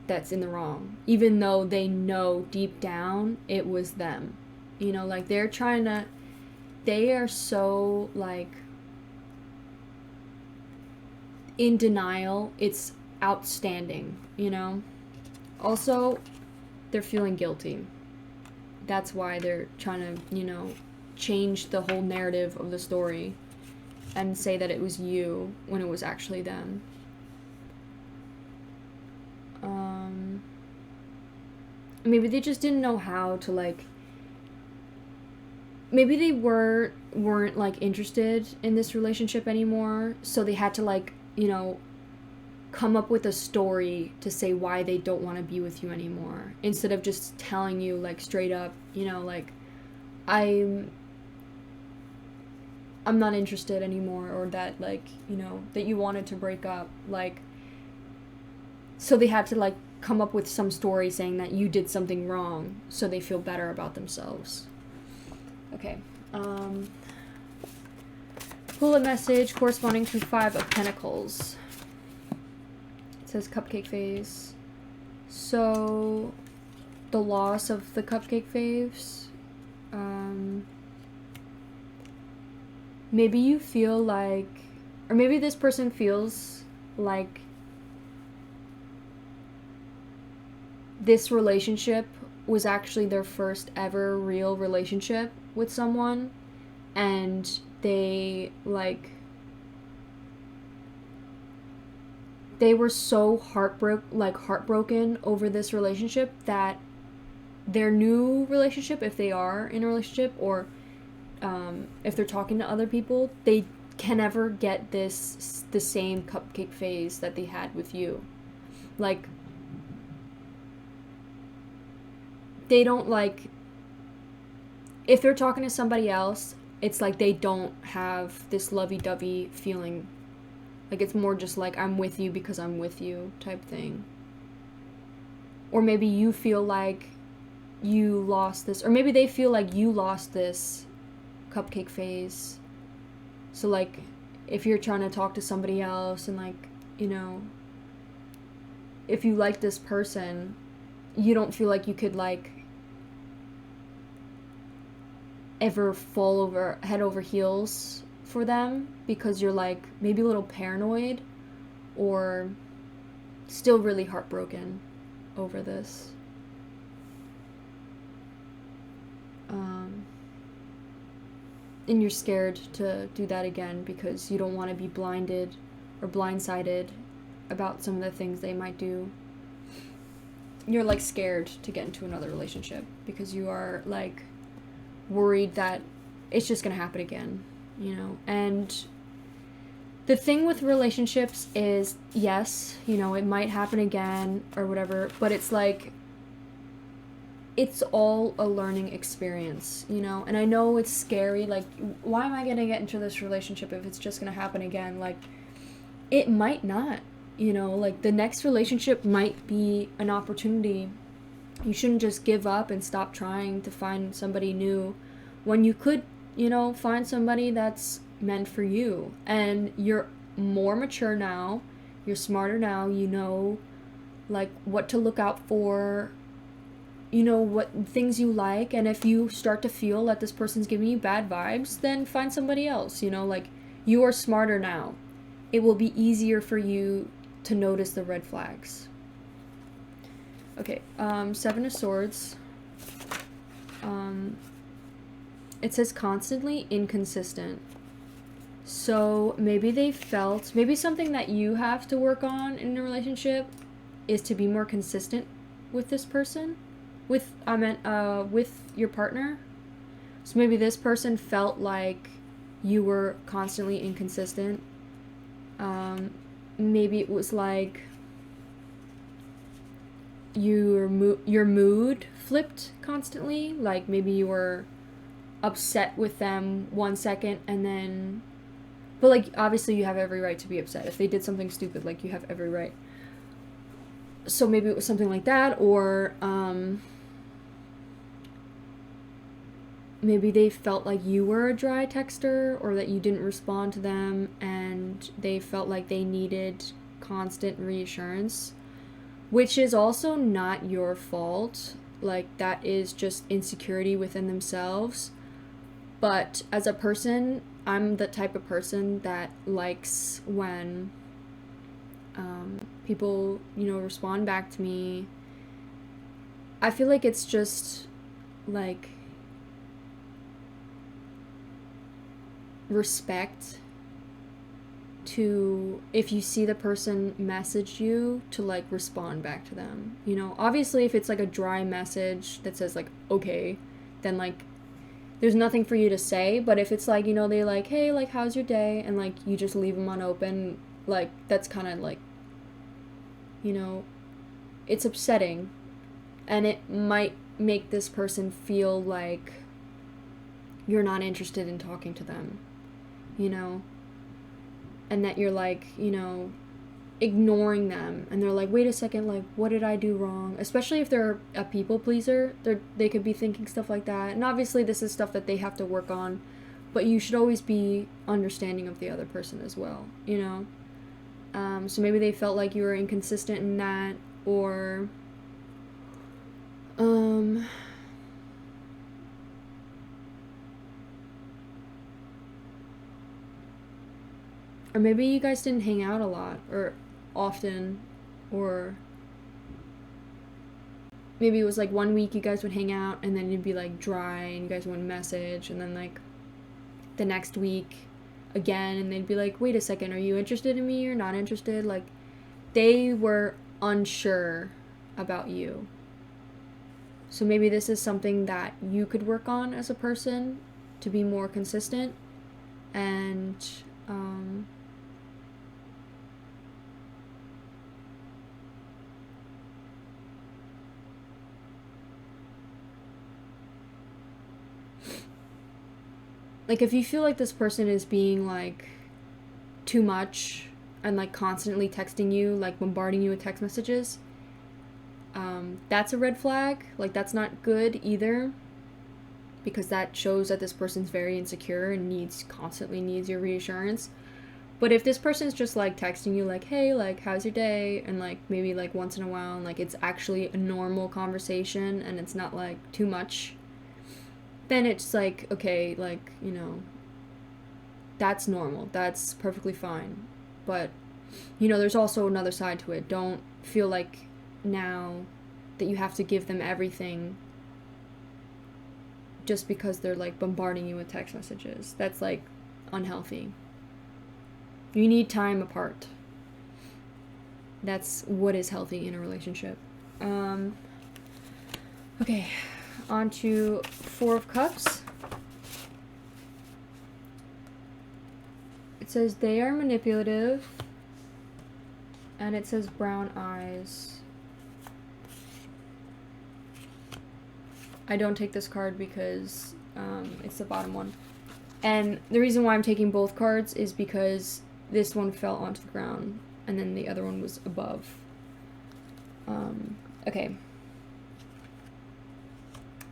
that's in the wrong, even though they know deep down it was them. You know, like they're trying to, they are so like in denial. It's outstanding, you know? Also, they're feeling guilty. That's why they're trying to, you know, change the whole narrative of the story and say that it was you when it was actually them. Maybe they just didn't know how to like, maybe they weren't like interested in this relationship anymore, so they had to like, you know, come up with a story to say why they don't want to be with you anymore, instead of just telling you like straight up, you know, like I'm not interested anymore, or that like, you know, that you wanted to break up. Like, so they had to like come up with some story saying that you did something wrong so they feel better about themselves. Okay. Pull a message corresponding to 5 of Pentacles. It says cupcake phase. So, the loss of the cupcake phase. Maybe you feel like, or maybe this person feels like this relationship was actually their first ever real relationship with someone, and they like, they were so heartbroken over this relationship that their new relationship, if they are in a relationship, or if they're talking to other people, they can never get the same cupcake phase that they had with you. Like, they don't like, if they're talking to somebody else, it's like they don't have this lovey-dovey feeling. Like, it's more just like, I'm with you because I'm with you type thing. Or maybe you feel like you lost this, or maybe they feel like you lost this cupcake phase. So like, if you're trying to talk to somebody else and like, you know, if you like this person, you don't feel like you could like ever fall over head over heels for them, because you're like maybe a little paranoid or still really heartbroken over this. And you're scared to do that again because you don't want to be blinded or blindsided about some of the things they might do. You're like scared to get into another relationship because you are like worried that it's just gonna happen again, you know. And the thing with relationships is, yes, you know, it might happen again or whatever, but it's like, it's all a learning experience, you know. And I know it's scary, like, why am I gonna get into this relationship if it's just gonna happen again? Like, it might not, you know, like the next relationship might be an opportunity. You shouldn't just give up and stop trying to find somebody new when you could, you know, find somebody that's meant for you. And you're more mature now, you're smarter now, you know, like what to look out for, you know, what things you like. And if you start to feel that this person's giving you bad vibes, then find somebody else, you know. Like, you are smarter now. It will be easier for you to notice the red flags. Okay, 7 of Swords. It says constantly inconsistent. So maybe maybe something that you have to work on in a relationship is to be more consistent with this person. With your partner. So maybe this person felt like you were constantly inconsistent. Maybe it was like your mood flipped constantly. Like maybe you were upset with them 1 second and then, but like obviously you have every right to be upset if they did something stupid. Like you have every right. So maybe it was something like that, or maybe they felt like you were a dry texter, or that you didn't respond to them and they felt like they needed constant reassurance, which is also not your fault. Like that is just insecurity within themselves. But as a person, I'm the type of person that likes when people, respond back to me. I feel like it's just like respect to, if you see the person message you, to like respond back to them. Obviously if it's like a dry message that says like okay, then like there's nothing for you to say. But if it's like, they like, hey, like how's your day, and like you just leave them unopened, like that's kind of like, it's upsetting, and it might make this person feel like you're not interested in talking to them, and that you're like, ignoring them, and they're like, wait a second, like what did I do wrong? Especially if they're a people pleaser, they could be thinking stuff like that. And obviously this is stuff that they have to work on, but you should always be understanding of the other person as well, so maybe they felt like you were inconsistent in that, or or maybe you guys didn't hang out a lot or often, or maybe it was like 1 week you guys would hang out and then you'd be like dry and you guys wouldn't message, and then like the next week again and they'd be like, wait a second, are you interested in me or not interested? Like they were unsure about you. So maybe this is something that you could work on as a person, to be more consistent. And like if you feel like this person is being like too much and like constantly texting you, like bombarding you with text messages, that's a red flag. Like that's not good either, because that shows that this person's very insecure and constantly needs your reassurance. But if this person's just like texting you like, hey, like how's your day, and like maybe like once in a while, and like it's actually a normal conversation and it's not like too much, then it's like, okay, like, that's normal, that's perfectly fine. But there's also another side to it. Don't feel like now that you have to give them everything just because they're like bombarding you with text messages. That's like unhealthy. You need time apart. That's what is healthy in a relationship. Okay, on to 4 of Cups. It says they are manipulative, and it says brown eyes. I don't take this card because it's the bottom one. And the reason why I'm taking both cards is because this one fell onto the ground and then the other one was above. Okay.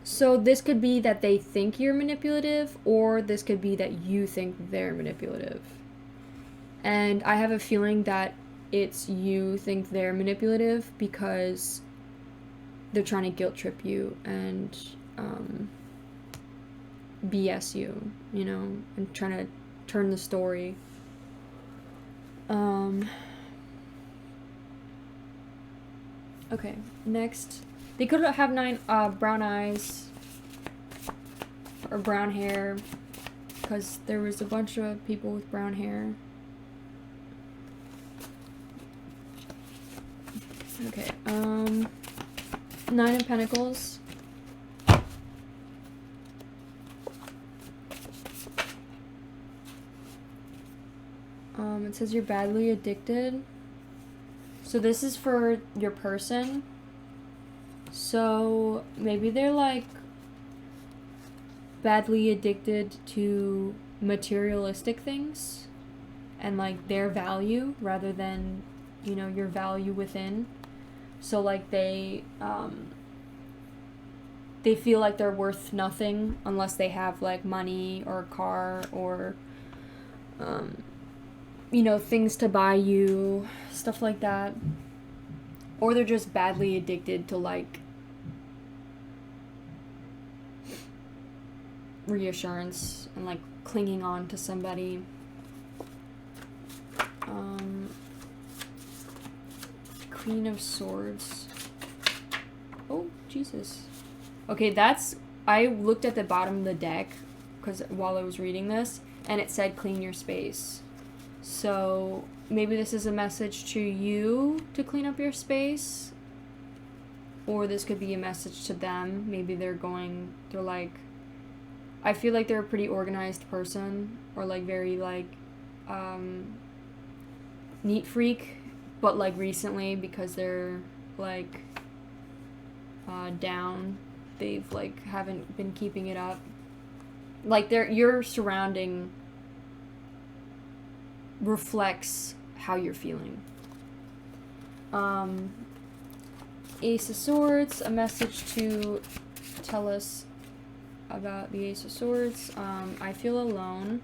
So this could be that they think you're manipulative, or this could be that you think they're manipulative. And I have a feeling that it's you think they're manipulative because they're trying to guilt trip you and BS you, and trying to turn the story. Okay, next. They could have brown eyes or brown hair. because there was a bunch of people with brown hair. Okay, 9 of Pentacles. It says you're badly addicted. So this is for your person. So maybe they're like badly addicted to materialistic things and like their value rather than, you know, your value within. So like they feel like they're worth nothing unless they have like money or a car or you know, things to buy you, stuff like that. Or they're just badly addicted to like reassurance and like clinging on to somebody. Queen of Swords. Oh, Jesus. Okay, I looked at the bottom of the deck because while I was reading this, and it said clean your space. So maybe this is a message to you to clean up your space, or this could be a message to them. Maybe they're like, I feel like they're a pretty organized person, or like very like neat freak, but like recently because they're like down, they've like haven't been keeping it up. Like your surrounding reflects how you're feeling. Ace of Swords, a message to tell us about the Ace of Swords. I feel alone.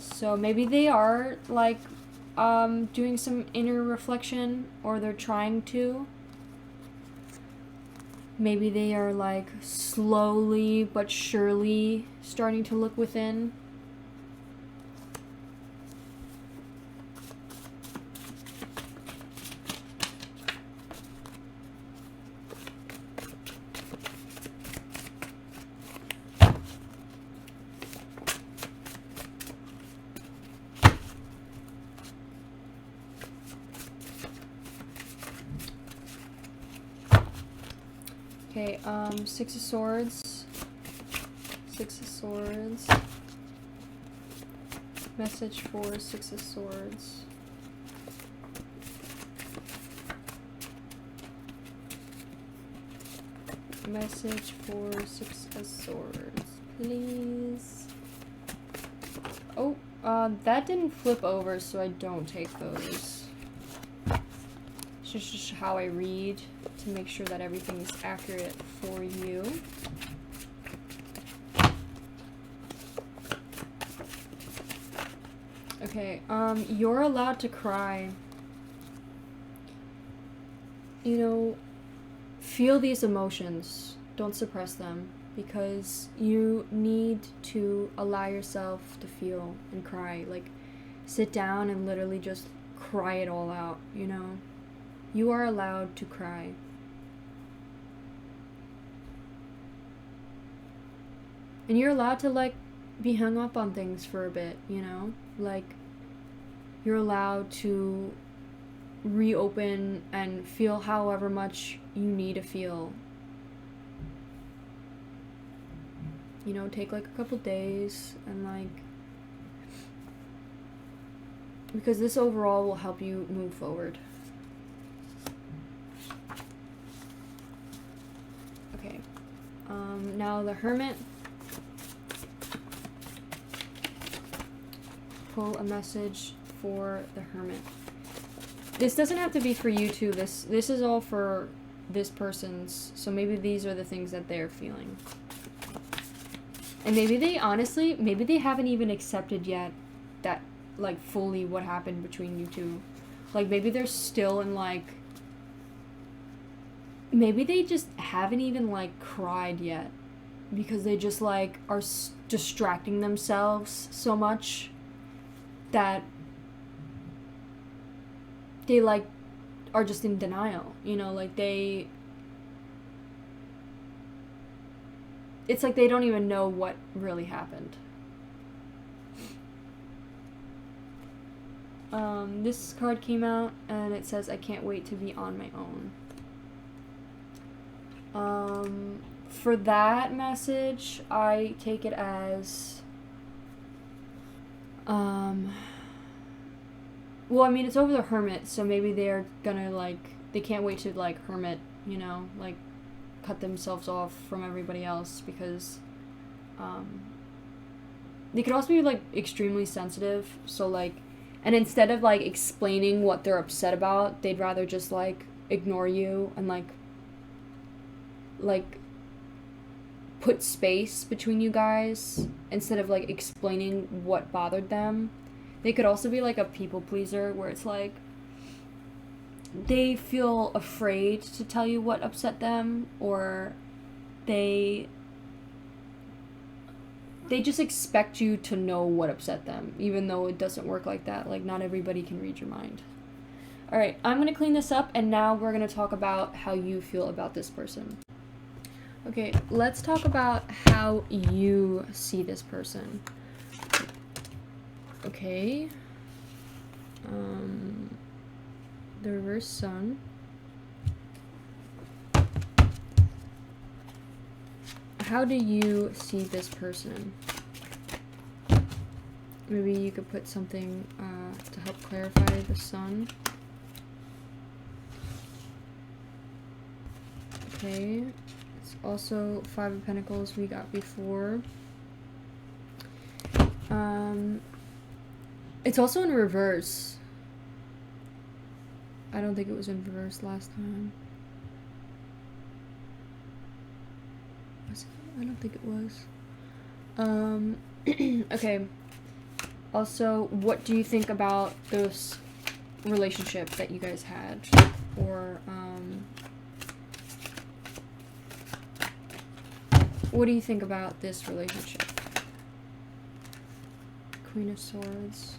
So maybe they are like doing some inner reflection, or they're trying to. Maybe they are like slowly but surely starting to look within. Okay, 6 of Swords. 6 of Swords. Message for 6 of Swords. Message for 6 of Swords, please. Oh, that didn't flip over, so I don't take those. It's just how I read to make sure that everything is accurate for you. Okay, you're allowed to cry. You know, feel these emotions. Don't suppress them, because you need to allow yourself to feel and cry. Like, sit down and literally just cry it all out, you know? You are allowed to cry. And you're allowed to, like, be hung up on things for a bit, you know? Like, you're allowed to reopen and feel however much you need to feel. You know, take, like, a couple days and, like... because this overall will help you move forward. Okay. Now the Hermit. Pull a message for the Hermit. This doesn't have to be for you too. This is all for this person's, so maybe these are the things that they're feeling. And maybe they honestly, maybe they haven't even accepted yet that, like, fully what happened between you two. Like, maybe they're still in, like, maybe they just haven't even, like, cried yet, because they just, like, are distracting themselves so much that they, like, are just in denial, you know? Like, they it's like they don't even know what really happened. This card came out, and it says, I can't wait to be on my own. For that message, I take it as, well, I mean, it's over the Hermit, so maybe they're gonna, like, they can't wait to, like, hermit, you know, like, cut themselves off from everybody else, because, they could also be, like, extremely sensitive, so, like, and instead of, like, explaining what they're upset about, they'd rather just, like, ignore you and, like, put space between you guys instead of, like, explaining what bothered them. They could also be, like, a people pleaser where it's, like, they feel afraid to tell you what upset them, or they just expect you to know what upset them, even though it doesn't work like that. Like, not everybody can read your mind. Alright, I'm going to clean this up, and now we're going to talk about how you feel about this person. Okay, let's talk about how you see this person. Okay. The reverse sun. How do you see this person? Maybe you could put something to help clarify the sun. Okay. It's also Five of Pentacles we got before. It's also in reverse. I don't think it was in reverse last time. Was it? I don't think it was. Okay. Also, what do you think about this relationship that you guys had? Or, what do you think about this relationship? Queen of Swords.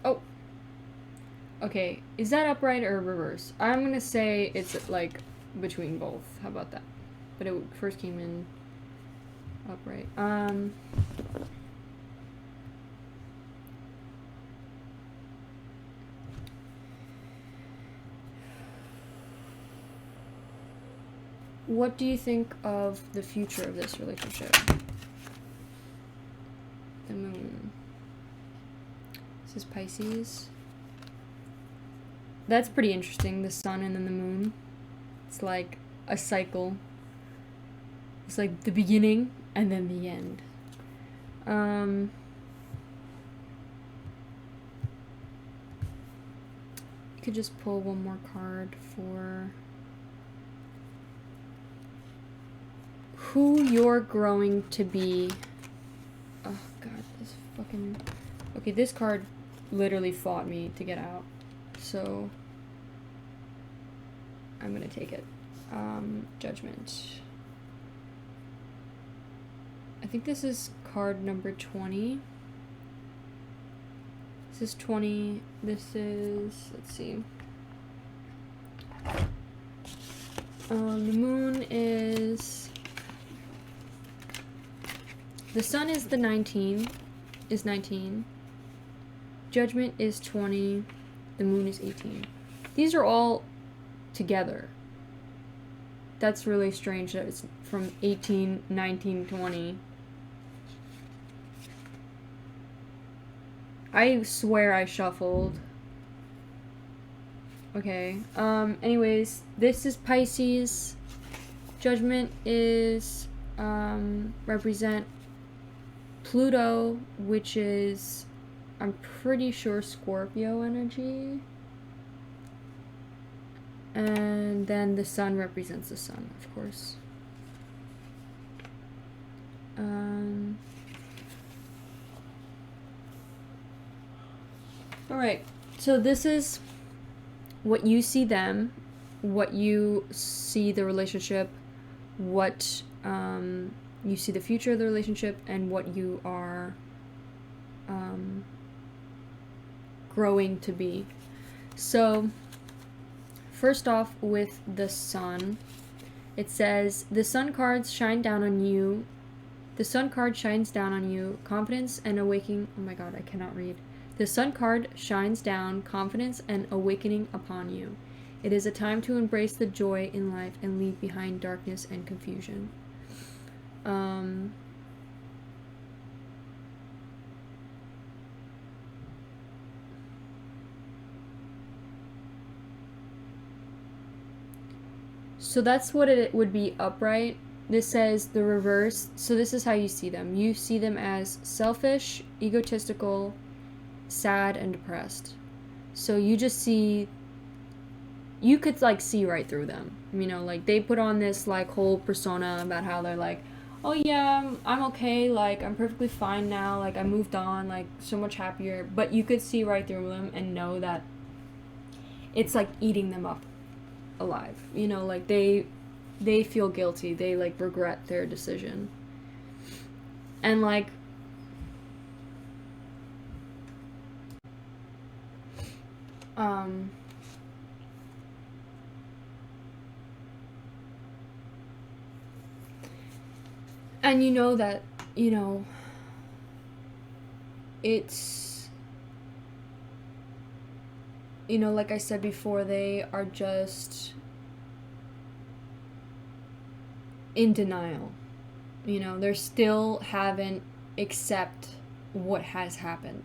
Oh. Okay, is that upright or reverse? I'm gonna say it's, like, between both. How about that? But it first came in upright. What do you think of the future of this relationship? The moon. This is Pisces. That's pretty interesting, the sun and then the moon. It's like a cycle. It's like the beginning and then the end. You could just pull one more card for who you're growing to be. Oh god, this fucking... Okay, this card literally fought me to get out. So I'm gonna take it. Judgment. I think this is card number 20. This is 20. This is, let's see. The moon is... The sun is 19. Judgment is 20. The moon is 18. These are all together. That's really strange that it's from 18, 19, 20. I swear I shuffled. Okay. Anyways, this is Pisces. Judgment is represent Pluto, which is, I'm pretty sure, Scorpio energy. And then the sun represents the sun, of course. Alright, so this is what you see them, what you see the relationship, what you see the future of the relationship, and what you are growing to be. So first off, with the sun, it says, the sun cards shine down on you. The sun card shines down on you, confidence and awakening. Oh my god, I cannot read. The sun card shines down, confidence and awakening upon you. It is a time to embrace the joy in life and leave behind darkness and confusion. So that's what it would be upright. This says the reverse. So this is how you see them. You see them as selfish, egotistical, sad, and depressed. So you just see, you could like see right through them. You know, like they put on this like whole persona about how they're like, oh yeah, I'm okay, like I'm perfectly fine now, like I moved on, like so much happier. But you could see right through them and know that it's like eating them up alive. You know, like they feel guilty. They like regret their decision. And like and you know that, you know, it's, you know, like I said before, they are just in denial. You know, they still haven't accept what has happened.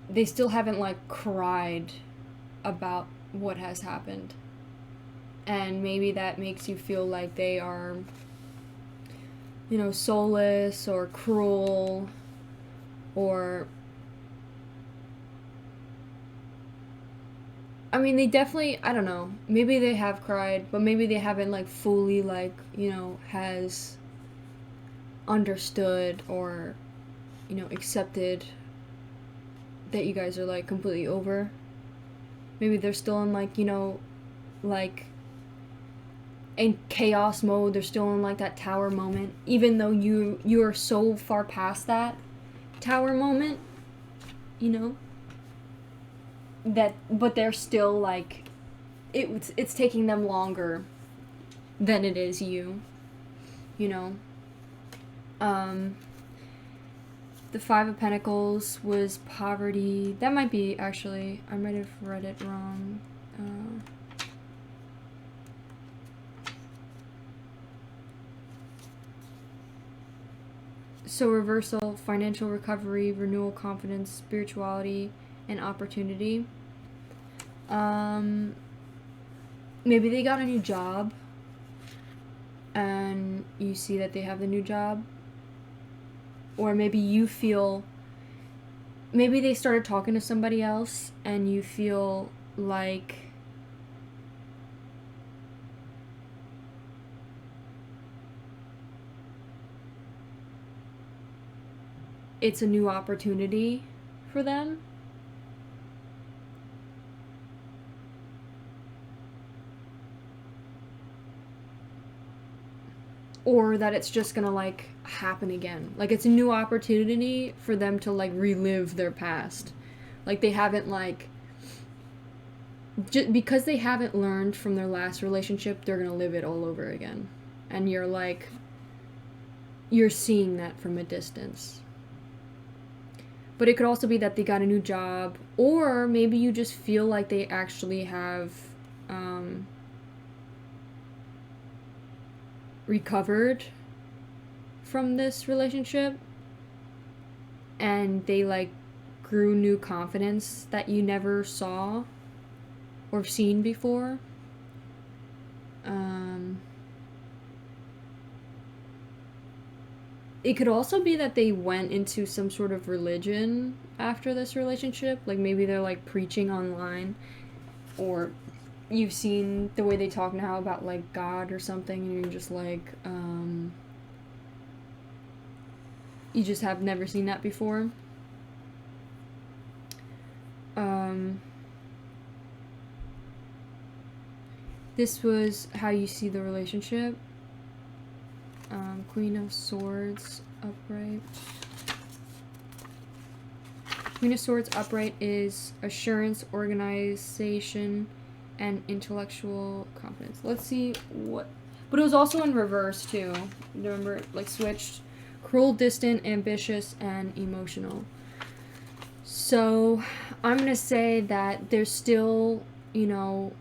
They still haven't like cried about what has happened. And maybe that makes you feel like they are, you know, soulless or cruel, or, I mean, they definitely, I don't know, maybe they have cried, but maybe they haven't like fully like, you know, has understood or, you know, accepted that you guys are like completely over. Maybe they're still in like, you know, like in chaos mode. They're still in like that tower moment, even though you are so far past that tower moment, you know, that, but they're still like, it's taking them longer than it is you know. The Five of Pentacles was poverty. That might be, actually, I might have read it wrong. So reversal, financial recovery, renewal, confidence, spirituality, and opportunity. Maybe they got a new job and you see that they have the new job. Or maybe you feel, maybe they started talking to somebody else and you feel like it's a new opportunity for them. Or that it's just gonna like happen again. Like it's a new opportunity for them to like relive their past. Like they haven't like, just because they haven't learned from their last relationship, they're gonna live it all over again. And you're like, you're seeing that from a distance. But it could also be that they got a new job, or maybe you just feel like they actually have recovered from this relationship and they like grew new confidence that you never saw or seen before. It could also be that they went into some sort of religion after this relationship. Like maybe they're like preaching online, or you've seen the way they talk now about like God or something, and you're just like, you just have never seen that before. This was how you see the relationship. Queen of Swords upright. Queen of Swords upright is assurance, organization, and intellectual confidence. Let's see what... But it was also in reverse, too. Remember, it, like, switched. Cruel, distant, ambitious, and emotional. So, I'm going to say that there's still, you know...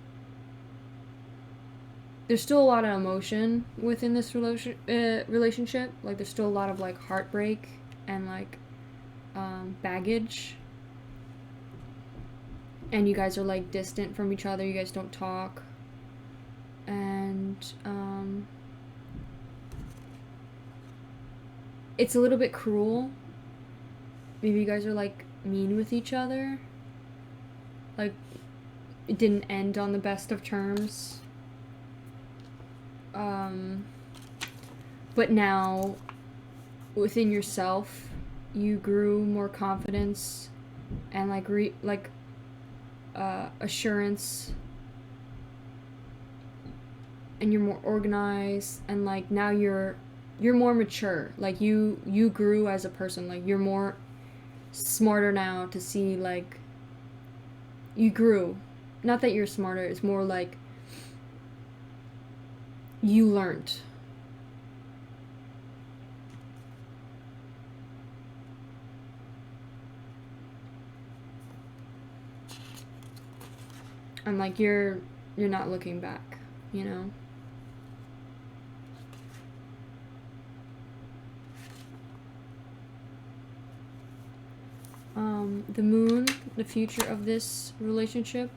There's still a lot of emotion within this relationship. Like, there's still a lot of, like, heartbreak and, like, baggage. And you guys are, like, distant from each other. You guys don't talk. And, it's a little bit cruel. Maybe you guys are, like, mean with each other. Like, it didn't end on the best of terms. But now, within yourself, you grew more confidence and, like, assurance, and you're more organized, and, like, now you're more mature. Like, you grew as a person. Like, you're more smarter now to see, like, you grew. Not that you're smarter, it's more like you learned. And, like, you're not looking back, you know? The moon, the future of this relationship.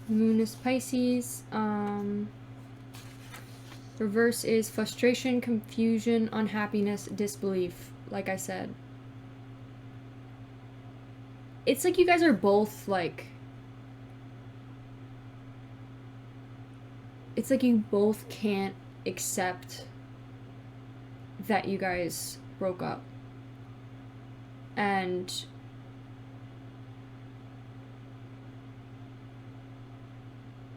Moon is Pisces. Reverse is frustration, confusion, unhappiness, disbelief. Like I said. It's like you guys are both, like... It's like you both can't accept that you guys broke up. And...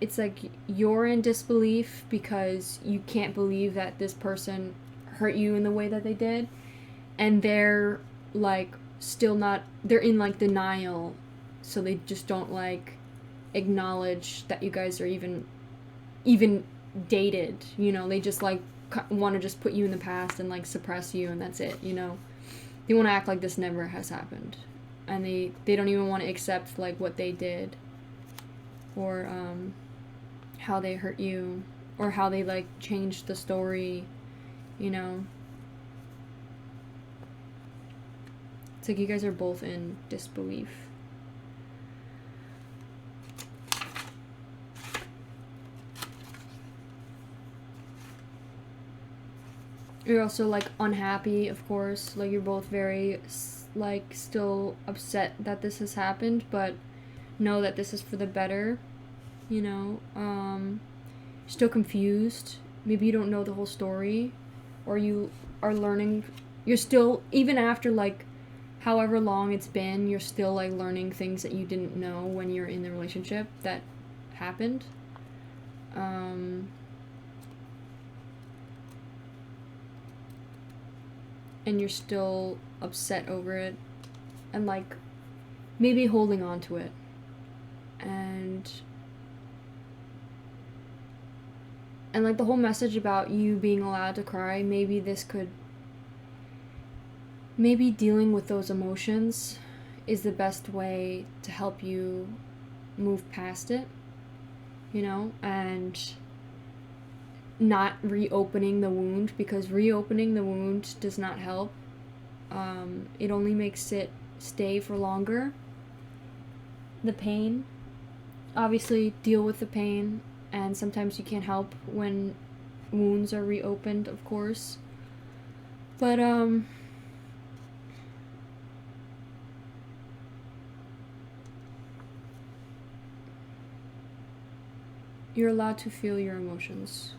it's like you're in disbelief because you can't believe that this person hurt you in the way that they did, and they're, like, still not... they're in, like, denial, so they just don't, like, acknowledge that you guys are even dated, you know? They just, like, want to just put you in the past and, like, suppress you, and that's it, you know? They want to act like this never has happened, and they don't even want to accept, like, what they did, or how they hurt you, or how they, like, changed the story, you know? It's like you guys are both in disbelief. You're also, like, unhappy, of course. Like, you're both very, like, still upset that this has happened, but know that this is for the better. You know, still confused. Maybe you don't know the whole story, or you are learning. You're still, even after, like, however long it's been, you're still, like, learning things that you didn't know when you're in the relationship that happened. And you're still upset over it, and, like, maybe holding on to it. And like, the whole message about you being allowed to cry, maybe this could... maybe dealing with those emotions is the best way to help you move past it, you know? And not reopening the wound, because reopening the wound does not help. It only makes it stay for longer. The pain. Obviously, deal with the pain. And sometimes you can't help when wounds are reopened, of course. But, you're allowed to feel your emotions.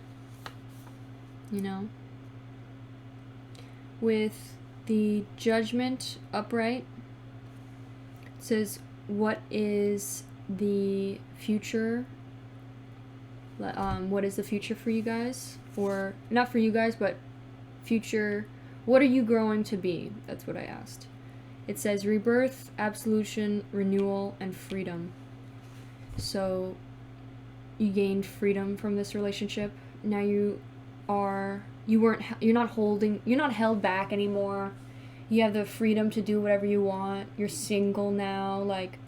you know? With the Judgment upright, it says, what is the future? What is the future for you guys? Or, not for you guys, but future, what are you growing to be? That's what I asked. It says rebirth, absolution, renewal, and freedom. So, you gained freedom from this relationship. Now you're not held back anymore. You have the freedom to do whatever you want. You're single now. Like,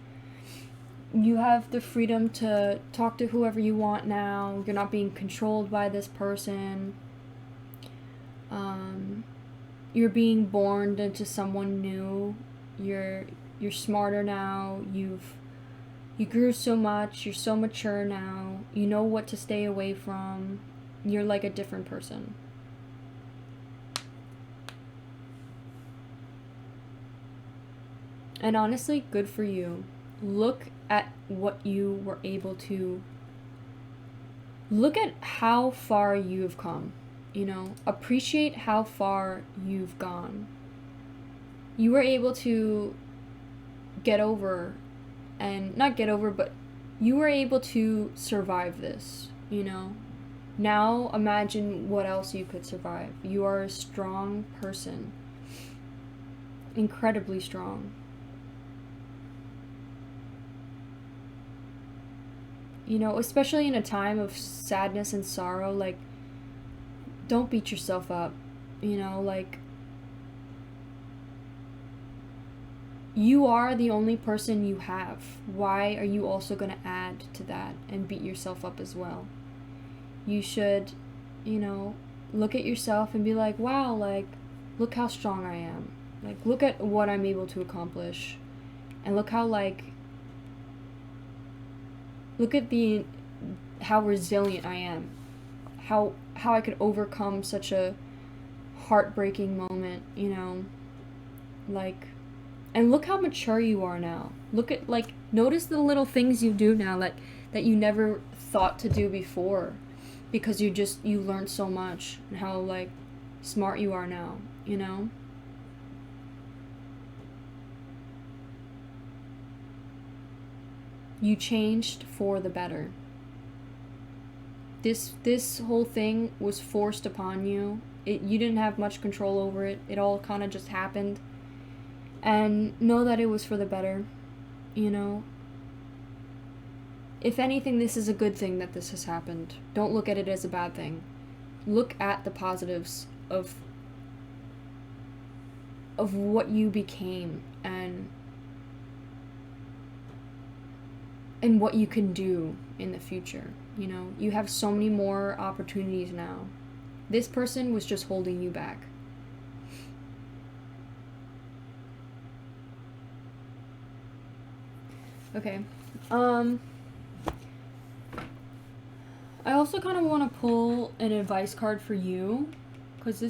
you have the freedom to talk to whoever you want now. You're not being controlled by this person. You're being born into someone new. You're smarter now. You grew so much. You're so mature now. You know what to stay away from. You're like a different person. And honestly, good for you. Look at what you were able to... Look at how far you've come. You know, appreciate how far you've gone. You were able to get over, and not get over, but you were able to survive this, you know? Now imagine what else you could survive. You are a strong person. Incredibly strong. You know, especially in a time of sadness and sorrow, like, don't beat yourself up, you know, like, you are the only person you have. Why are you also going to add to that and beat yourself up as well? You should, you know, look at yourself and be like, wow, like, look how strong I am. Like, look at what I'm able to accomplish. And look how, like, look at how resilient I am. How I could overcome such a heartbreaking moment, you know? Like, and look how mature you are now. Look at, like, notice the little things you do now, like, that you never thought to do before. Because you learned so much. And how, like, smart you are now, you know? You changed for the better. This whole thing was forced upon you. You didn't have much control over it. It all kind of just happened. And know that it was for the better, you know? If anything, this is a good thing that this has happened. Don't look at it as a bad thing. Look at the positives of what you became and what you can do in the future. You know, you have so many more opportunities now. This person was just holding you back. Okay. I also kind of want to pull an advice card for you, because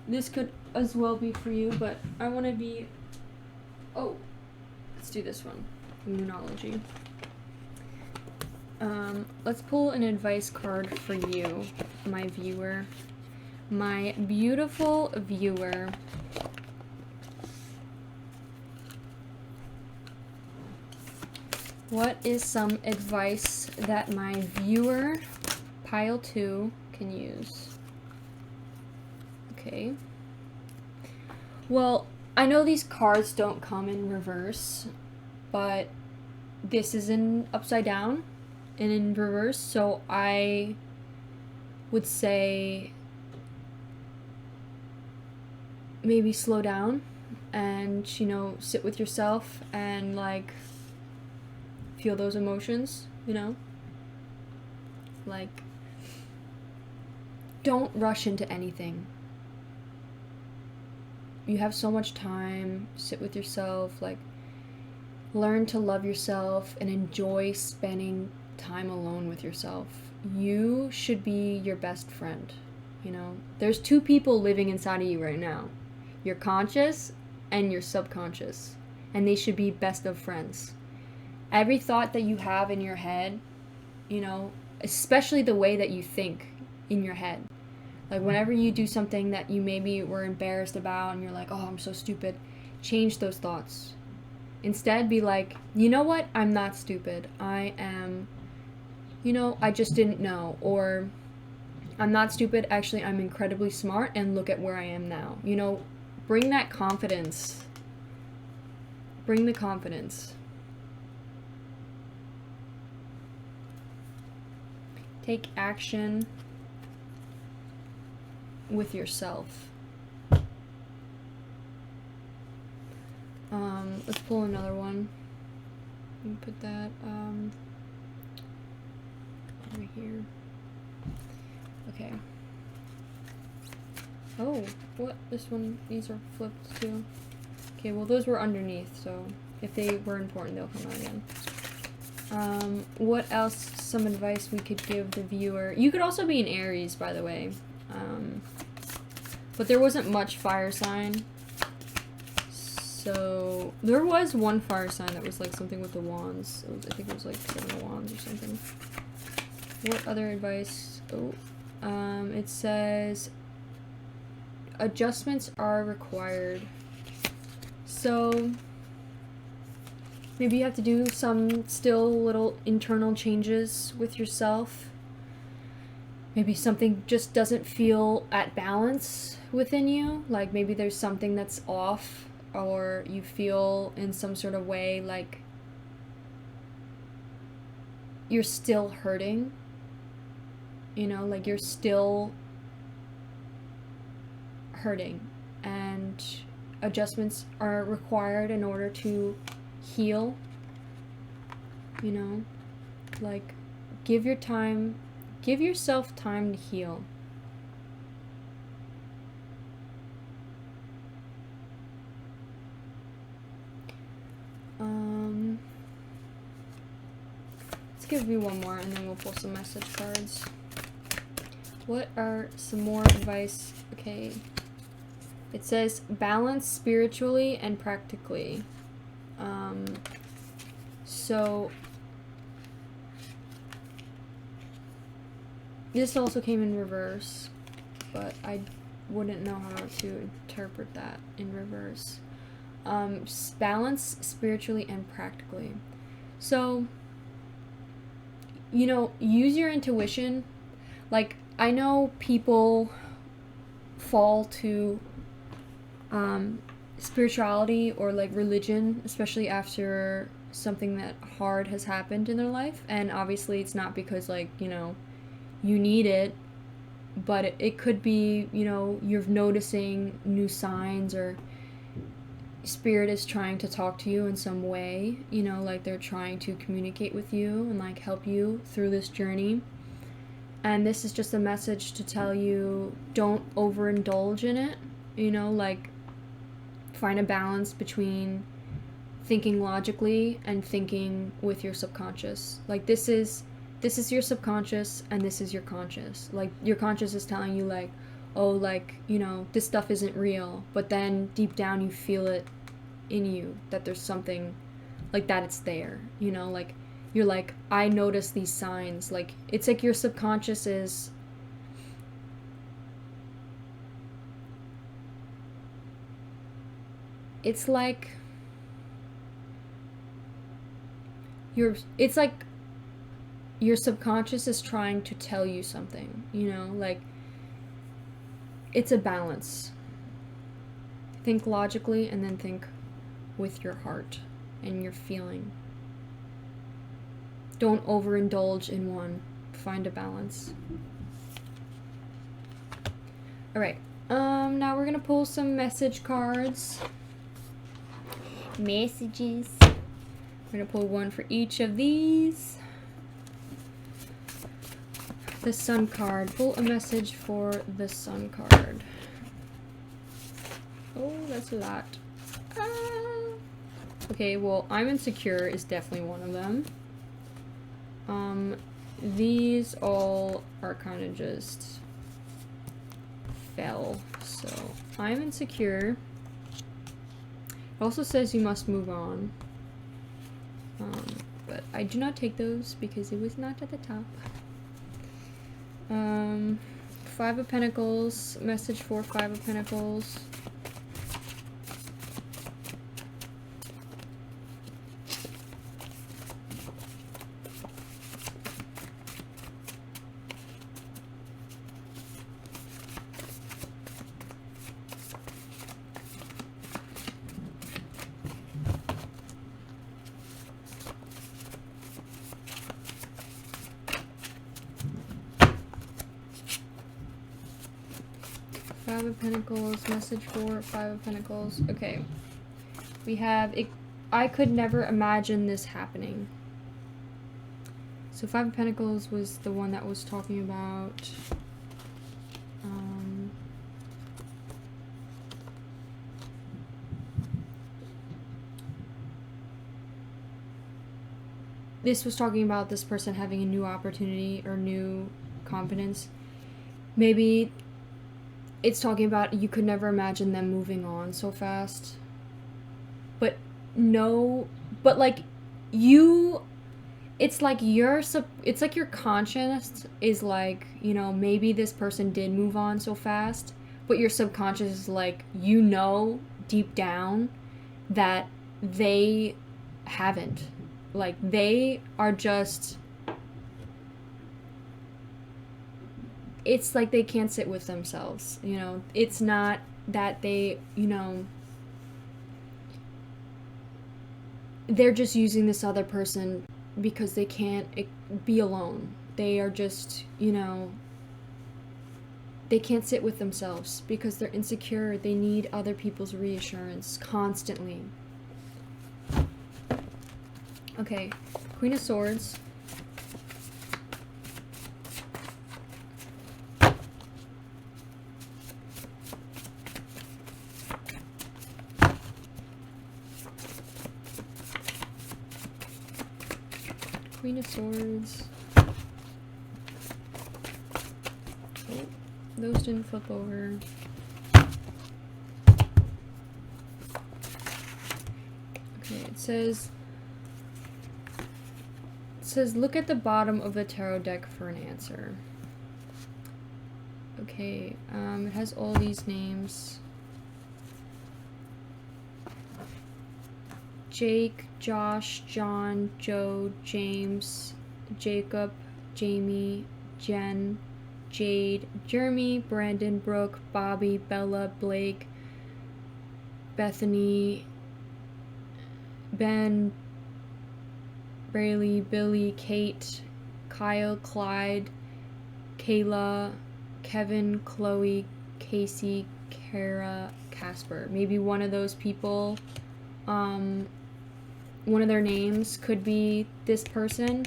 this could as well be for you, but I want to be... Oh, let's do this one. Immunology. Let's pull an advice card for you, my viewer. My beautiful viewer. What is some advice that my viewer, pile 2, can use? Okay. Well, I know these cards don't come in reverse, but this is in upside down and in reverse, so I would say maybe slow down and, you know, sit with yourself and, like, feel those emotions, you know? Like, don't rush into anything. You have so much time. Sit with yourself, like, learn to love yourself and enjoy spending time alone with yourself. You should be your best friend, you know? There's 2 people living inside of you right now. Your conscious and your subconscious. And they should be best of friends. Every thought that you have in your head, you know, especially the way that you think in your head, Like, whenever you do something that you maybe were embarrassed about and you're like, oh, I'm so stupid, change those thoughts. Instead, be like, you know what? I'm not stupid. I am, I just didn't know. Or, I'm not stupid. Actually, I'm incredibly smart, and look at where I am now. Bring that confidence. Bring the confidence. Take action with yourself. Let's pull another one. Let me put that over here. Okay. Oh, what? These are flipped too. Okay, well those were underneath, so if they were important, they'll come out again. What else? Some advice we could give the viewer. You could also be an Aries, by the way. But there wasn't much fire sign. So there was one fire sign that was like something with the wands. I think it was like 7 of wands or something. What other advice? It says adjustments are required. So maybe you have to do some still little internal changes with yourself. Maybe something just doesn't feel at balance within you. Like maybe there's something that's off, or you feel in some sort of way like you're still hurting. Like you're still hurting, and adjustments are required in order to heal. Like give yourself time to heal. Let's give me one more and then we'll pull some message cards. What are some more advice? Okay. It says balance spiritually and practically. So this also came in reverse, but I wouldn't know how to interpret that in reverse. Balance spiritually and practically. So, use your intuition. Like, I know people fall to spirituality or like religion, especially after something that hard has happened in their life. And obviously it's not because like, you need it, but it could be, you're noticing new signs, or spirit is trying to talk to you in some way, like they're trying to communicate with you and like help you through this journey. And this is just a message to tell you, don't overindulge in it, like find a balance between thinking logically and thinking with your subconscious. Like this is your subconscious and this is your conscious. Like your conscious is telling you like, oh, like, this stuff isn't real, but then deep down you feel it in you that there's something like that, it's there, like you're like, I notice these signs. Like it's like your subconscious is it's like your subconscious is trying to tell you something, like it's a balance. Think logically and then think with your heart and your feeling. Don't overindulge in one. Find a balance. Alright, now we're gonna pull some message cards. Messages. We're gonna pull one for each of these. The Sun card. Pull a message for the Sun card. Oh, that's a lot. Okay, well, I'm insecure is definitely one of them. These all are kind of just fell. So, I'm insecure. It also says you must move on. But I do not take those because it was not at the top. Five of Pentacles, message for Five of Pentacles. Five of Pentacles, message for Five of Pentacles. Okay. We have, I could never imagine this happening. So Five of Pentacles was the one that was talking about this was talking about this person having a new opportunity or new confidence. Maybe it's talking about you could never imagine them moving on so fast. But no, but like you, it's like your conscience is like, you know, maybe this person did move on so fast, but your subconscious is like, you know, deep down that they haven't. Like, they are just, it's like they can't sit with themselves, you know. It's not that they, you know, they're just using this other person because they can't be alone. They are just, you know, they can't sit with themselves because they're insecure. They need other people's reassurance constantly. Okay, Queen of Swords. Queen of Swords. Oh, those didn't flip over. Okay, it says look at the bottom of the tarot deck for an answer. Okay, it has all these names. Jake, Josh, John, Joe, James, Jacob, Jamie, Jen, Jade, Jeremy, Brandon, Brooke, Bobby, Bella, Blake, Bethany, Ben, Braylee, Billy, Kate, Kyle, Clyde, Kayla, Kevin, Chloe, Casey, Kara, Casper. Maybe one of those people, one of their names could be this person.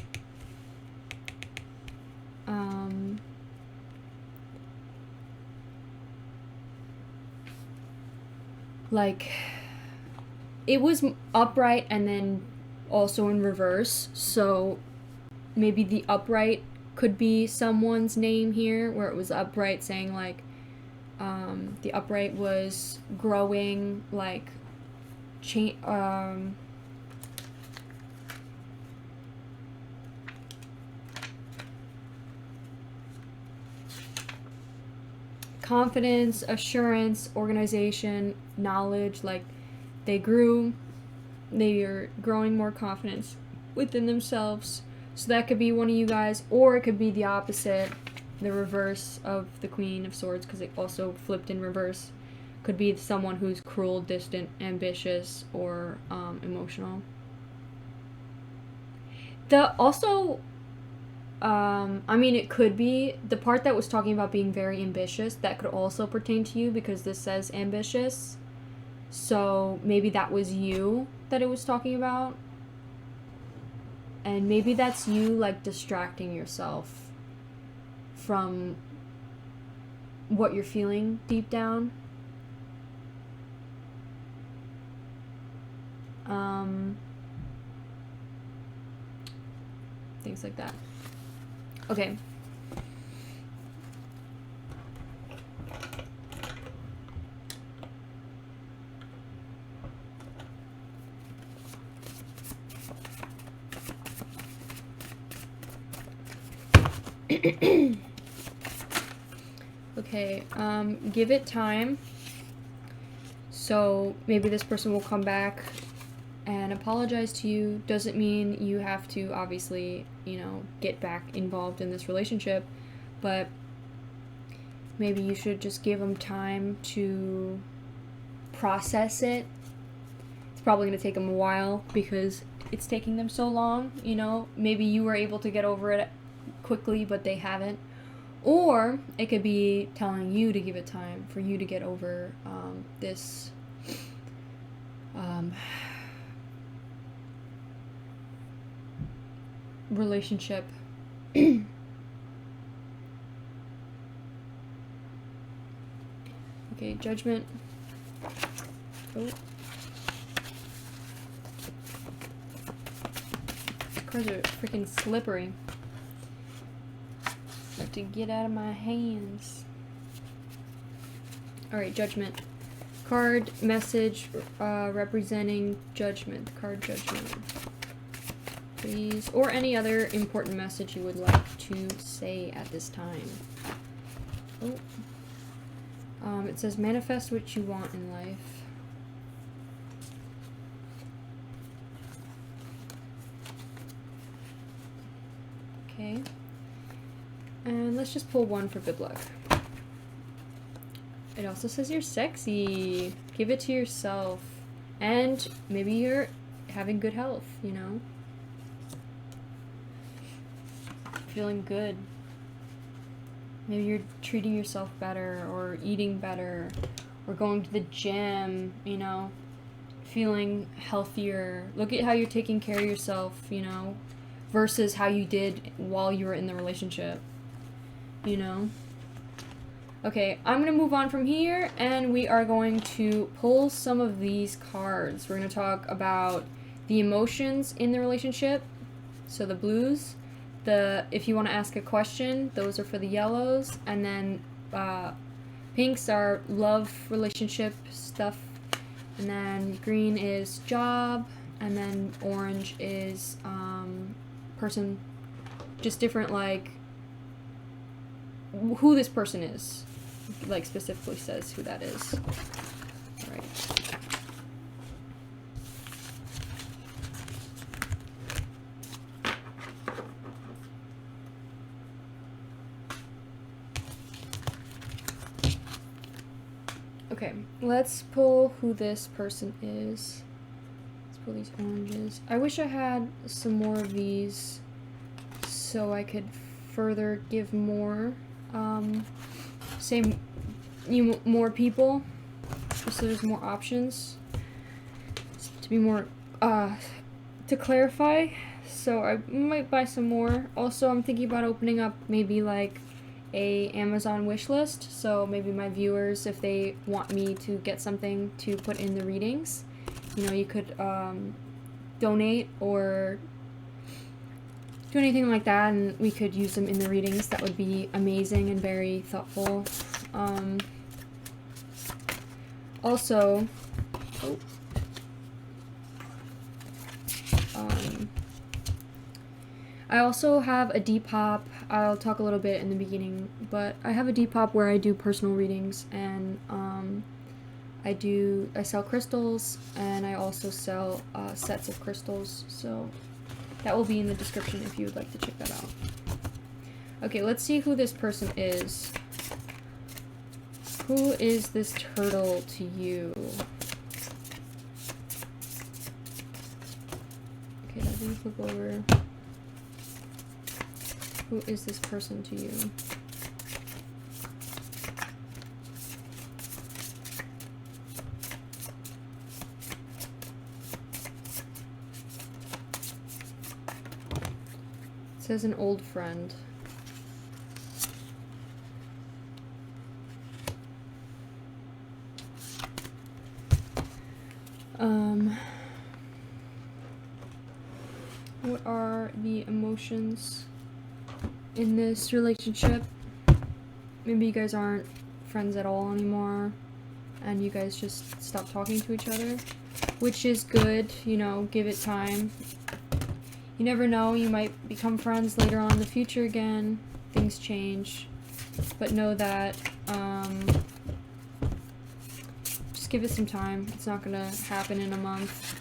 Like, it was upright and then also in reverse, so maybe the upright could be someone's name here, where it was upright saying like the upright was growing, like confidence, assurance, organization, knowledge. Like, they are growing more confidence within themselves. So that could be one of you guys, or it could be the opposite, the reverse of the Queen of Swords, because it also flipped in reverse. Could be someone who's cruel, distant, ambitious, or emotional. I mean, it could be the part that was talking about being very ambitious, that could also pertain to you because this says ambitious. So maybe that was you that it was talking about. And maybe that's you, like, distracting yourself from what you're feeling deep down. Things like that. Okay. Okay, give it time. So maybe this person will come back and apologize to you. Doesn't mean you have to, obviously, you know, get back involved in this relationship, but maybe you should just give them time to process it. It's probably going to take them a while because it's taking them so long, you know. Maybe you were able to get over it quickly, but they haven't. Or it could be telling you to give it time for you to get over this relationship. Okay, judgment. Oh. Cards are freaking slippery. Have to get out of my hands. Alright, judgment. Card message representing judgment. Card judgment. Please. Or any other important message you would like to say at this time. Oh. It says manifest what you want in life. Okay. And let's just pull one for good luck. It also says you're sexy. Give it to yourself. And maybe you're having good health, you know? Feeling good. Maybe you're treating yourself better, or eating better, or going to the gym, you know? Feeling healthier. Look at how you're taking care of yourself, you know? Versus how you did while you were in the relationship. You know? Okay, I'm going to move on from here, and we are going to pull some of these cards. We're going to talk about the emotions in the relationship, so the blues. If you want to ask a question, those are for the yellows, and then pinks are love, relationship stuff, and then green is job, and then orange is person, just different, like who this person is, like specifically says who that is. All right. Okay, let's pull who this person is. Let's pull these oranges. I wish I had some more of these so I could further give more, more people, just so there's more options, to be more, to clarify. So I might buy some more. Also, I'm thinking about opening up maybe like a Amazon wish list, so maybe my viewers, if they want me to get something to put in the readings, you know, you could donate or do anything like that, and we could use them in the readings. That would be amazing and very thoughtful. Also, I also have a Depop. I'll talk a little bit in the beginning, but I have a Depop where I do personal readings, and I sell crystals, and I also sell sets of crystals, so that will be in the description if you would like to check that out. Okay, let's see who this person is. Who is this turtle to you? Okay, let me flip over. Who is this person to you? It says an old friend. What are the emotions in this relationship? Maybe you guys aren't friends at all anymore, and you guys just stop talking to each other, which is good, you know, give it time. You never know, you might become friends later on in the future again. Things change, but know that Just give it some time. It's not gonna happen in a month.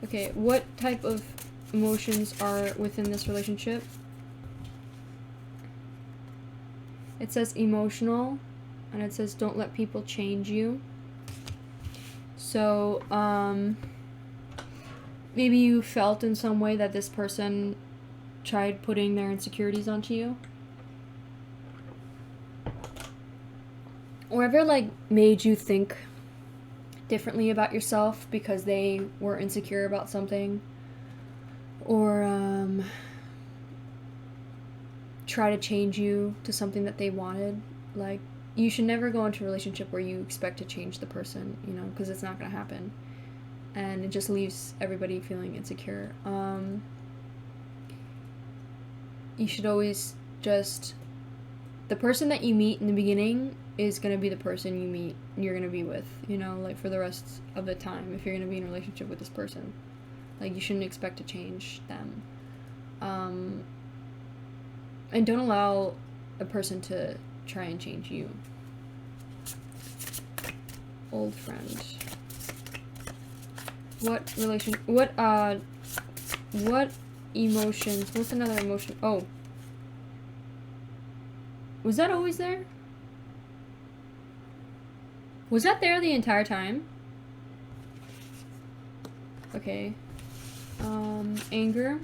Okay, what type of emotions are within this relationship? It says emotional, and it says don't let people change you. So, maybe you felt in some way that this person tried putting their insecurities onto you. Or ever, like, made you think differently about yourself because they were insecure about something. Or, try to change you to something that they wanted. Like, you should never go into a relationship where you expect to change the person, you know, because it's not going to happen. And it just leaves everybody feeling insecure. You should always just... The person that you meet in the beginning is going to be the person you're going to be with, you know, like, for the rest of the time, if you're going to be in a relationship with this person. Like, you shouldn't expect to change them. And don't allow a person to try and change you. Old friend. What emotions? What's another emotion? Oh. Was that always there? Was that there the entire time? Okay. Anger.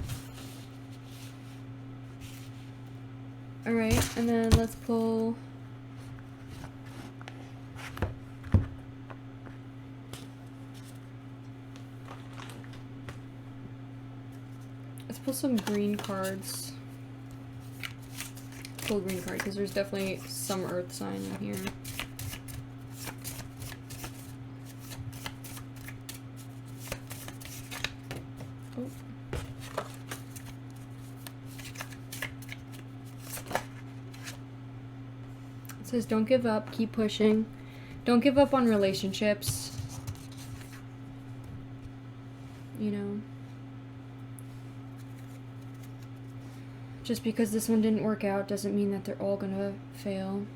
Alright, and then let's pull... Let's pull some green cards. Pull a green card, because there's definitely some earth sign in here. Oh. It says, don't give up, keep pushing. Don't give up on relationships. You know. Just because this one didn't work out doesn't mean that they're all gonna fail.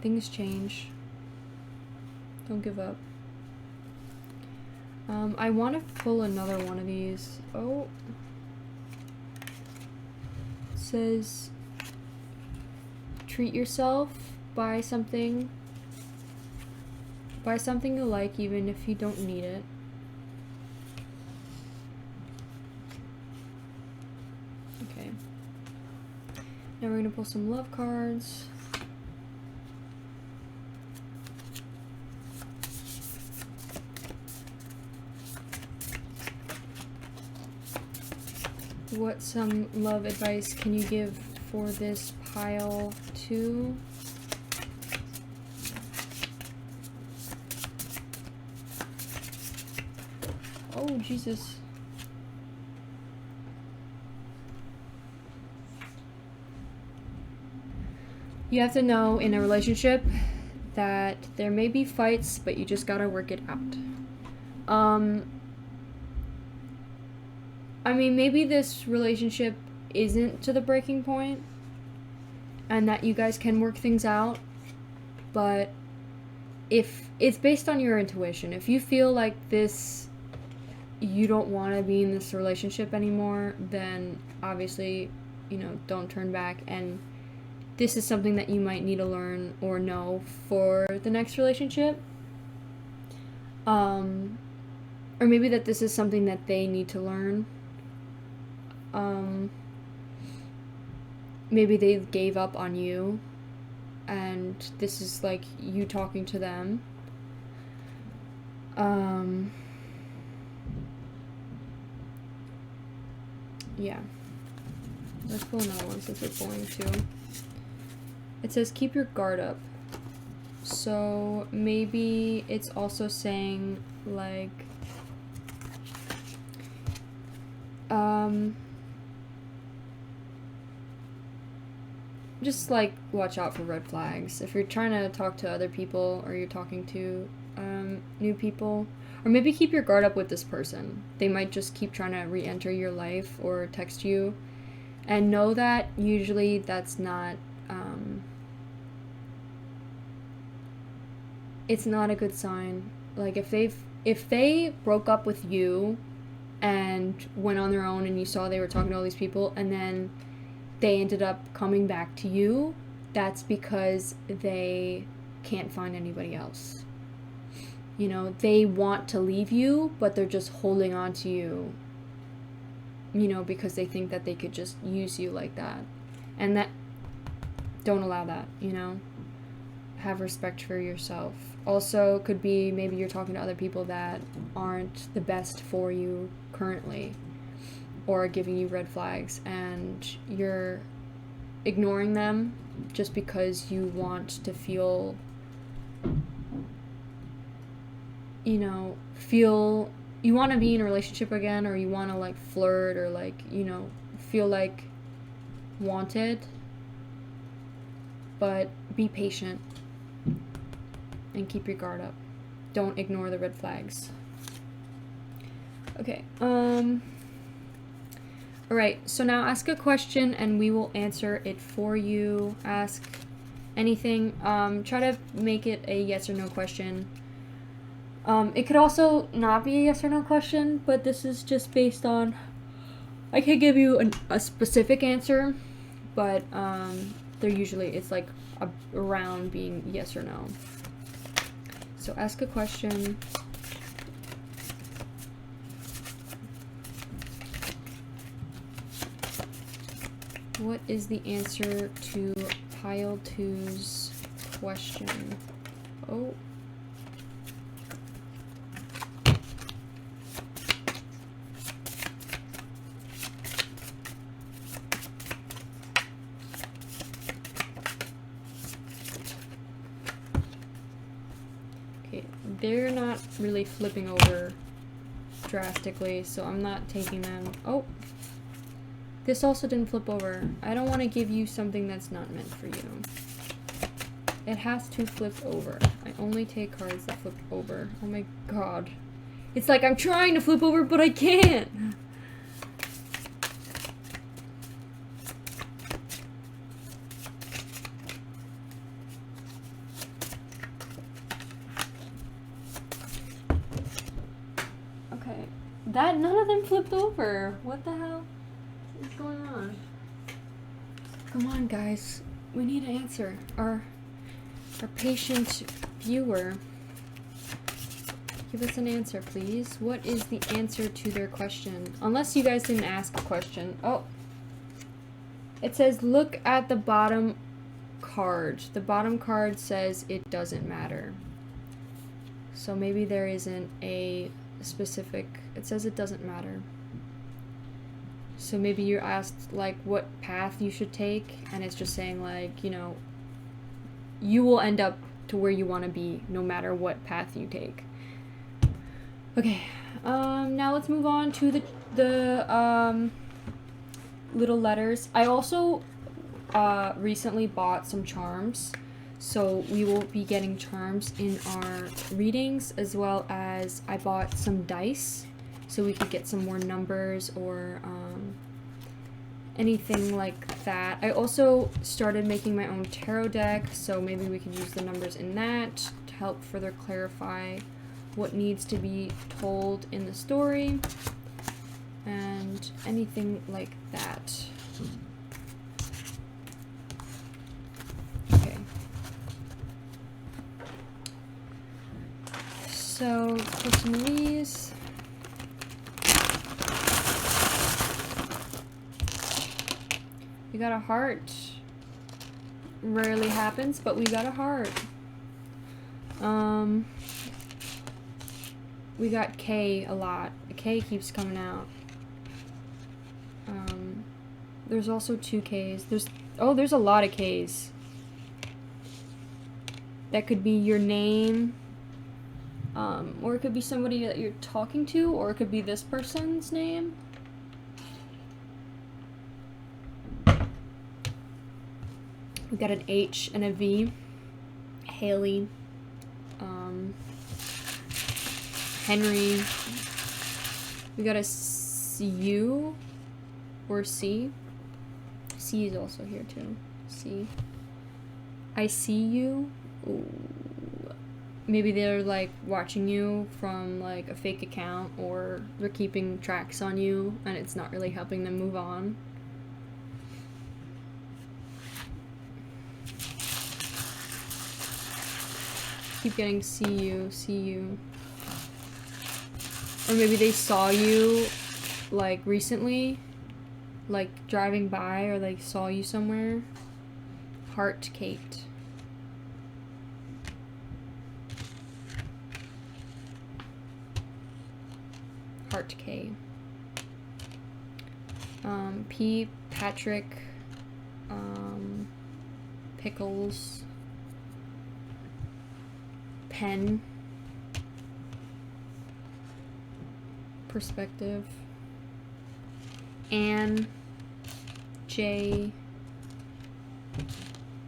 Things change. Don't give up. I want to pull another one of these. Oh. It says, treat yourself, buy something you like even if you don't need it. Okay. Now we're gonna pull some love cards. What some love advice can you give for this pile too? Oh, Jesus. You have to know in a relationship that there may be fights, but you just gotta work it out. I mean, maybe this relationship isn't to the breaking point, and that you guys can work things out, but if it's based on your intuition, if you feel like you don't want to be in this relationship anymore, then obviously, you know, don't turn back, and this is something that you might need to learn or know for the next relationship. Or maybe that this is something that they need to learn. Maybe they gave up on you, and this is like you talking to them. Yeah. Let's pull another one since we're pulling two. It says keep your guard up. So maybe it's also saying like just like watch out for red flags. If you're trying to talk to other people or you're talking to new people, or maybe keep your guard up with this person. They might just keep trying to re-enter your life or text you And know that usually that's not, it's not a good sign. Like, if they broke up with you and went on their own and you saw they were talking to all these people and then they ended up coming back to you, that's because they can't find anybody else. You know, they want to leave you, but they're just holding on to you, you know, because they think that they could just use you like that. And that, don't allow that, you know? Have respect for yourself. Also, could be maybe you're talking to other people that aren't the best for you currently, or giving you red flags, and you're ignoring them just because you want to feel, you know, you want to be in a relationship again, or you want to like flirt, or like, you know, feel like wanted. But be patient and keep your guard up. Don't ignore the red flags. Okay, alright, so now ask a question and we will answer it for you. Ask anything. Try to make it a yes or no question. It could also not be a yes or no question, but this is just based on, I can't give you a specific answer, but they're usually, it's like around being yes or no. So ask a question. What is the answer to pile 2's question? Oh. Okay, they're not really flipping over drastically, so I'm not taking them. Oh. This also didn't flip over. I don't want to give you something that's not meant for you. It has to flip over. I only take cards that flip over. Oh my god. It's like I'm trying to flip over, but I can't! Okay. None of them flipped over. What the hell? What's going on? Come on, guys. We need an answer. Our patient viewer. Give us an answer, please. What is the answer to their question? Unless you guys didn't ask a question. Oh. It says, look at the bottom card. The bottom card says it doesn't matter. So maybe there isn't a specific... It says it doesn't matter. So maybe you're asked, like, what path you should take, and it's just saying, like, you know, you will end up to where you want to be, no matter what path you take. Okay, now let's move on to the little letters. I also, recently bought some charms, so we will be getting charms in our readings, as well as I bought some dice, so we could get some more numbers or anything like that. I also started making my own tarot deck, so maybe we could use the numbers in that to help further clarify what needs to be told in the story and anything like that. Okay. So, put some of these. We got a heart. Rarely happens, but we got a heart. We got K a lot. A K keeps coming out. There's also 2 Ks. There's a lot of Ks. That could be your name. Or it could be somebody that you're talking to, or it could be this person's name. We got an H and a V. Haley. Henry. We got a U or C. C is also here too. C. I see you. Ooh. Maybe they're like watching you from like a fake account, or they're keeping tracks on you and it's not really helping them move on. Keep getting see you. Or maybe they saw you like recently, like driving by, or like saw you somewhere. Heart Kate. Heart K. P. Patrick. Pickles. Pen. Perspective. Anne. J.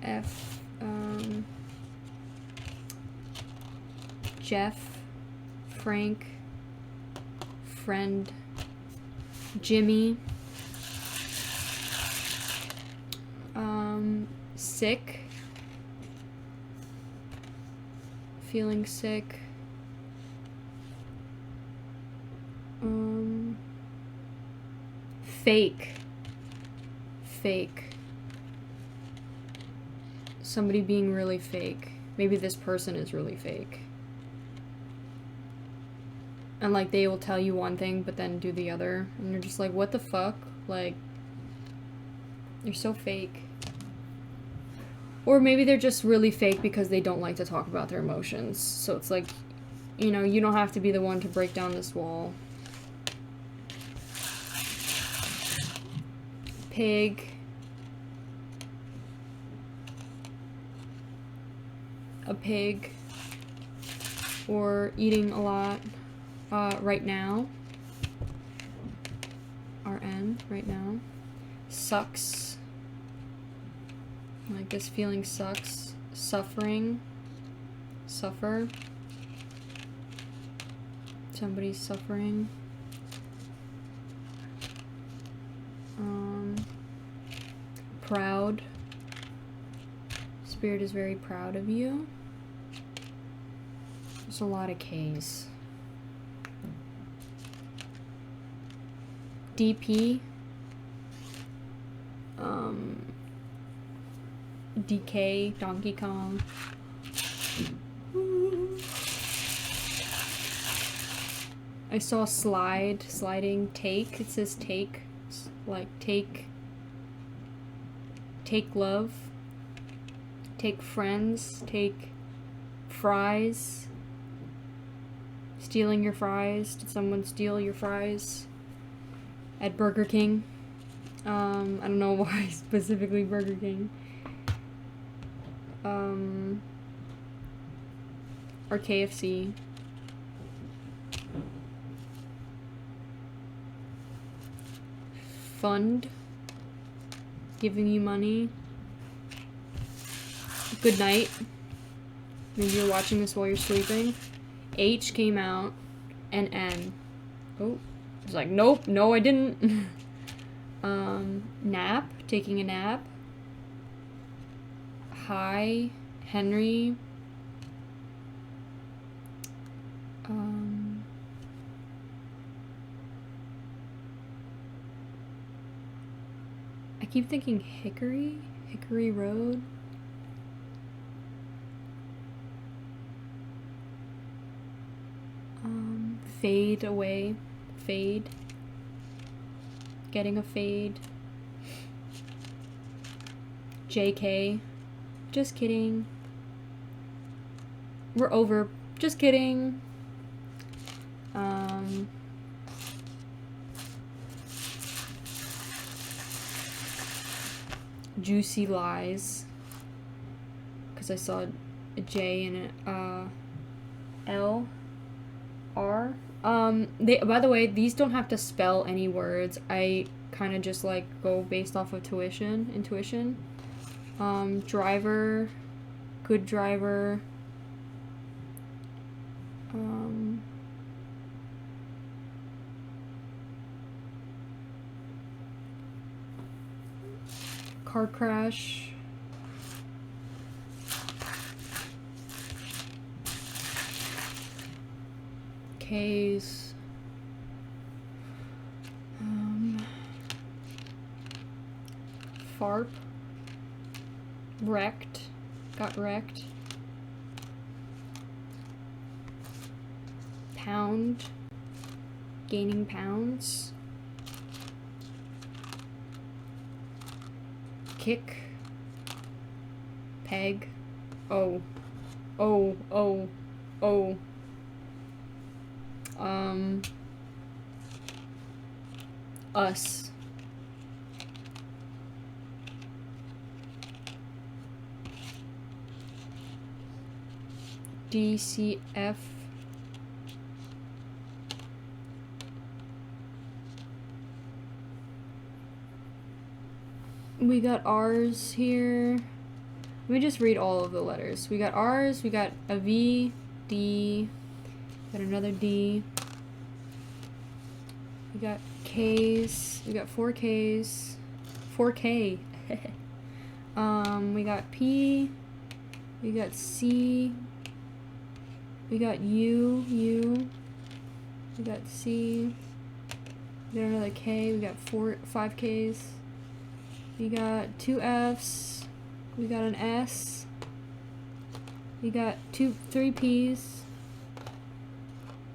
F. Jeff. Frank. Friend. Jimmy. Sick. Feeling sick. Fake. Somebody being really fake. Maybe this person is really fake. And like they will tell you one thing but then do the other, and you're just like, what the fuck? Like, you're so fake. Or maybe they're just really fake because they don't like to talk about their emotions. So it's like, you know, you don't have to be the one to break down this wall. Pig. A pig. Or eating a lot. Right now. RN, right now. Sucks. Like, this feeling sucks. Suffering. Suffer. Somebody's suffering. Proud. Spirit is very proud of you. There's a lot of K's. DP. DK, Donkey Kong. I saw sliding, take. It says take. Like, take love. Take friends. Take fries. Stealing your fries. Did someone steal your fries? At Burger King. I don't know why specifically Burger King. Or KFC. Fund. Giving you money. Good night. Maybe you're watching this while you're sleeping. H came out. And N. Oh. It's like, nope, no I didn't. Nap. Taking a nap. Hi. Henry. I keep thinking Hickory Road. Fade away. Fade. Getting a fade. JK. Just kidding. We're over. Just kidding. Juicy lies. Because I saw a J and a L. R. By the way, these don't have to spell any words. I kind of just like go based off of intuition. Driver. Good driver. car crash. K's. Farp. Wrecked. Got wrecked. Pound. Gaining pounds. Kick. Peg. Oh. Oh. Oh. Oh. Us. DCF. We got R's here. Let me just read all of the letters. We got R's, we got a V, D, got another D. We got K's, we got 4 K's, 4K. We got P, we got C, we got U, we got C, we got another K, we got 5 K's, we got 2 F's, we got an S, we got 3 P's,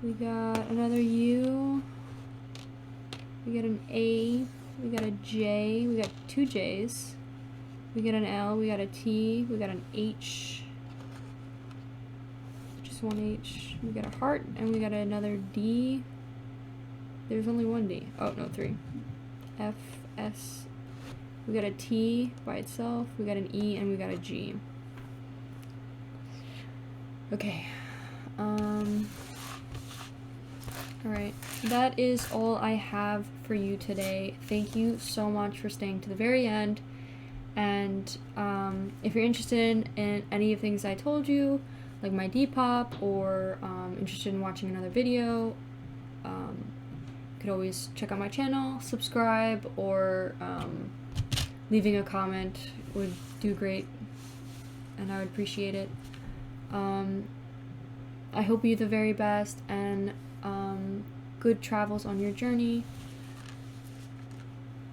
we got another U, we got an A, we got a J, we got 2 J's, we got an L, we got a T, we got an H, just 1 H, we got a heart, and we got another D. There's only 1 D. Oh, no, 3. F, S, we got a T by itself, we got an E, and we got a G. Okay. Alright, that is all I have for you today. Thank you so much for staying to the very end. And if you're interested in any of the things I told you, like my Depop, or interested in watching another video, you could always check out my channel, subscribe, or leaving a comment would do great, and I would appreciate it. I hope you the very best, and good travels on your journey,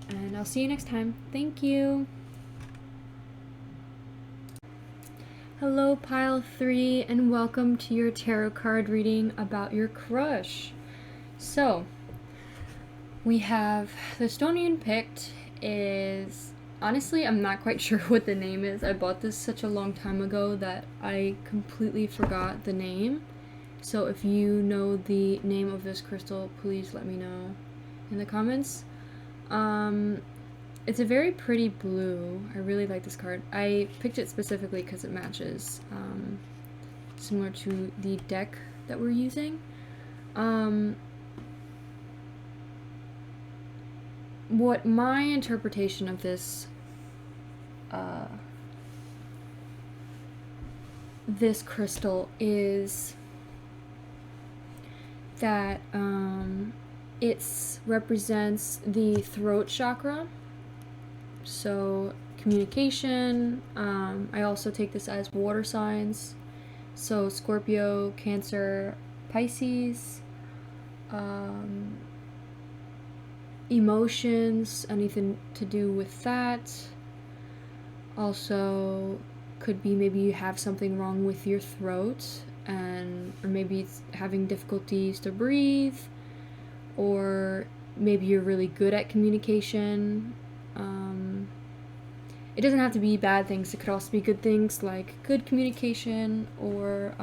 and I'll see you next time. Thank you. Hello, Pile 3, and welcome to your tarot card reading about your crush. So, we have the stone you picked is, honestly, I'm not quite sure what the name is. I bought this such a long time ago that I completely forgot the name. So if you know the name of this crystal, please let me know in the comments. It's a very pretty blue. I really like this card. I picked it specifically because it matches, similar to the deck that we're using. What my interpretation of this this crystal is that it represents the throat chakra, so communication. I also take this as water signs, so Scorpio, Cancer, Pisces, emotions, anything to do with that. Also could be maybe you have something wrong with your throat, or maybe it's having difficulties to breathe, or maybe you're really good at communication. It doesn't have to be bad things. It could also be good things, like good communication, or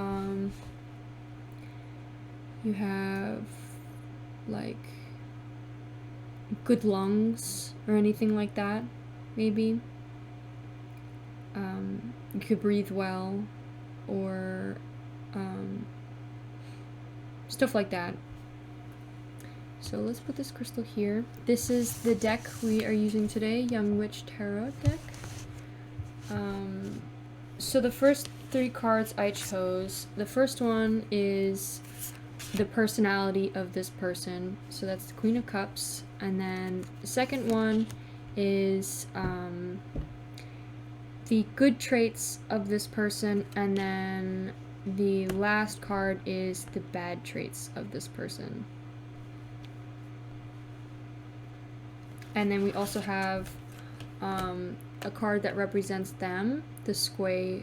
you have like good lungs or anything like that, maybe. You could breathe well, or stuff like that. So let's put this crystal here. This is the deck we are using today, Young Witch Tarot deck. So the first 3 cards I chose, the first one is the personality of this person, so that's the Queen of Cups, and then the second one is the good traits of this person, and then the last card is the bad traits of this person. And then we also have a card that represents them, the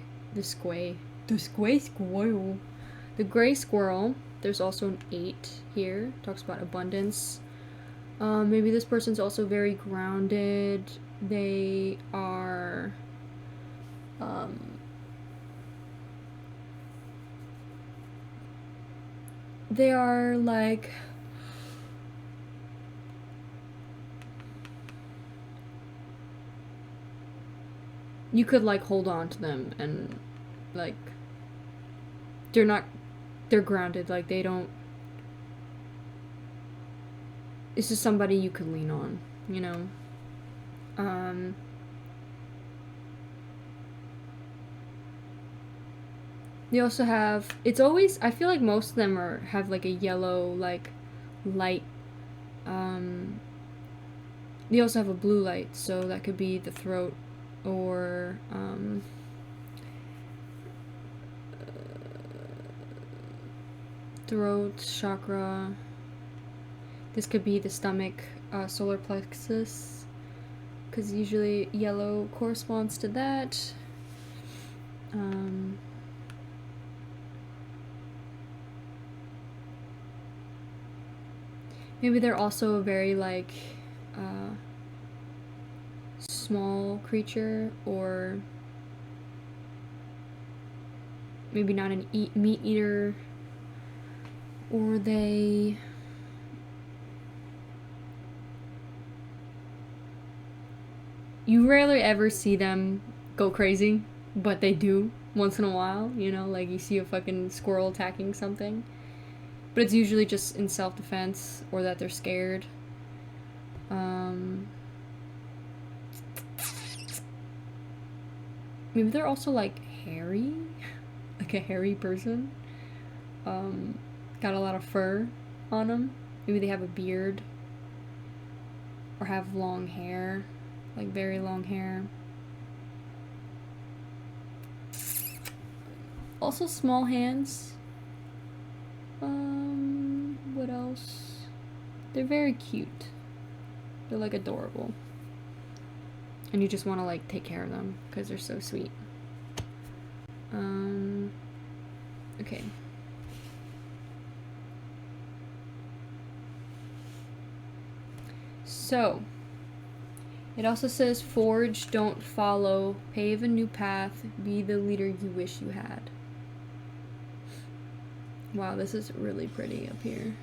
gray squirrel. There's also an 8 here. Talks about abundance. Maybe this person's also very grounded. They are like you could like hold on to them and like they're grounded, like they don't, this is somebody you could lean on, you know. They also have, it's always, I feel like most of them have like a yellow like light. They also have a blue light, so that could be the throat or throat chakra. This could be the stomach, solar plexus, because usually yellow corresponds to that. Maybe they're also a very like small creature, or maybe not an meat eater, or you rarely ever see them go crazy, but they do once in a while, you know, like you see a fucking squirrel attacking something. But it's usually just in self-defense or that they're scared. Maybe they're also like hairy, like a hairy person. Got a lot of fur on them. Maybe they have a beard or have long hair, like very long hair. Also small hands. What else? They're very cute. They're like adorable. And you just want to like take care of them because they're so sweet. Okay. So, it also says forge, don't follow, pave a new path, be the leader you wish you had. Wow, this is really pretty up here.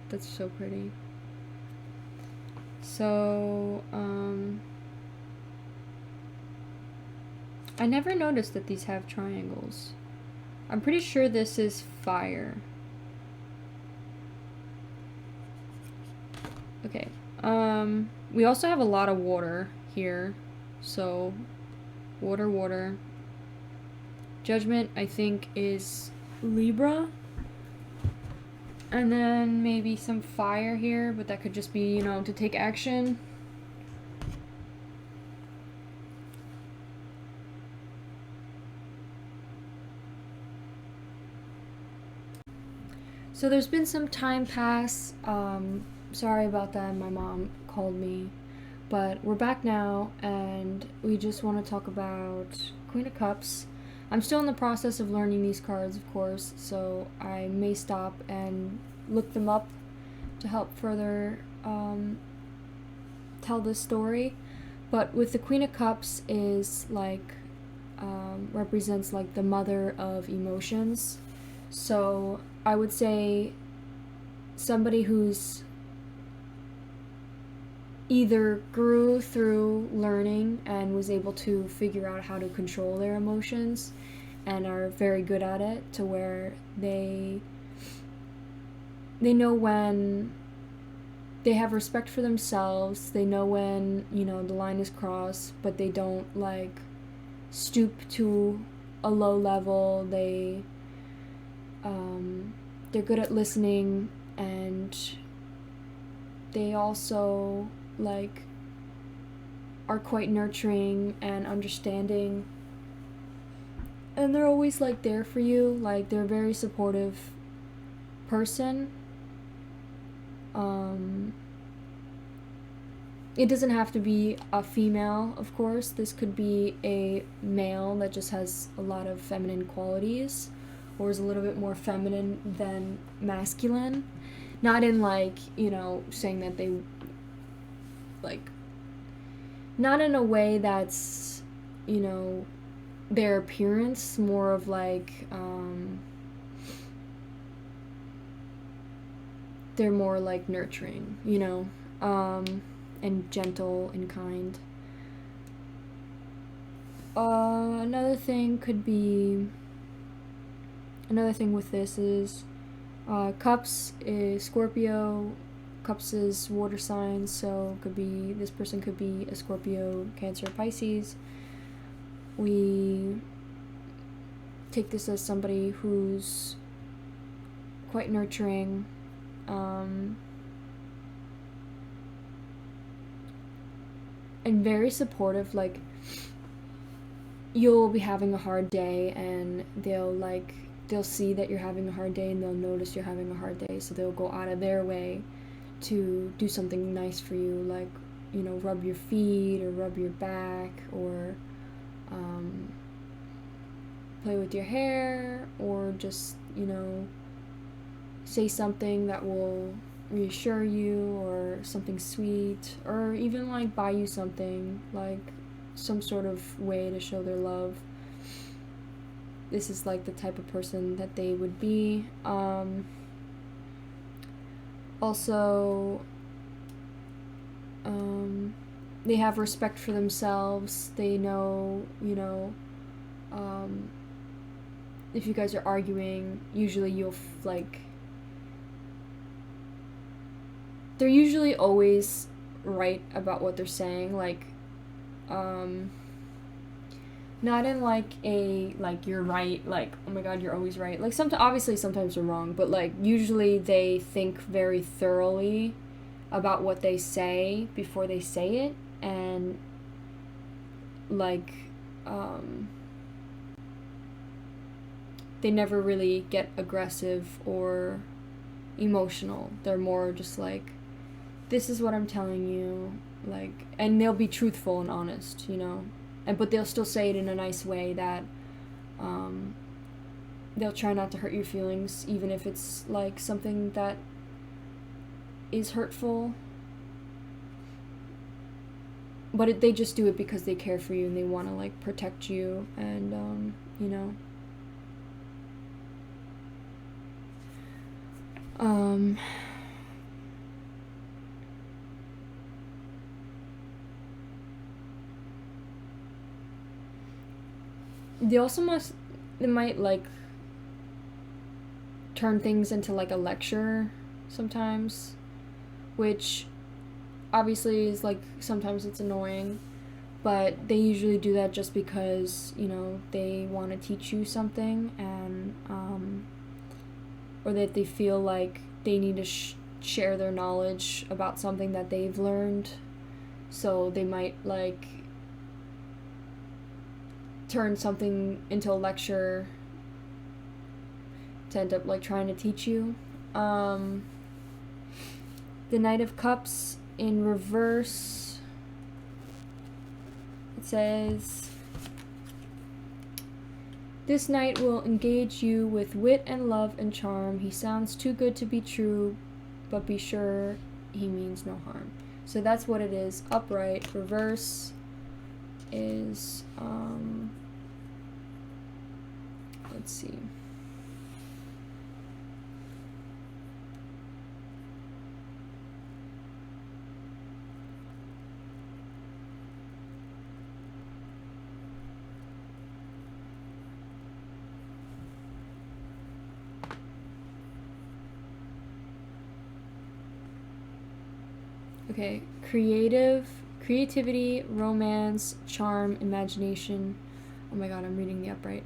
That's so pretty. So, I never noticed that these have triangles. I'm pretty sure this is fire. Okay. We also have a lot of water here. So, water. Judgment, I think, is Libra. And then maybe some fire here, but that could just be, you know, to take action. So there's been some time pass. Sorry about that, my mom called me. But we're back now, and we just want to talk about Queen of Cups. I'm still in the process of learning these cards, of course, so I may stop and look them up to help further tell this story. But with the Queen of Cups is like represents like the mother of emotions. So I would say somebody who's either grew through learning and was able to figure out how to control their emotions and are very good at it, to where they know when they have respect for themselves, they know when, you know, the line is crossed, but they don't like stoop to a low level. They're good at listening, and they also like are quite nurturing and understanding, and they're always like there for you. Like, they're a very supportive person. It doesn't have to be a female, of course. This could be a male that just has a lot of feminine qualities, or is a little bit more feminine than masculine. Not in, like, you know, saying that they, like, not in a way that's, you know, their appearance, more of like, they're more like nurturing, you know, and gentle and kind. Another thing with this is, Cups is Scorpio. Cups is water signs, so this person could be a Scorpio, Cancer, Pisces. We take this as somebody who's quite nurturing, and very supportive. Like, you'll be having a hard day, and they'll see that you're having a hard day, and they'll notice you're having a hard day, so they'll go out of their way to do something nice for you, like, you know, rub your feet or rub your back, or play with your hair, or just, you know, say something that will reassure you, or something sweet, or even like buy you something, like some sort of way to show their love. This is like the type of person that they would be. Also, they have respect for themselves. They know, you know, if you guys are arguing, usually they're usually always right about what they're saying. Like, not in like a, like, you're right, like, oh my god, you're always right. Like, obviously sometimes they're wrong, but like usually they think very thoroughly about what they say before they say it, and like, they never really get aggressive or emotional. They're more just like, this is what I'm telling you, like, and they'll be truthful and honest, you know, but they'll still say it in a nice way that, they'll try not to hurt your feelings, even if it's like something that is hurtful, but they just do it because they care for you, and they want to like protect you, and you know, they might like turn things into like a lecture sometimes, which obviously is like, sometimes it's annoying, but they usually do that just because, you know, they want to teach you something, and or that they feel like they need to share their knowledge about something that they've learned, so they might like turn something into a lecture to end up like trying to teach you. The Knight of Cups in reverse, it says, this knight will engage you with wit and love and charm. He sounds too good to be true, but be sure he means no harm. So that's what it is. Upright. Reverse is, let's see. Okay, creativity, romance, charm, imagination. Oh my god, I'm reading the upright.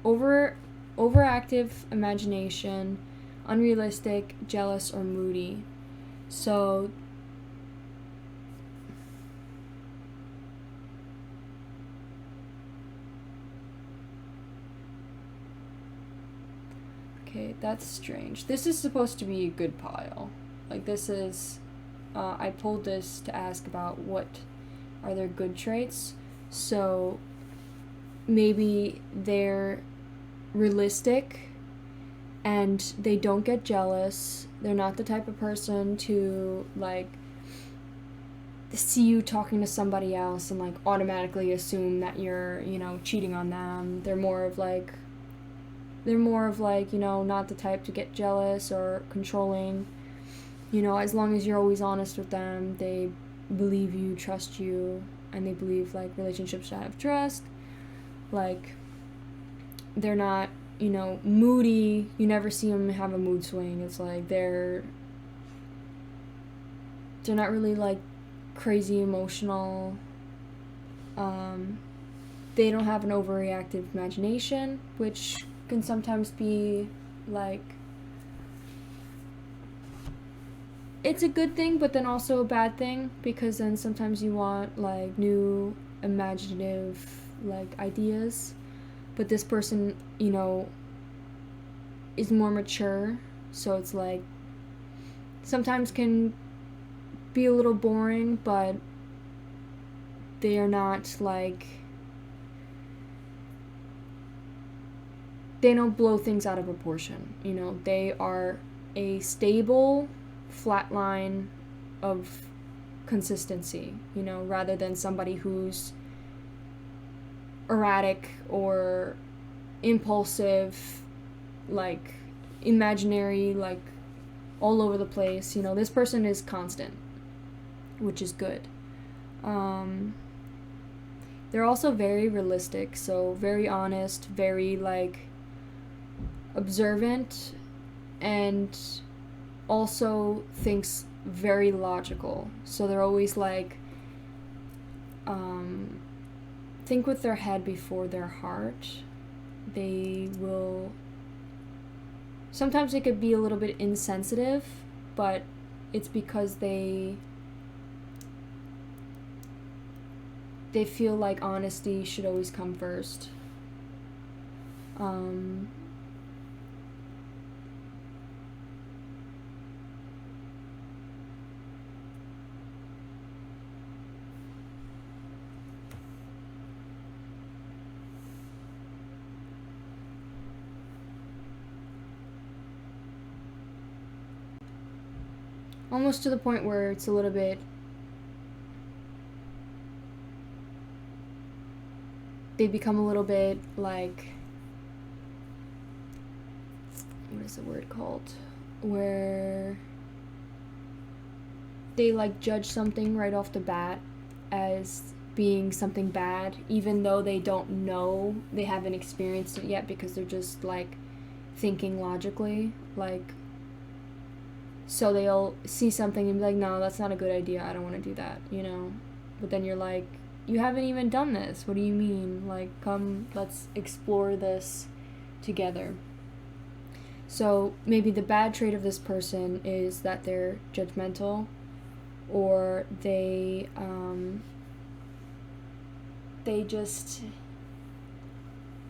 Overactive imagination, unrealistic, jealous, or moody. So Okay, that's strange. This is supposed to be a good pile. Like, this is... I pulled this to ask about what are their good traits. So, maybe they're realistic and they don't get jealous. They're not the type of person to, like, see you talking to somebody else and, like, automatically assume that you're, you know, cheating on them. They're more of, like, you know, not the type to get jealous or controlling. You know, as long as you're always honest with them, they believe you, trust you, and they believe, like, relationships should have trust. Like, they're not, you know, moody. You never see them have a mood swing. It's like they're not really, like, crazy emotional. They don't have an overreactive imagination, which can sometimes be, like, it's a good thing, but then also a bad thing, because then sometimes you want, like, new imaginative, like, ideas. But this person, you know, is more mature, so it's like sometimes can be a little boring, but they are not, like, they don't blow things out of proportion, you know. They are a stable flat line of consistency, you know, rather than somebody who's erratic or impulsive, like, imaginary, like, all over the place. You know, this person is constant, which is good. They're also very realistic, so very honest, very, like, observant, and also thinks very logical. So they're always, like, think with their head before their heart. They will... Sometimes it could be a little bit insensitive, but it's because they feel like honesty should always come first. Almost to the point where it's a little bit... They become a little bit, like... What is the word called? Where they, like, judge something right off the bat as being something bad, even though they don't know, they haven't experienced it yet, because they're just, like, thinking logically, like... So they'll see something and be like, no, that's not a good idea, I don't want to do that, you know? But then you're like, you haven't even done this, what do you mean? Like, come, let's explore this together. So maybe the bad trait of this person is that they're judgmental, or they just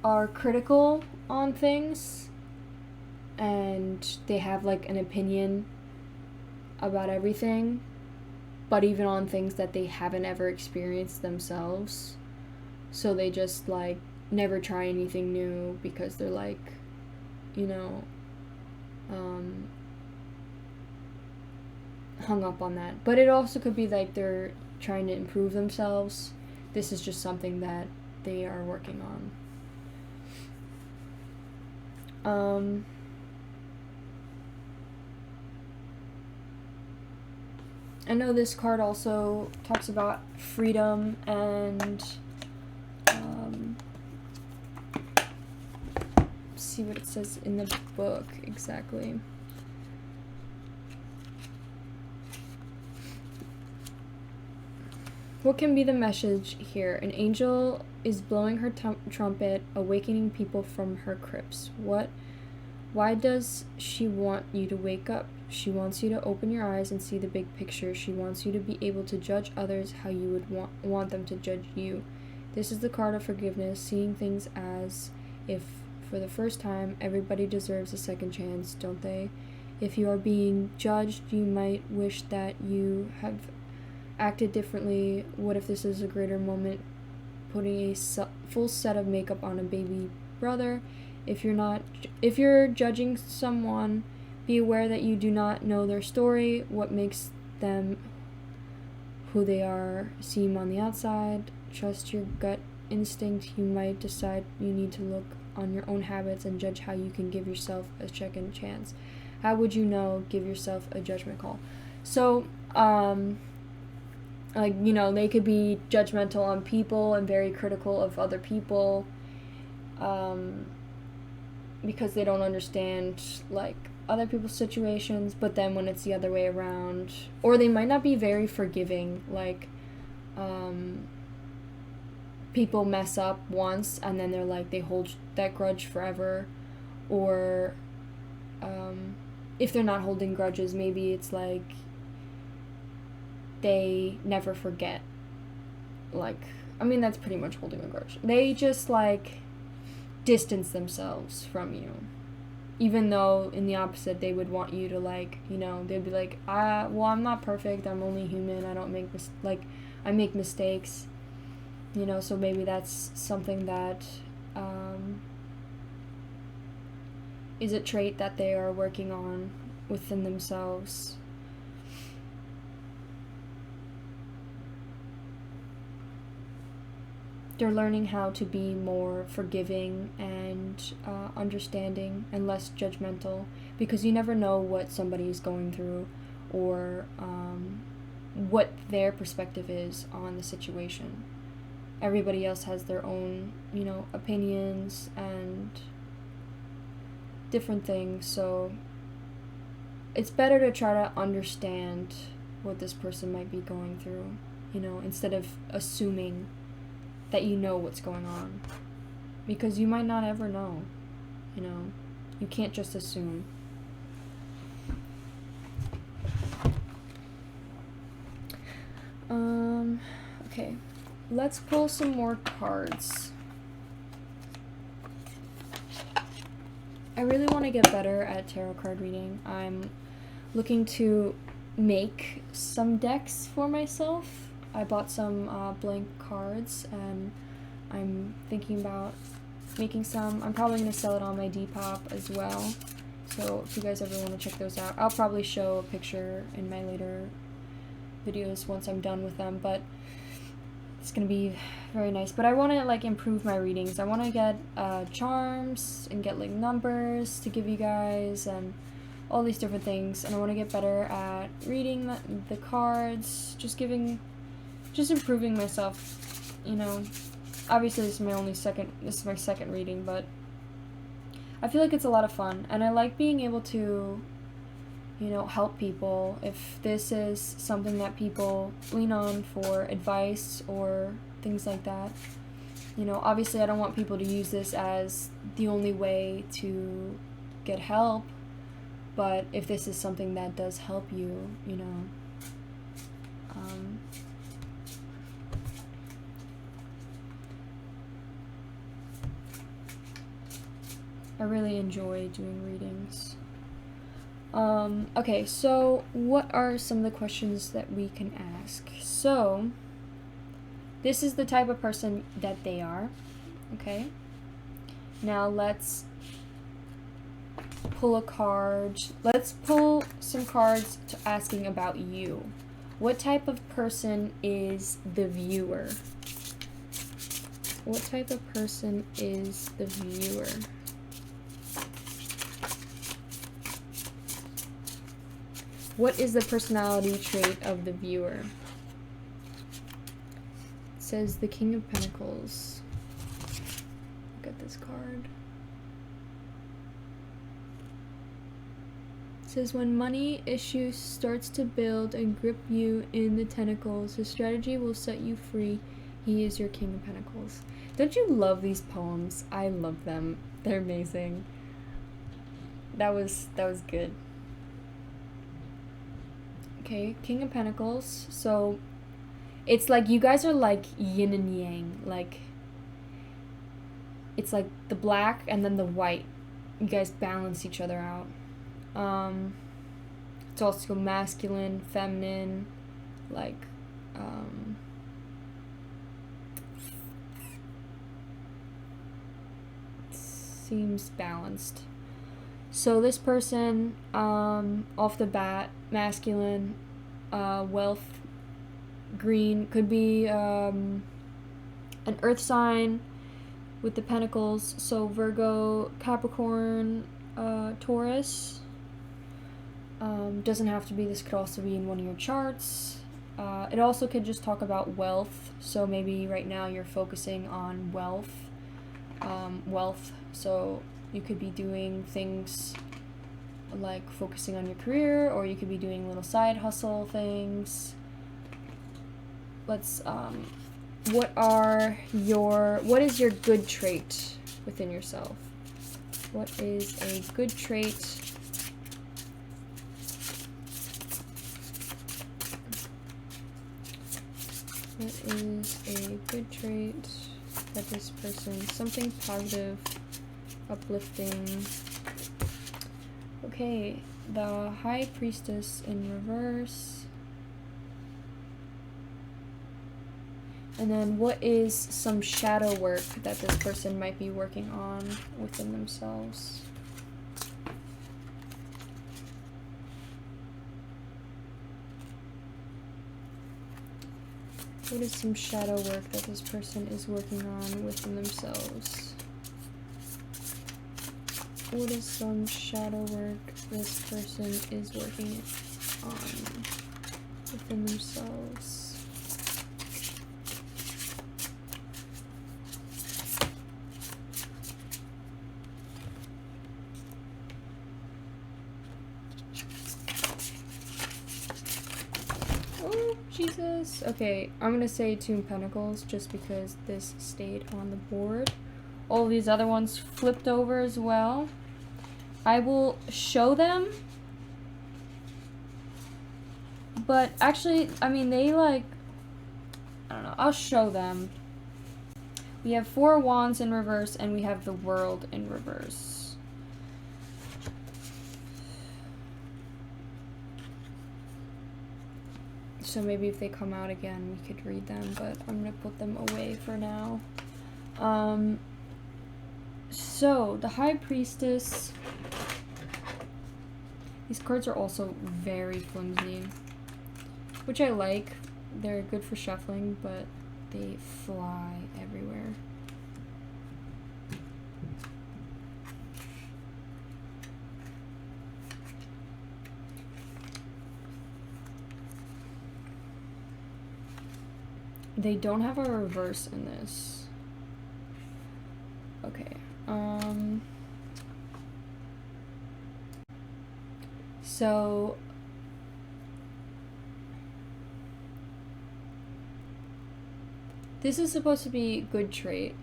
are critical on things, and they have, like, an opinion about everything, but even on things that they haven't ever experienced themselves. So they just, like, never try anything new because they're, like, you know, hung up on that. But it also could be like they're trying to improve themselves. This is just something that they are working on. I know this card also talks about freedom and see what it says in the book exactly. What can be the message here? An angel is blowing her trumpet, awakening people from her crypts. Why does she want you to wake up? She wants you to open your eyes and see the big picture. She wants you to be able to judge others how you would want them to judge you. This is the card of forgiveness, seeing things as if for the first time. Everybody deserves a second chance, don't they? If you are being judged, you might wish that you have acted differently. What if this is a greater moment, putting a full set of makeup on a baby brother? If you're judging someone, be aware that you do not know their story, what makes them who they are seem on the outside. Trust your gut instinct. You might decide you need to look on your own habits and judge how you can give yourself a second chance. How would you know? Give yourself a judgment call. So, like, you know, they could be judgmental on people and very critical of other people, because they don't understand, like, other people's situations. But then when it's the other way around, or they might not be very forgiving, like, people mess up once and then they're like, they hold that grudge forever. Or if they're not holding grudges, maybe it's like they never forget. Like, I mean, that's pretty much holding a grudge. They just, like, distance themselves from you. Even though in the opposite, they would want you to, like, you know, they'd be like, well, I'm not perfect, I'm only human, I don't make I make mistakes, you know. So maybe that's something that is a trait that they are working on within themselves. They're learning how to be more forgiving and understanding and less judgmental, because you never know what somebody is going through, or what their perspective is on the situation. Everybody else has their own, you know, opinions and different things, so it's better to try to understand what this person might be going through, you know, instead of assuming that you know what's going on, because you might not ever know, you know. You can't just assume. Okay, let's pull some more cards. I really want to get better at tarot card reading. I'm looking to make some decks for myself. I bought some blank cards, and I'm thinking about making some. I'm probably going to sell it on my Depop as well, so if you guys ever want to check those out, I'll probably show a picture in my later videos once I'm done with them, but it's going to be very nice. But I want to, like, improve my readings. I want to get charms and get, like, numbers to give you guys and all these different things, and I want to get better at reading the cards, just improving myself, you know. Obviously this is my second reading, but I feel like it's a lot of fun, and I like being able to, you know, help people. If this is something that people lean on for advice or things like that, you know, obviously I don't want people to use this as the only way to get help, but if this is something that does help you, you know, I really enjoy doing readings. Okay, so what are some of the questions that we can ask? So, this is the type of person that they are, okay? Now let's pull a card. Let's pull some cards asking about you. What type of person is the viewer? What type of person is the viewer? What is the personality trait of the viewer? It says the King of Pentacles. Look at this card. It says when money issue starts to build and grip you in the tentacles, his strategy will set you free. He is your King of Pentacles. Don't you love these poems? I love them. They're amazing. That was good. Okay, King of Pentacles. So it's like you guys are like yin and yang. Like it's like the black and then the white. You guys balance each other out. It's also masculine, feminine, like, seems balanced. So this person, off the bat, masculine, wealth, green, could be an earth sign with the pentacles. So Virgo, Capricorn, Taurus. Doesn't have to be, this could also be in one of your charts. It also could just talk about wealth. So maybe right now you're focusing on wealth. So you could be doing things like focusing on your career, or you could be doing little side hustle things. Let's, what is your good trait within yourself? What is a good trait? What is a good trait that this person, something positive, uplifting. Okay, the High Priestess in reverse. And then what is some shadow work that this person might be working on within themselves? What is some shadow work that this person is working on within themselves? What is some shadow work this person is working on within themselves? Oh, Jesus. Okay, I'm gonna say Two of Pentacles just because this stayed on the board. All these other ones flipped over as well. I will show them, but actually, I mean, they like, I don't know, I'll show them. We have Four of Wands in reverse, and we have the World in reverse. So maybe if they come out again, we could read them, but I'm gonna put them away for now. So, the High Priestess. These cards are also very flimsy, which I like. They're good for shuffling, but they fly everywhere. They don't have a reverse in this. Okay. So this is supposed to be good trait.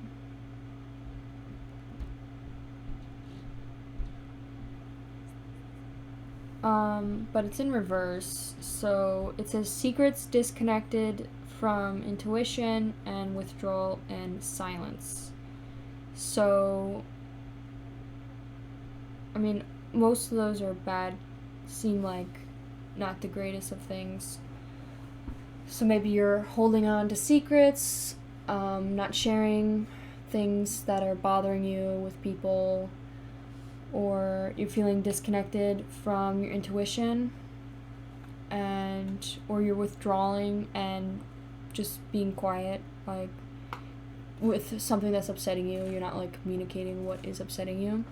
But it's in reverse. So it says secrets disconnected from intuition and withdrawal and silence. So, I mean, most of those are bad, seem like not the greatest of things. So maybe you're holding on to secrets, not sharing things that are bothering you with people, or you're feeling disconnected from your intuition, or you're withdrawing and just being quiet, like with something that's upsetting you. You're not like communicating what is upsetting you.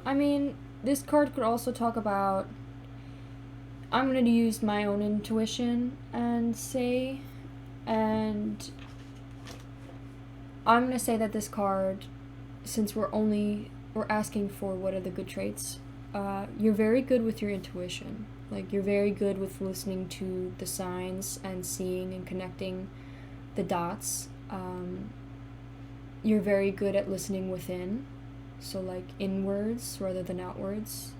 I mean, this card could also talk about, I'm going to use my own intuition and say, and I'm going to say that this card, since we're asking for what are the good traits, you're very good with your intuition. Like, you're very good with listening to the signs and seeing and connecting the dots. You're very good at listening within, so like inwards rather than outwards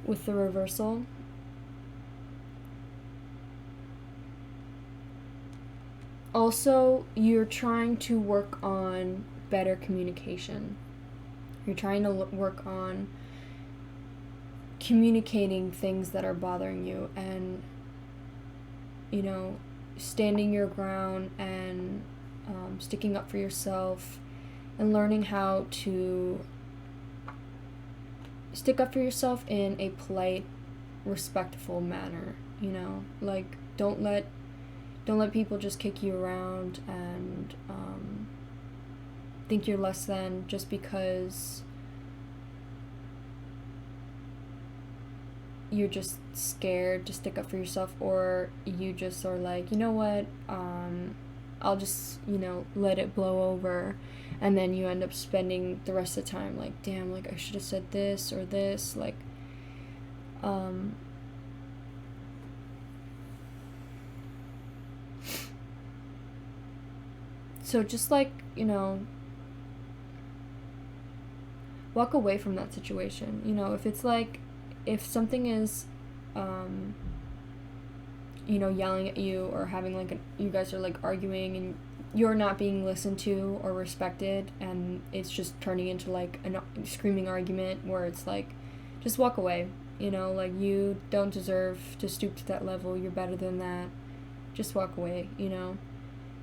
with the reversal. Also, you're trying to work on better communication. You're trying to work on communicating things that are bothering you and, you know, standing your ground and sticking up for yourself and learning how to stick up for yourself in a polite, respectful manner, you know? Like, don't let people just kick you around and think you're less than just because you're just scared to stick up for yourself, or you just are like, you know what, I'll just, you know, let it blow over, and then you end up spending the rest of the time like, damn, like I should have said this or this, like, so just like, you know, walk away from that situation. You know, if it's like, if something is, you know, yelling at you or having like you guys are like arguing and you're not being listened to or respected, and it's just turning into like a screaming argument where it's like, just walk away. You know, like, you don't deserve to stoop to that level. You're better than that. Just walk away, you know?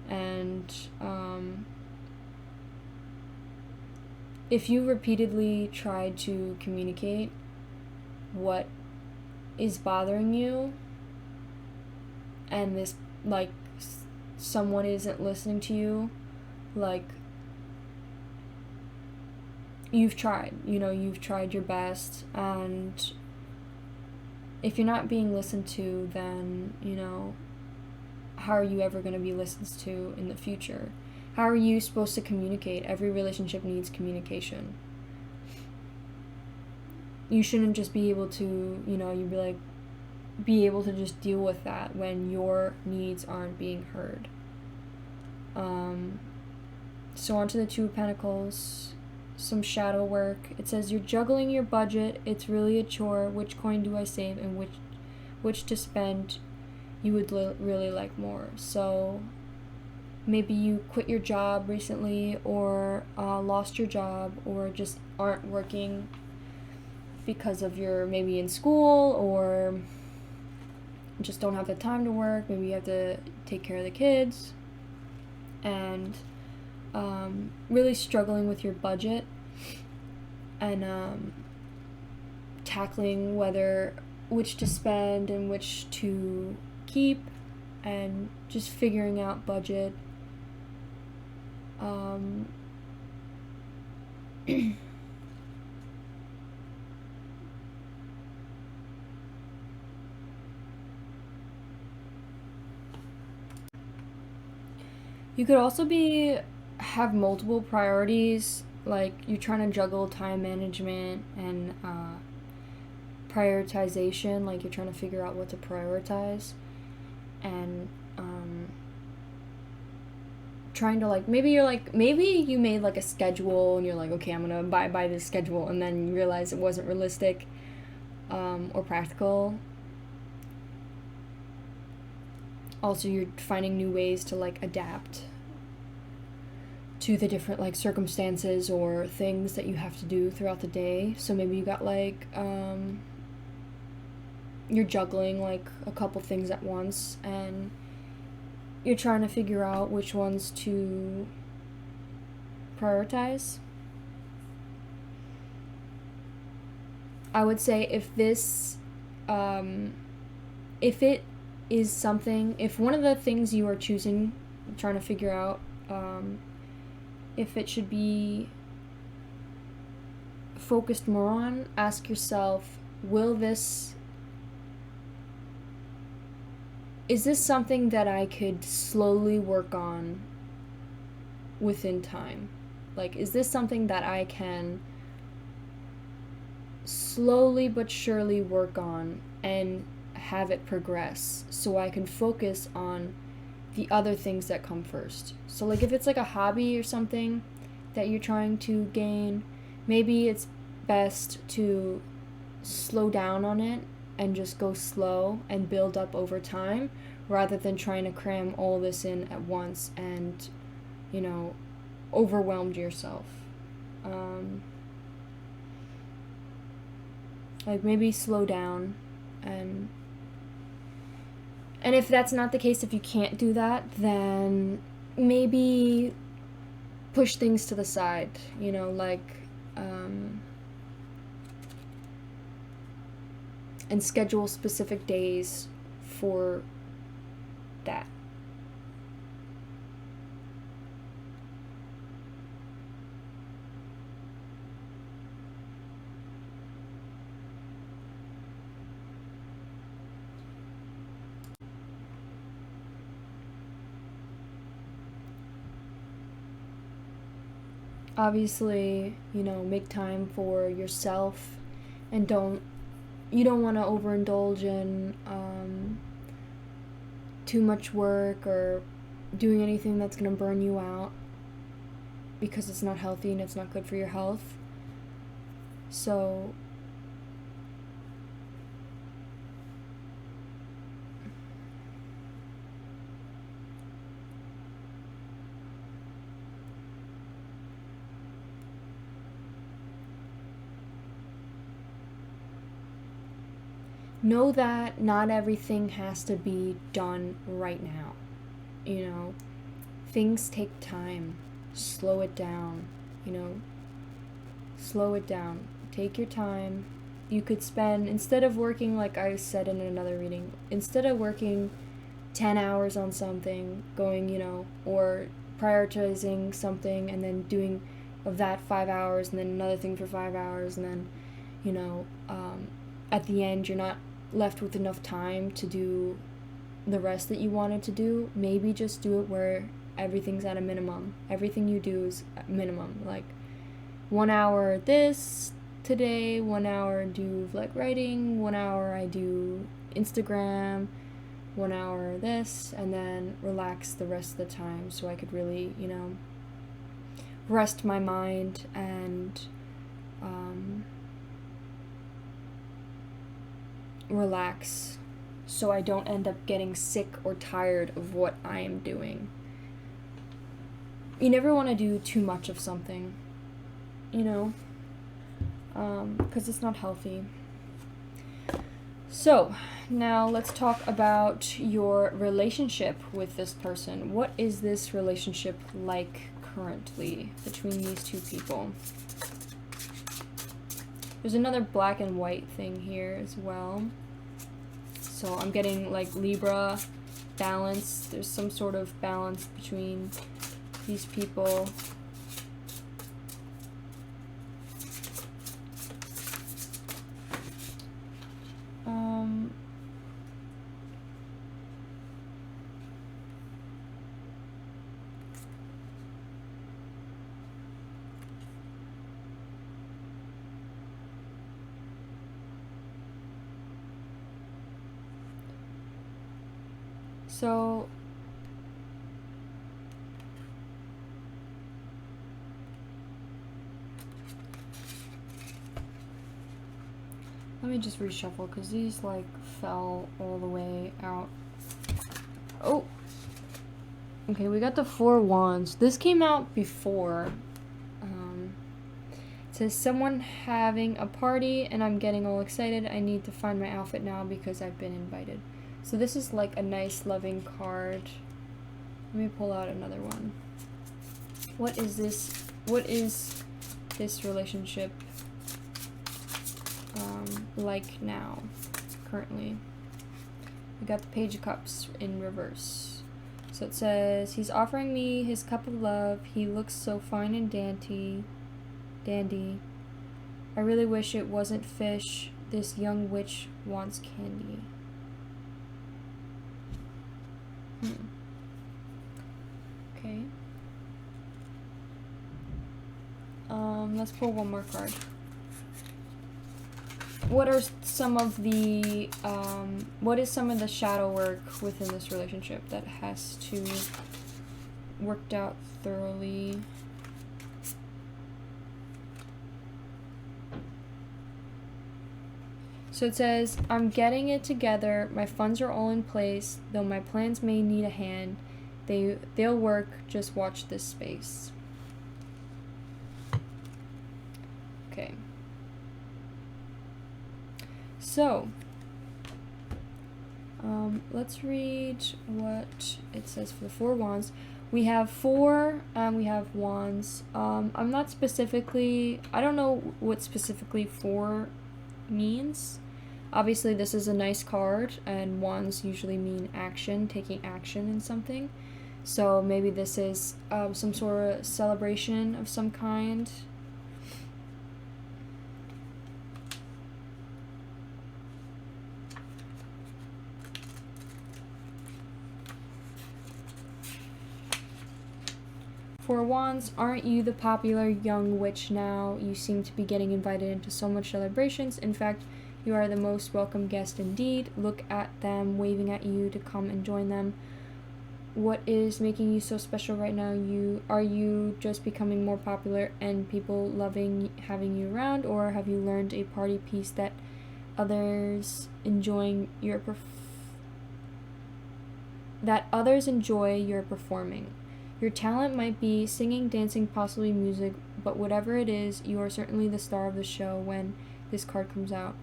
And if you repeatedly try to communicate what is bothering you, and this, like, someone isn't listening to you, like, you've tried, you know, you've tried your best, and if you're not being listened to, then, you know, how are you ever going to be listened to in the future? How are you supposed to communicate? Every relationship needs communication. You shouldn't just be able to, you know, you'd be like, be able to just deal with that when your needs aren't being heard. So on to the Two of Pentacles, some shadow work. It says, you're juggling your budget. It's really a chore. Which coin do I save and which to spend you would really like more? So maybe you quit your job recently, or lost your job, or just aren't working because of your, maybe in school, or just don't have the time to work. Maybe you have to take care of the kids, and really struggling with your budget, and tackling which to spend and which to keep, and just figuring out budget. You could also have multiple priorities, like you're trying to juggle time management and prioritization, like you're trying to figure out what to prioritize, and trying to, like, maybe you made like a schedule and you're like, okay, I'm gonna abide by this schedule, and then you realize it wasn't realistic or practical. Also, you're finding new ways to, like, adapt to the different, like, circumstances or things that you have to do throughout the day. So maybe you got, like, you're juggling, like, a couple things at once, and you're trying to figure out which ones to prioritize. I would say if it is something, if one of the things you are choosing, trying to figure out if it should be focused more on, ask yourself, is this something that I could slowly work on within time? Like, is this something that I can slowly but surely work on and have it progress so I can focus on the other things that come first? So like if it's like a hobby or something that you're trying to gain, maybe it's best to slow down on it and just go slow and build up over time rather than trying to cram all this in at once and, you know, overwhelmed yourself. Like maybe slow down, and if that's not the case, if you can't do that, then maybe push things to the side, you know, like and schedule specific days for that. Obviously, you know, make time for yourself, and you don't want to overindulge in too much work or doing anything that's going to burn you out, because it's not healthy and it's not good for your health. So know that not everything has to be done right now. You know, things take time. Slow it down, you know. Slow it down. Take your time. You could spend, instead of working, like I said in another reading, instead of working 10 hours on something, going, you know, or prioritizing something and then doing of that 5 hours and then another thing for 5 hours, and then, you know, at the end you're not left with enough time to do the rest that you wanted to do. Maybe just do it where everything's at a minimum. Everything you do is at minimum. Like 1 hour this today, 1 hour do like writing, 1 hour I do Instagram, 1 hour this, and then relax the rest of the time so I could really, you know, rest my mind and relax so I don't end up getting sick or tired of what I am doing. You never want to do too much of something, you know, because it's not healthy. So, now let's talk about your relationship with this person. What is this relationship like currently between these two people? There's another black and white thing here as well. So I'm getting like Libra balance. There's some sort of balance between these people. So let me just reshuffle because these like fell all the way out. Oh, okay, we got the 4 wands. This came out before. It says someone having a party and I'm getting all excited. I need to find my outfit now because I've been invited. So this is like a nice loving card. Let me pull out another one. What is this? What is this relationship like now, currently? We got the Page of Cups in reverse. So it says, he's offering me his cup of love. He looks so fine and dandy. I really wish it wasn't fish. This young witch wants candy. Okay. let's pull one more card. What are some of the, what is some of the shadow work within this relationship that has to worked out thoroughly? So it says, I'm getting it together. My funds are all in place, though my plans may need a hand. They'll work. Just watch this space. Okay. So, let's read what it says for the 4 wands. We have 4, and we have wands. I'm not specifically, I don't know what specifically 4 means. Obviously, this is a nice card, and wands usually mean action, taking action in something. So maybe this is some sort of celebration of some kind. For wands, aren't you the popular young witch now? You seem to be getting invited into so much celebrations. In fact, you are the most welcome guest indeed. Look at them waving at you to come and join them. What is making you so special right now? Are you just becoming more popular and people loving having you around, or have you learned a party piece that others enjoy your performing? Your talent might be singing, dancing, possibly music, but whatever it is, you are certainly the star of the show when this card comes out.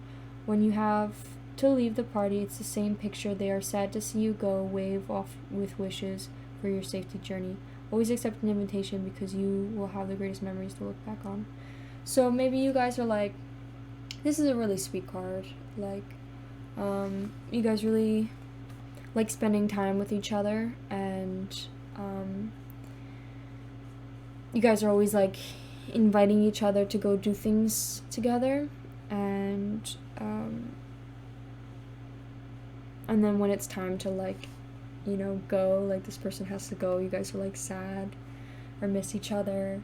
When you have to leave the party, it's the same picture. They are sad to see you go, wave off with wishes for your safety journey. Always accept an invitation because you will have the greatest memories to look back on. So maybe you guys are like, this is a really sweet card. Like, you guys really like spending time with each other, and you guys are always like inviting each other to go do things together, and then when it's time to like, you know, go, like this person has to go, you guys are like sad or miss each other.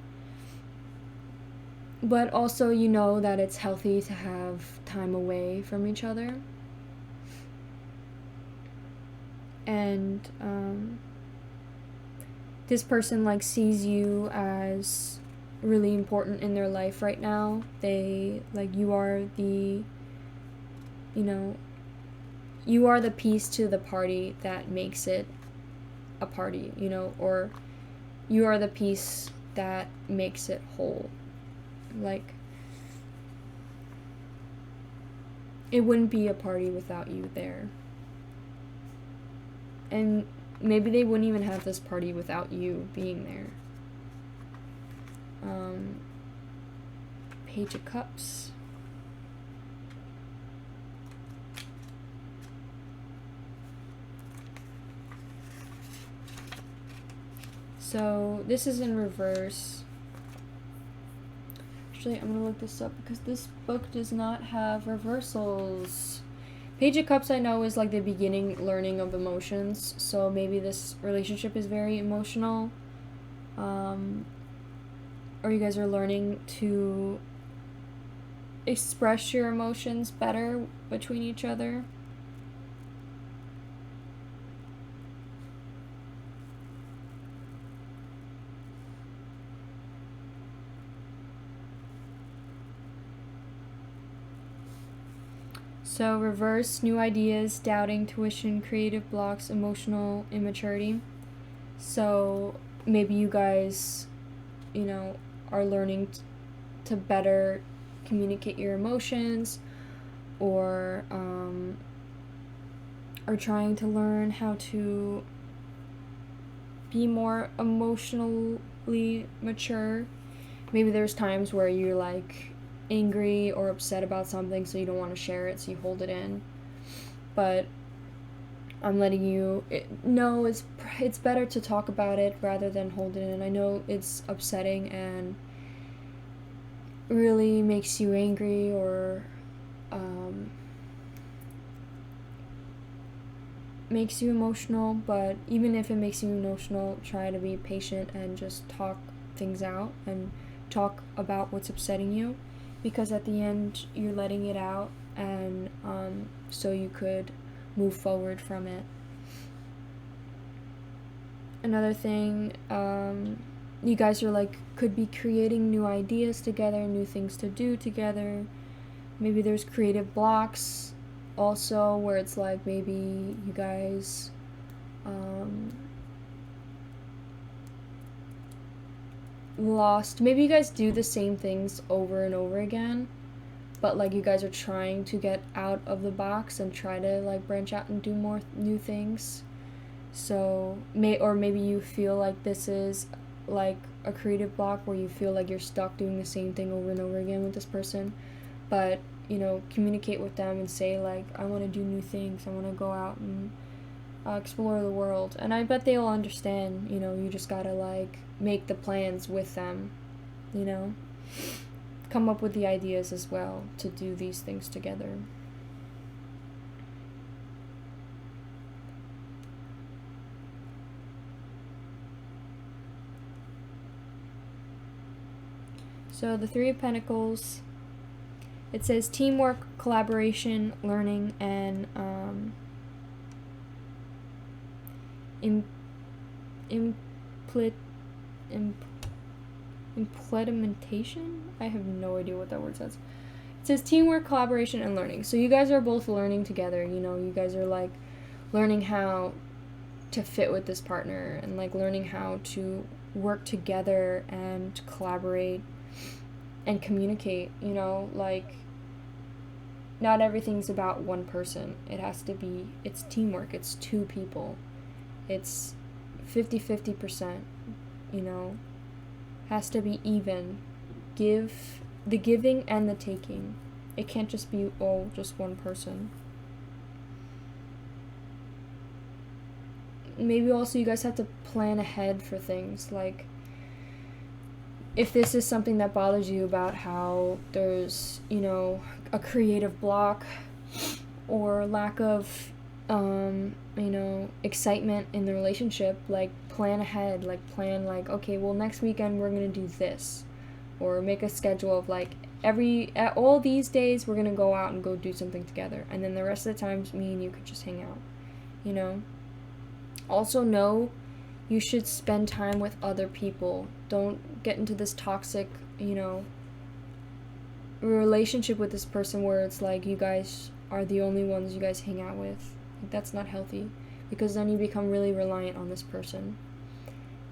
But also, you know that it's healthy to have time away from each other. And this person like sees you as really important in their life right now. They like, you are the, you know, you are the piece to the party that makes it a party, you know, or you are the piece that makes it whole. Like, it wouldn't be a party without you there. And maybe they wouldn't even have this party without you being there. Page of Cups. So this is in reverse. Actually, I'm gonna look this up because this book does not have reversals. Page of Cups, I know, is like the beginning learning of emotions, so maybe this relationship is very emotional, or you guys are learning to express your emotions better between each other. So reverse, new ideas, doubting, tuition, creative blocks, emotional immaturity. So maybe you guys, you know, are learning to better communicate your emotions, or are trying to learn how to be more emotionally mature. Maybe there's times where you're like angry or upset about something, so you don't want to share it, so you hold it in. But I'm letting you know it's better to talk about it rather than hold it in. I know it's upsetting and really makes you angry, or makes you emotional, but even if it makes you emotional, try to be patient and just talk things out and talk about what's upsetting you, because at the end you're letting it out, and so you could move forward from it. Another thing, you guys are like, could be creating new ideas together, new things to do together. Maybe there's creative blocks also, where it's like maybe you guys maybe you guys do the same things over and over again, but like you guys are trying to get out of the box and try to like branch out and do more new things. So maybe you feel like this is like a creative block where you feel like you're stuck doing the same thing over and over again with this person. But communicate with them and say like, I want to do new things, I want to go out and explore the world. And I bet they'll understand. You just gotta like make the plans with them, come up with the ideas as well to do these things together. So the Three of Pentacles, it says teamwork, collaboration, learning, and implementation? I have no idea what that word says. It says teamwork, collaboration, and learning. So you guys are both learning together. You guys are like learning how to fit with this partner, and like learning how to work together and collaborate and communicate. Like not everything's about one person. It's teamwork. It's two people. It's 50-50%, has to be even. The giving and the taking. It can't just be all just one person. Maybe also you guys have to plan ahead for things, like if this is something that bothers you about how there's, a creative block or lack of excitement in the relationship, like plan ahead, plan okay, well next weekend we're gonna do this, or make a schedule of like at all these days we're gonna go out and go do something together, and then the rest of the times me and you could just hang out. Also know you should spend time with other people. Don't get into this toxic relationship with this person where it's like you guys are the only ones you guys hang out with. That's not healthy, because then you become really reliant on this person.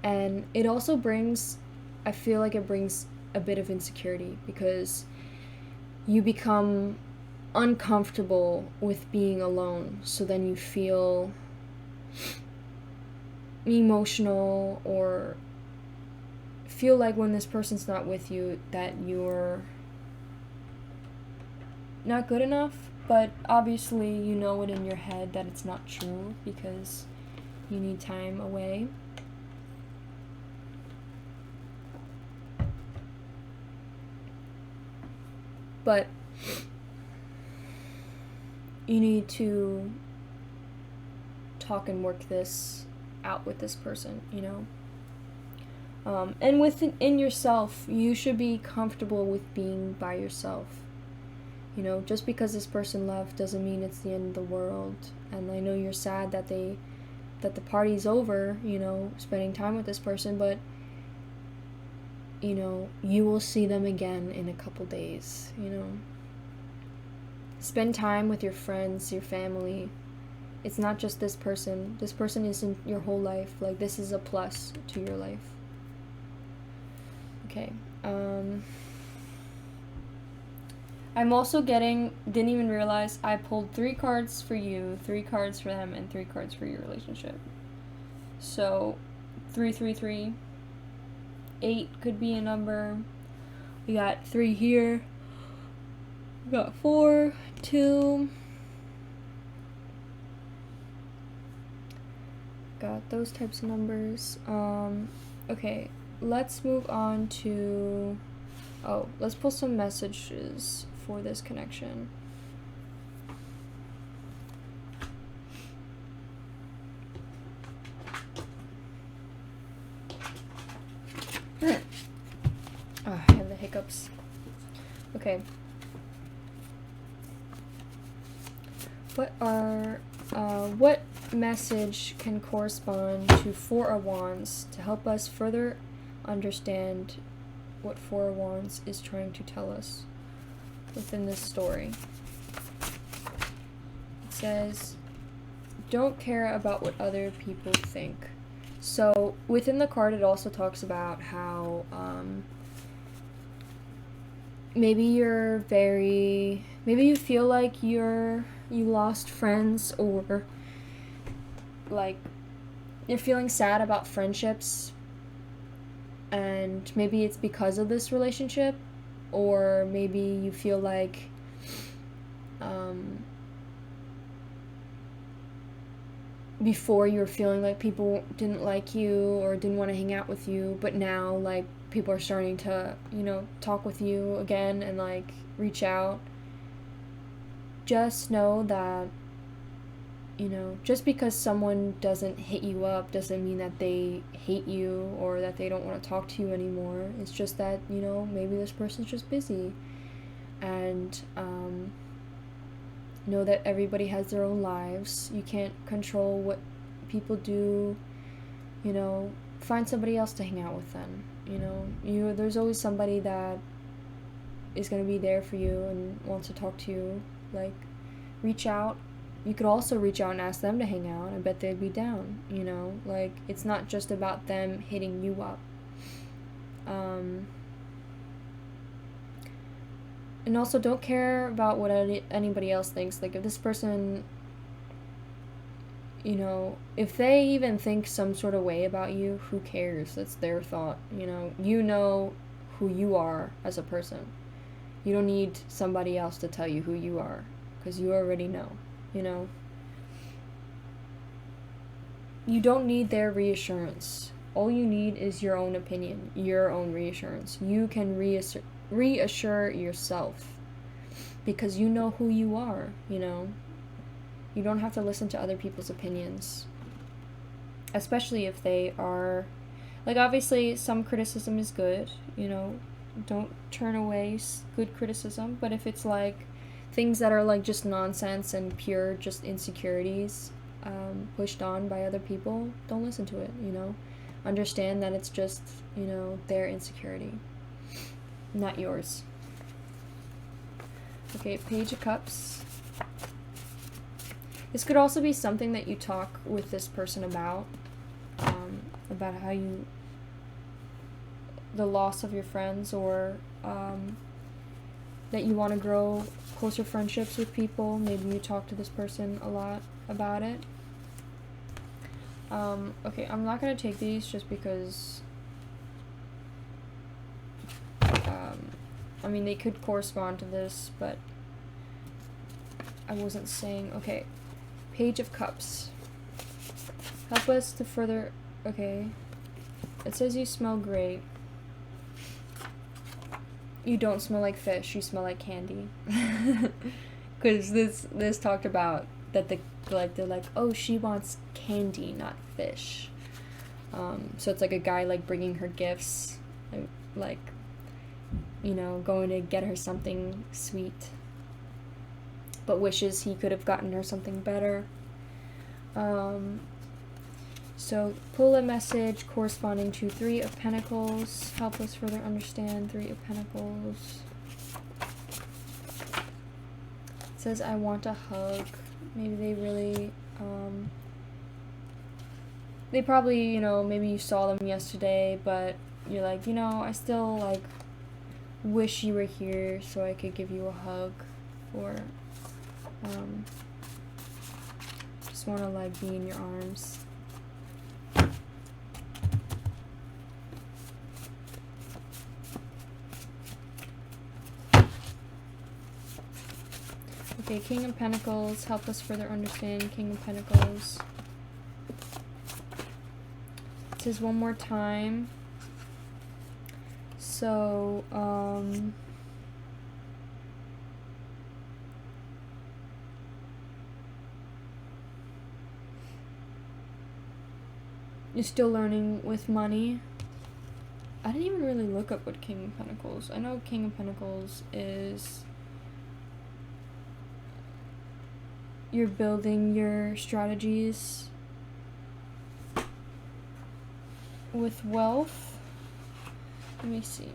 And it also I feel like it brings a bit of insecurity, because you become uncomfortable with being alone, so then you feel emotional or feel like when this person's not with you that you're not good enough. But obviously you know it in your head that it's not true, because you need time away. But you need to talk and work this out with this person, and within yourself, you should be comfortable with being by yourself. Just because this person left doesn't mean it's the end of the world. And I know you're sad that the party's over, spending time with this person, but you will see them again in a couple days. Spend time with your friends, your family. It's not just this person. This person isn't your whole life. Like, this is a plus to your life. Okay. I'm also didn't even realize I pulled 3 cards for you, 3 cards for them, and 3 cards for your relationship. So, 333. 8 could be a number. We got 3 here. We got 4, 2. Got those types of numbers. Okay, let's move on to... let's pull some messages for this connection. Cups. Okay. What message can correspond to Four of Wands to help us further understand what Four of Wands is trying to tell us within this story? It says, don't care about what other people think. So within the card, it also talks about how maybe you feel like you lost friends, or like you're feeling sad about friendships, and maybe it's because of this relationship, or maybe you feel like before you were feeling like people didn't like you or didn't want to hang out with you, but now like people are starting to, talk with you again and like reach out. Just know that, just because someone doesn't hit you up doesn't mean that they hate you or that they don't want to talk to you anymore. It's just that, maybe this person's just busy. And know that everybody has their own lives. You can't control what people do. Find somebody else to hang out with then. There's always somebody that is going to be there for you and wants to talk to you. Like, reach out. You could also reach out and ask them to hang out. I bet they'd be down, Like, it's not just about them hitting you up. And also, don't care about what anybody else thinks. Like, if this person, if they even think some sort of way about you, who cares? That's their thought, You know who you are as a person. You don't need somebody else to tell you who you are, because you already know, You don't need their reassurance. All you need is your own opinion, your own reassurance. You can reassure yourself, because you know who you are. You don't have to listen to other people's opinions, especially if they are, like, obviously some criticism is good, don't turn away good criticism, but if it's like things that are like just nonsense and pure just insecurities pushed on by other people, don't listen to it. Understand that it's just their insecurity, not yours. Okay, Page of Cups. This could also be something that you talk with this person about how the loss of your friends, or that you want to grow closer friendships with people. Maybe you talk to this person a lot about it. Okay, I'm not going to take these just because they could correspond to this, but I wasn't saying. Okay, Page of Cups. Help us to further. Okay, it says you smell great. You don't smell like fish. You smell like candy. Because this talked about that they're like, oh, she wants candy, not fish. So it's like a guy like bringing her gifts, like going to get her something sweet, but wishes he could have gotten her something better. So pull a message corresponding to Three of Pentacles. Help us further understand Three of Pentacles. It says, I want a hug. Maybe they really, they probably, maybe you saw them yesterday, but you're like, I still, like, wish you were here so I could give you a hug, or, just want to, like, be in your arms. Okay, King of Pentacles, help us further understand King of Pentacles. It says one more time. So, you're still learning with money. I didn't even really look up what King of Pentacles. I know King of Pentacles is you're building your strategies with wealth. Let me see.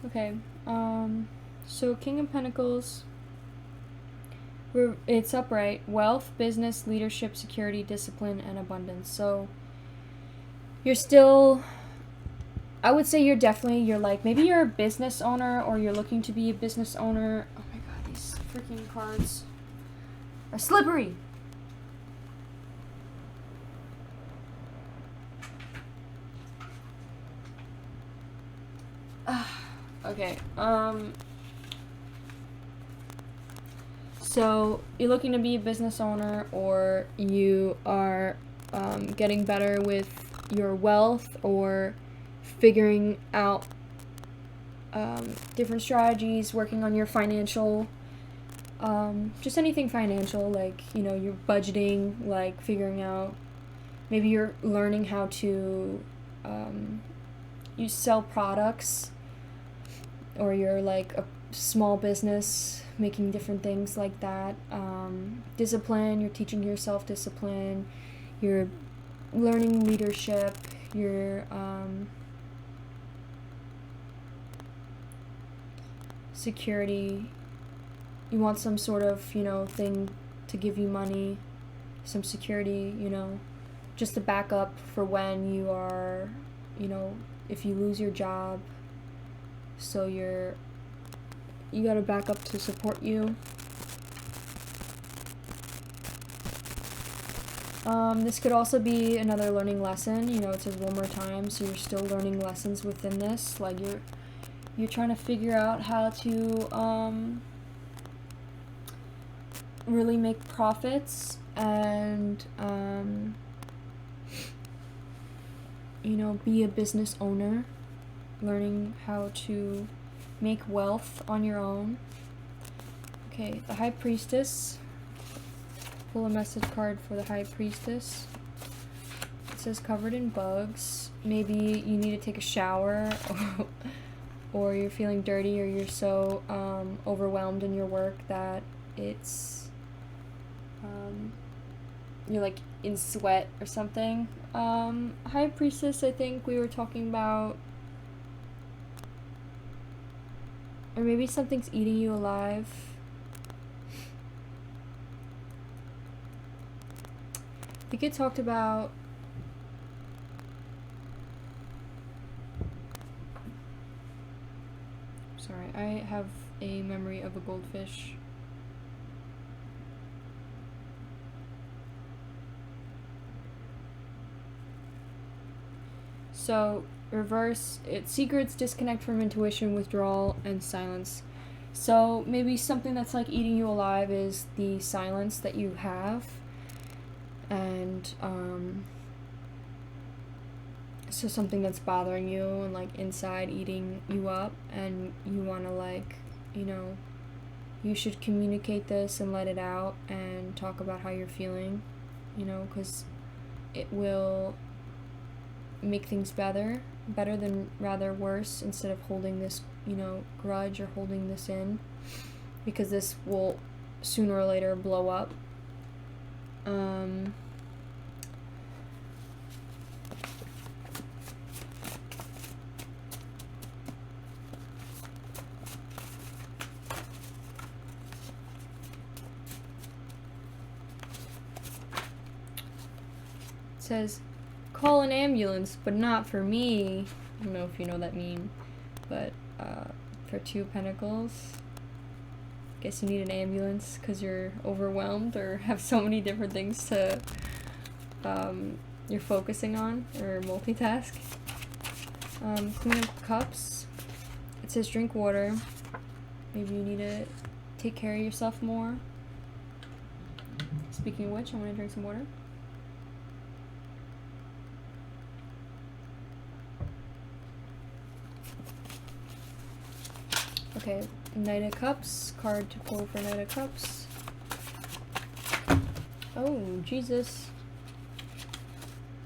Okay, so King of Pentacles, it's upright, wealth, business, leadership, security, discipline, and abundance. So you're still, I would say you're like, maybe you're a business owner or you're looking to be a business owner. Oh my god, these freaking cards are slippery. Okay, so you're looking to be a business owner or you are getting better with your wealth or figuring out different strategies, working on your financial, just anything financial, like, you know, you're budgeting, like figuring out, maybe you're learning how to you sell products, or you're like a small business making different things like that. Discipline, you're teaching yourself discipline, you're learning leadership, you're security, you want some sort of, you know, thing to give you money, some security, you know, just a backup for when you are, you know, if you lose your job, so you got a backup to support you. This could also be another learning lesson, you know, it says one more time, so you're still learning lessons within this, like you're trying to figure out how to really make profits and you know, be a business owner, learning how to make wealth on your own. Okay, the High Priestess. Pull a message card for the High Priestess. It says covered in bugs. Maybe you need to take a shower or you're feeling dirty or you're so overwhelmed in your work that it's you're like in sweat or something. High Priestess, I think we were talking about, or maybe something's eating you alive. I think it talked about sorry, I have a memory of a goldfish. So, reverse, it's secrets, disconnect from intuition, withdrawal, and silence. So, maybe something that's like eating you alive is the silence that you have. And, so something that's bothering you and like inside eating you up, and you want to, like, you know, you should communicate this and let it out and talk about how you're feeling, you know, because it will make things better than rather worse, instead of holding this, you know, grudge or holding this in, because this will sooner or later blow up. It says call an ambulance, but not for me. I don't know if you know what that mean, but for Two of Pentacles, guess you need an ambulance because you're overwhelmed or have so many different things to you're focusing on or multitask. Queen of Cups, it says drink water. Maybe you need to take care of yourself more. Speaking of which, I'm gonna drink some water. Okay, Knight of Cups, card to pull for Knight of Cups. Oh, Jesus.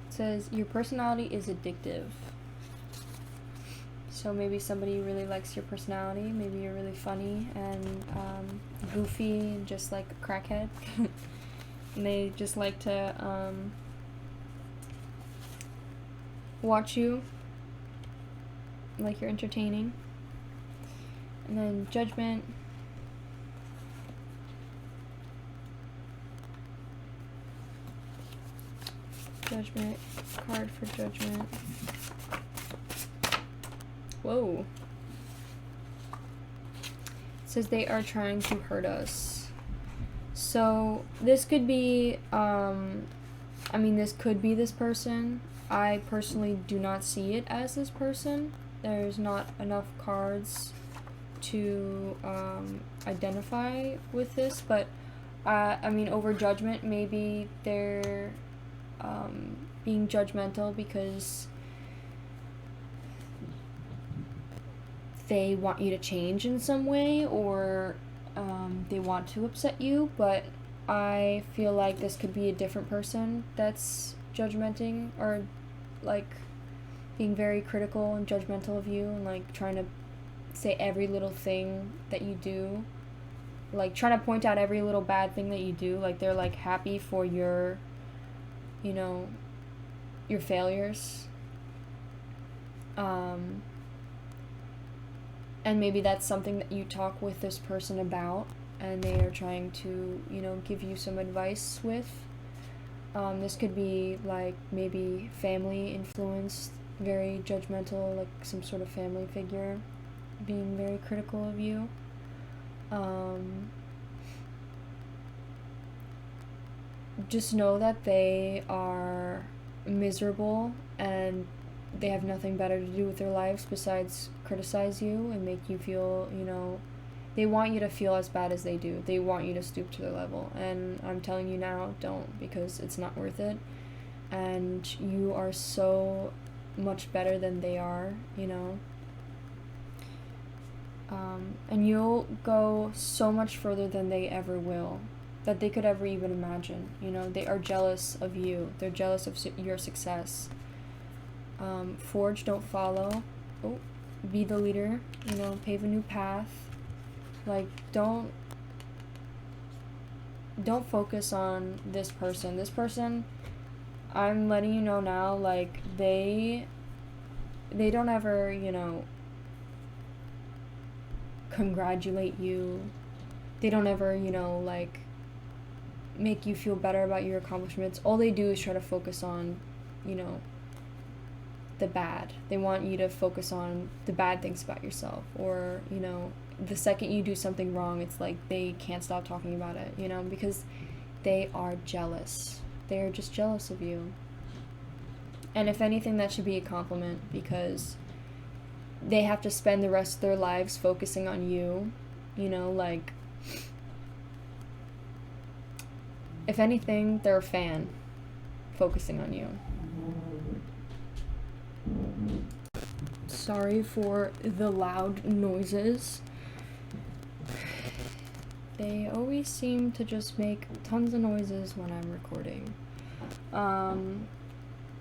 It says, your personality is addictive. So maybe somebody really likes your personality. Maybe you're really funny and goofy and just like a crackhead. And they just like to watch you like you're entertaining. And then Judgment. Judgment, card for Judgment. Whoa. It says they are trying to hurt us. So this could be, this could be this person. I personally do not see it as this person. There's not enough cards to identify with this, but over Judgment, maybe they're being judgmental because they want you to change in some way, or they want to upset you, but I feel like this could be a different person that's judgmenting, or like being very critical and judgmental of you, and like trying to say every little thing that you do, like trying to point out every little bad thing that you do. Like they're like happy for your your failures. And maybe that's something that you talk with this person about, and they are trying to, give you some advice with. This could be like maybe family influenced, very judgmental, like some sort of family figure being very critical of you. Just know that they are miserable and they have nothing better to do with their lives besides criticize you and make you feel, they want you to feel as bad as they do. They want you to stoop to their level. And I'm telling you now, don't, because it's not worth it. And you are so much better than they are, and you'll go so much further than they ever will, that they could ever even imagine. They are jealous of you. They're jealous of your success. Forge, don't follow. Oh, be the leader. Pave a new path. Like, don't focus on this person. This person, I'm letting you know now, like, they don't ever, congratulate you. They don't ever, like, make you feel better about your accomplishments. All they do is try to focus on, the bad. They want you to focus on the bad things about yourself, or, the second you do something wrong, it's like they can't stop talking about it, because they are jealous. They're just jealous of you. And if anything, that should be a compliment, because they have to spend the rest of their lives focusing on you, like, if anything, they're a fan focusing on you. Sorry for the loud noises. They always seem to just make tons of noises when I'm recording.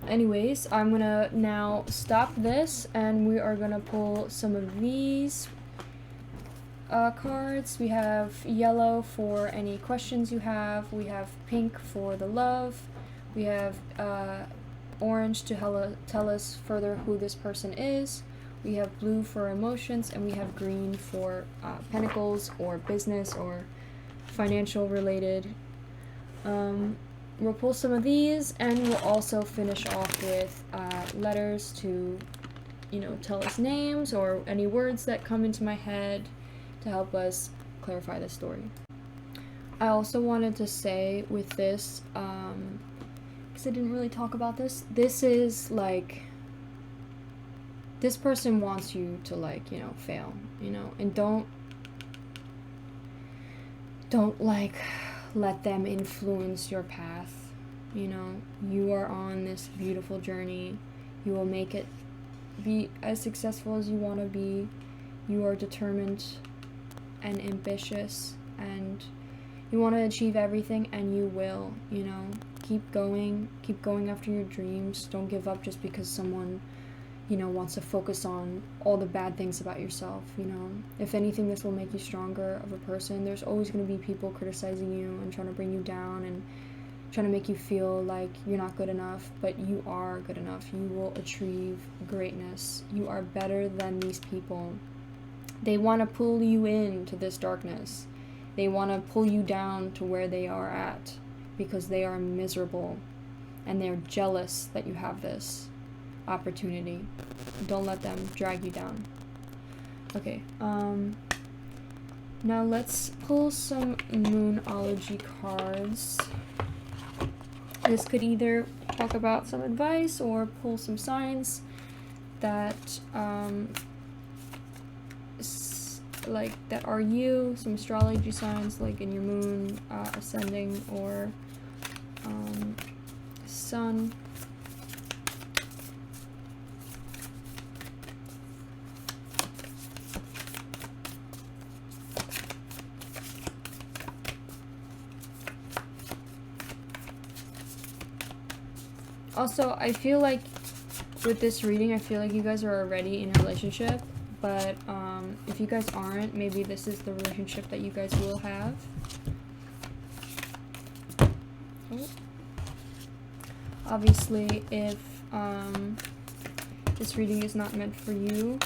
Anyways, I'm gonna now stop this, and we are gonna pull some of these cards. We have yellow for any questions you have. We have pink for the love. We have orange to tell us further who this person is. We have blue for emotions, and we have green for pentacles or business or financial related. We'll pull some of these, and we'll also finish off with letters to, tell us names or any words that come into my head to help us clarify the story. I also wanted to say with this, because I didn't really talk about this, this is like, this person wants you to, like, fail, and don't like let them influence your path. You are on this beautiful journey. You will make it be as successful as you want to be. You are determined and ambitious, and you want to achieve everything, and you will, you know. Keep going after your dreams. Don't give up just because someone, you know, wants to focus on all the bad things about yourself, you know. If anything, this will make you stronger of a person. There's always going to be people criticizing you and trying to bring you down and trying to make you feel like you're not good enough, but you are good enough. You will achieve greatness. You are better than these people. They want to pull you into this darkness. They want to pull you down to where they are at because they are miserable and they're jealous that you have this opportunity. Don't let them drag you down. Okay, now let's pull some Moonology cards. This could either talk about some advice or pull some signs that that are you, some astrology signs like in your moon, ascending, or sun. Also, I feel like with this reading, I feel like you guys are already in a relationship, but if you guys aren't, maybe this is the relationship that you guys will have. Oh. Obviously, if this reading is not meant for you,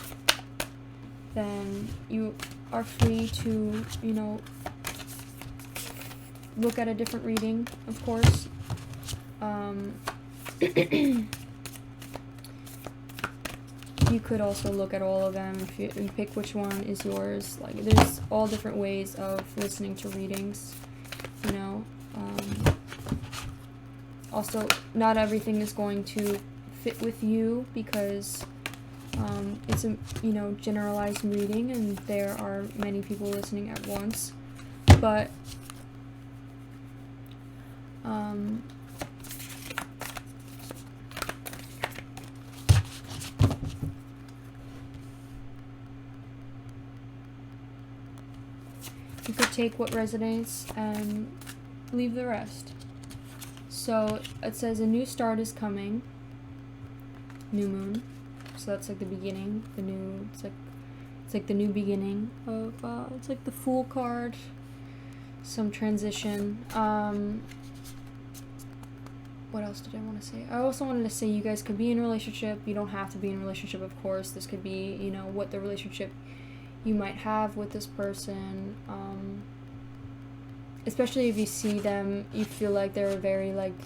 then you are free to, you know, look at a different reading, of course. You could also look at all of them if you pick which one is yours. Like, there's all different ways of listening to readings, you know. Also, not everything is going to fit with you because it's a, you know, generalized reading and there are many people listening at once. But you could take what resonates and leave the rest. So it says a new start is coming. New moon. So that's like the beginning. It's like the new beginning of it's like the Fool card. Some transition. What else did I want to say? I also wanted to say you guys could be in a relationship. You don't have to be in a relationship, of course. This could be, you know, what the relationship you might have with this person. Especially if you see them, you feel like they're a very, like,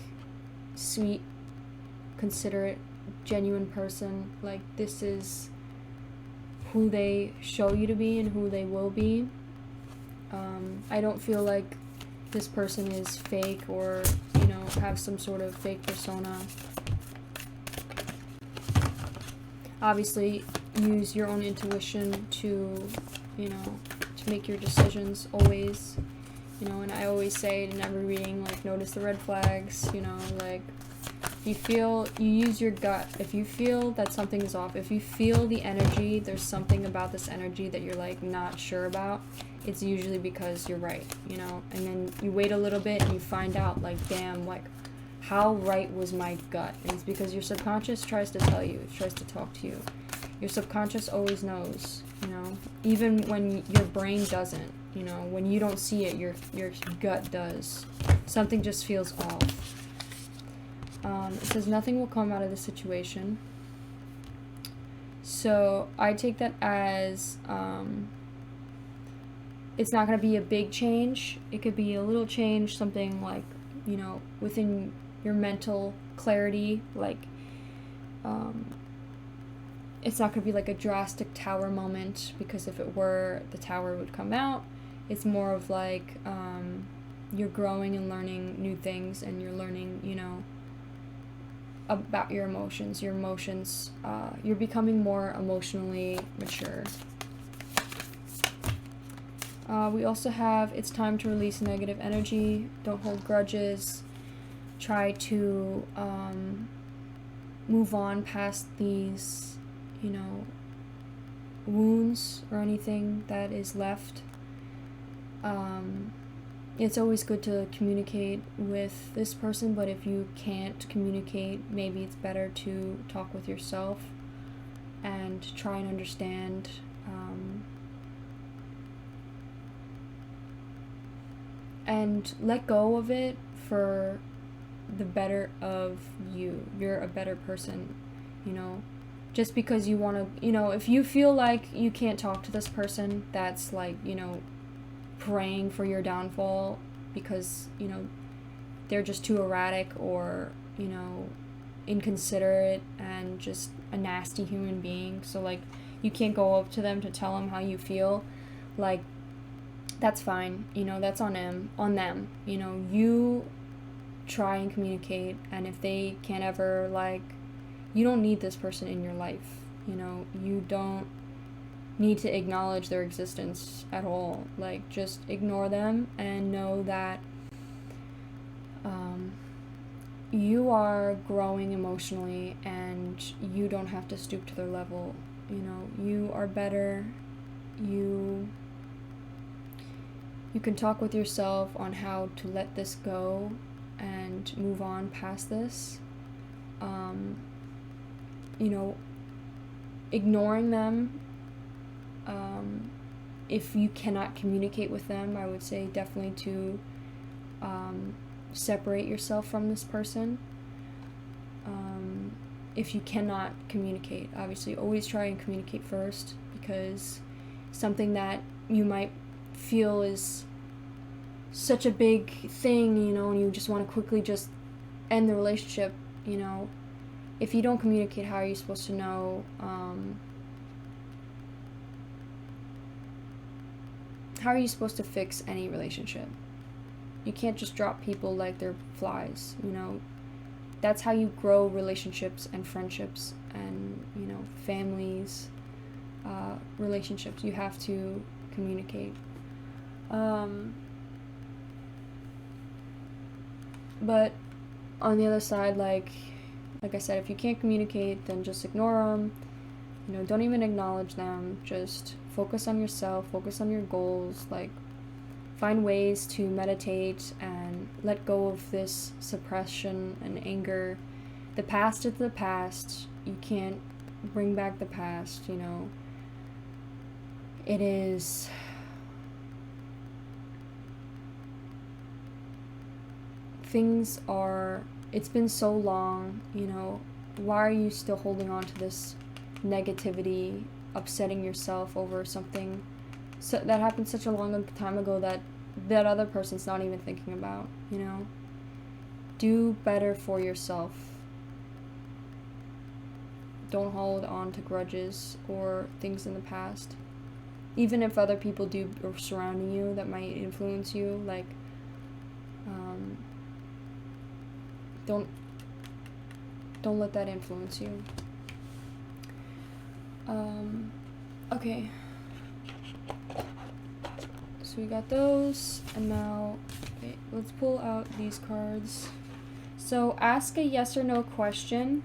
sweet, considerate, genuine person. Like, this is who they show you to be and who they will be. I don't feel like this person is fake or, you know, have some sort of fake persona. Obviously, use your own intuition to, you know, to make your decisions always. You know, and I always say it in every reading, like, notice the red flags, you know, like, if you use your gut. If you feel that something is off, if you feel the energy, there's something about this energy that you're, like, not sure about, it's usually because you're right, you know, and then you wait a little bit and you find out, like, damn, like, how right was my gut? And it's because your subconscious tries to tell you, it tries to talk to you. Your subconscious always knows, you know, even when your brain doesn't. You know, when you don't see it, your gut does. Something just feels off. It says nothing will come out of this situation. So I take that as it's not going to be a big change. It could be a little change, something like, you know, within your mental clarity. Like, it's not going to be like a drastic tower moment, because if it were, the tower would come out. It's more of like you're growing and learning new things, and you're learning, you know, about your emotions. You're becoming more emotionally mature. We also have, it's time to release negative energy. Don't hold grudges. Try to move on past these, you know, wounds or anything that is left. It's always good to communicate with this person, but if you can't communicate, maybe it's better to talk with yourself and try and understand and let go of it for the better of you. You're a better person, you know. Just because you want to, you know, if you feel like you can't talk to this person, that's like, you know, praying for your downfall because, you know, they're just too erratic or, you know, inconsiderate and just a nasty human being. So, like, you can't go up to them to tell them how you feel. Like, that's fine. You know, that's on them. You know, you try and communicate, and if they can't ever, like, you don't need this person in your life. You know, you don't need to acknowledge their existence at all. Like, just ignore them and know that you are growing emotionally and you don't have to stoop to their level. You know, you are better. You can talk with yourself on how to let this go and move on past this. You know, ignoring them, if you cannot communicate with them, I would say definitely to separate yourself from this person. If you cannot communicate, obviously always try and communicate first, because something that you might feel is such a big thing, you know, and you just want to quickly just end the relationship, you know, if you don't communicate, how are you supposed to know, how are you supposed to fix any relationship? You can't just drop people like they're flies, you know. That's how you grow relationships and friendships and, you know, families, relationships. You have to communicate. But on the other side, like I said, if you can't communicate, then just ignore them. You know, don't even acknowledge them. Just focus on yourself, focus on your goals, like find ways to meditate and let go of this suppression and anger. The past is the past. You can't bring back the past, you know. It is... it's been so long, you know. Why are you still holding on to this negativity, upsetting yourself over something that happened such a long time ago that other person's not even thinking about, you know? Do better for yourself. Don't hold on to grudges or things in the past. Even if other people are surrounding you that might influence you, like, don't let that influence you. Okay. So we got those, and now, okay, let's pull out these cards. So ask a yes or no question.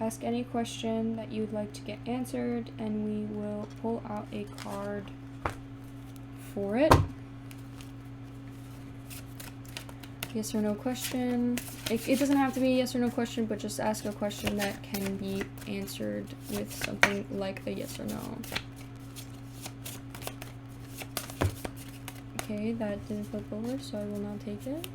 Ask any question that you'd like to get answered, and we will pull out a card for it. Yes or no question. It doesn't have to be a yes or no question, but just ask a question that can be answered with something like a yes or no. Okay, that didn't flip over, so I will not take it.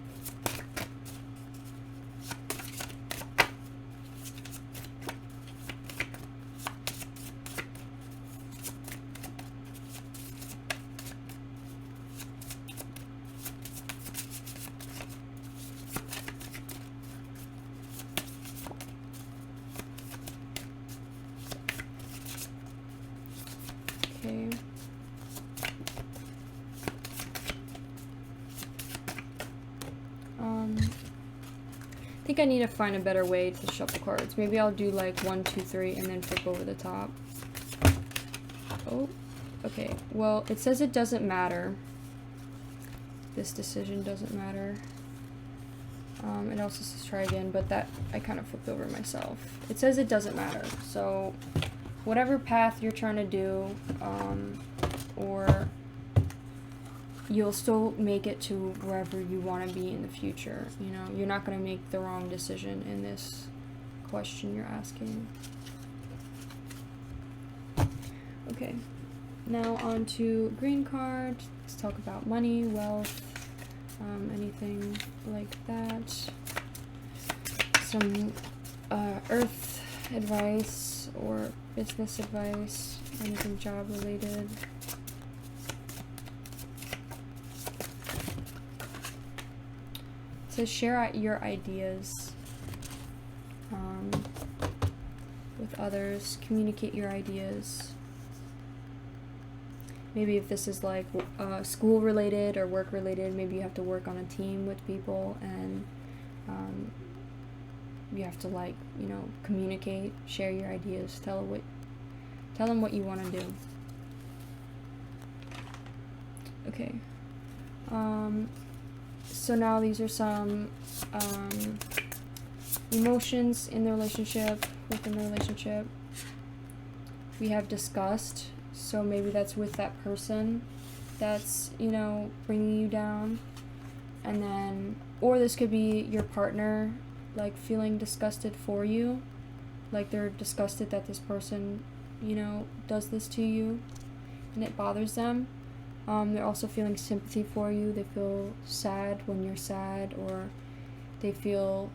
Okay. I think I need to find a better way to shuffle cards. Maybe I'll do like 1, 2, 3 and then flip over the top. Oh, okay. Well, it says it doesn't matter. This decision doesn't matter. It also says try again, but that I kind of flipped over myself. It says it doesn't matter. So whatever path you're trying to do, or you'll still make it to wherever you want to be in the future. You know, you're not going to make the wrong decision in this question you're asking. Okay, now on to green card. Let's talk about money, wealth, anything like that. Some earth advice or business advice, anything job related. So share your ideas with others, communicate your ideas. Maybe if this is like school related or work related, maybe you have to work on a team with people, and you have to, like, you know, communicate, share your ideas, tell them what you want to do. Okay. So now these are some emotions in the relationship, within the relationship. We have disgust, so maybe that's with that person that's, you know, bringing you down. And then, or this could be your partner, like, feeling disgusted for you, like they're disgusted that this person, you know, does this to you and it bothers them. They're also feeling sympathy for you. They feel sad when you're sad, or they feel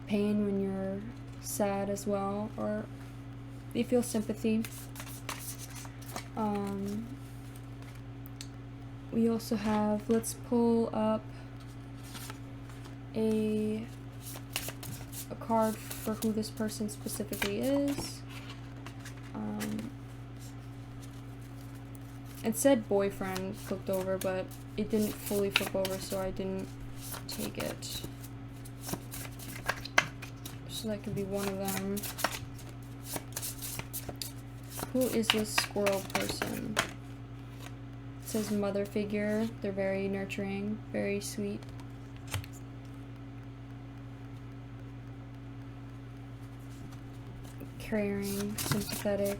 pain when you're sad as well, or they feel sympathy. We also have, let's pull up a card for who this person specifically is. It said boyfriend flipped over, but it didn't fully flip over, so I didn't take it. So that could be one of them. Who is this squirrel person? It says mother figure. They're very nurturing, very sweet. Caring, sympathetic,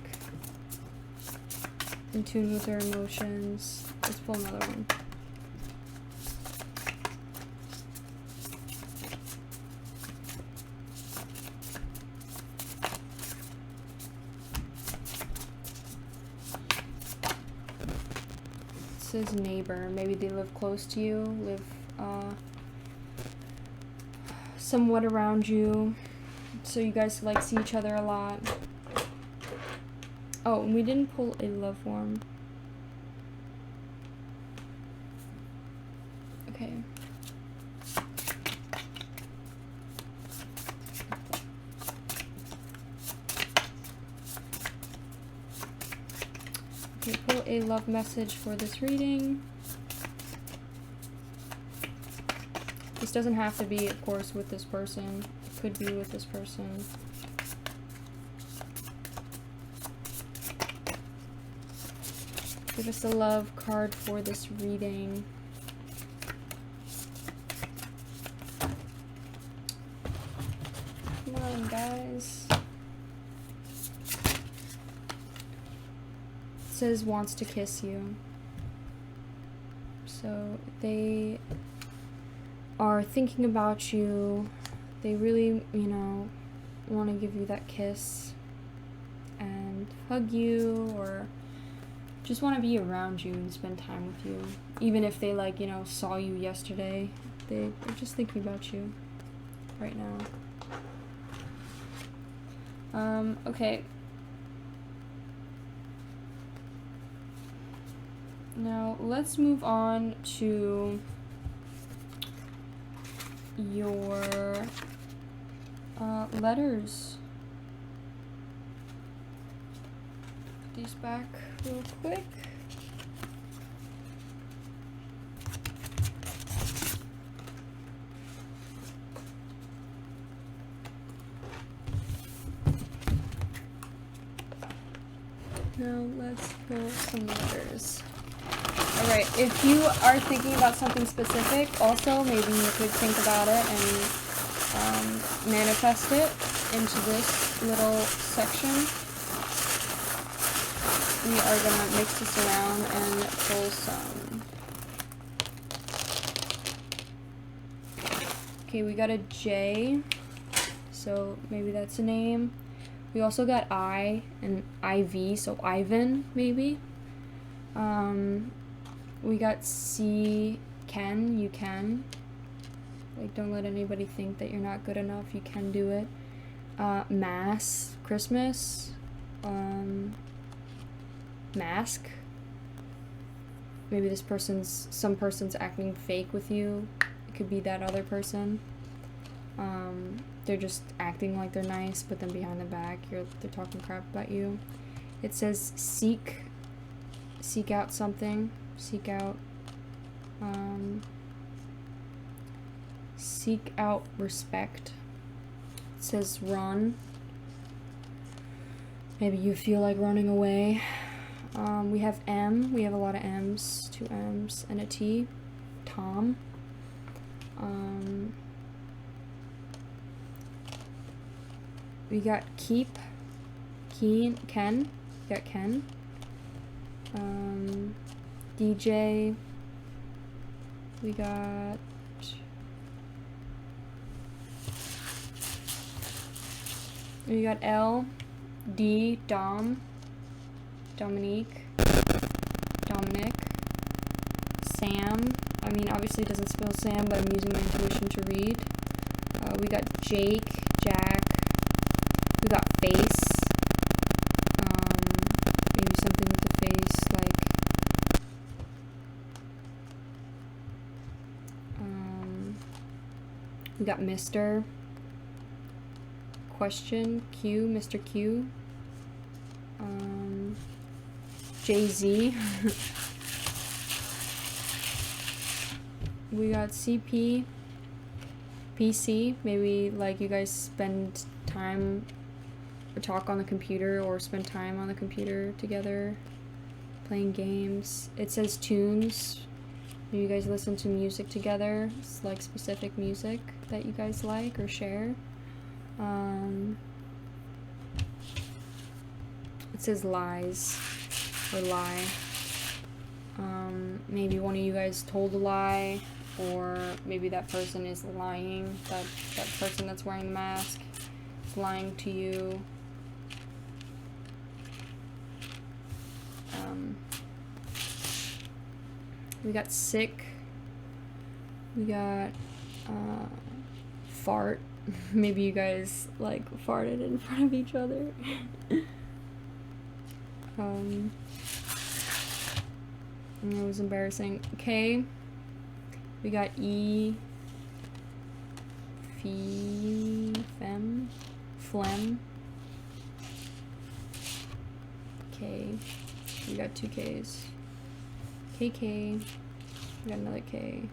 in tune with their emotions. Let's pull another one. It says neighbor. Maybe they live close to you, live somewhat around you, so you guys like see each other a lot. Oh, and we didn't pull a love form. Okay. Okay, pull a love message for this reading. This doesn't have to be, of course, with this person. It could be with this person. Give us a love card for this reading. Come on, guys. It says wants to kiss you. So they are thinking about you. They really, you know, want to give you that kiss and hug you, or just want to be around you and spend time with you. Even if they, like, you know, saw you yesterday, they're just thinking about you right now. Okay. Now, let's move on to your letters. Put these back real quick. Now let's pull some letters. Alright, if you are thinking about something specific, also maybe you could think about it and manifest it into this little section. we are gonna mix this around and pull some. Okay, we got a J, so maybe that's a name. We also got I and IV, so Ivan, maybe. We got C, Ken, you can. Like, don't let anybody think that you're not good enough, you can do it. Mass, Christmas. Mask. Maybe some person's acting fake with you. It could be that other person. They're just acting like they're nice, but then behind the back, they're talking crap about you. It says seek out something, seek out respect. It says run. Maybe you feel like running away. We have M. We have a lot of M's, 2 M's and a T. Tom. We got keep. Ken. We got Ken. DJ. We got L. D. Dominic. Sam. I mean, obviously it doesn't spell Sam, but I'm using my intuition to read. We got Jake, Jack. We got face. Maybe something with the face, like we got Mr. Question, Q, Mr. Q. Jay-Z. We got CP, PC. Maybe like you guys spend time or talk on the computer or spend time on the computer together playing games. It says tunes. Maybe you guys listen to music together. It's like specific music that you guys like or share. It says lies or lie. Maybe one of you guys told a lie, or maybe that person is lying. That person that's wearing the mask is lying to you. We got sick. We got fart. Maybe you guys like farted in front of each other. It was embarrassing. K. We got E. Phlegm. K. We got 2 Ks. KK. We got another K.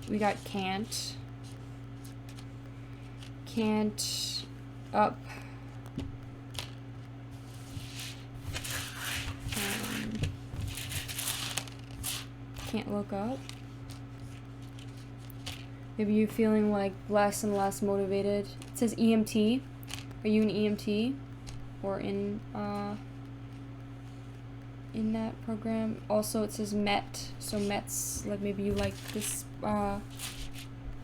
We got can't up. Can't look up. Maybe you're feeling like less and less motivated. It says EMT. Are you an EMT? Or in that program? Also it says Met. So Mets, like maybe you like this the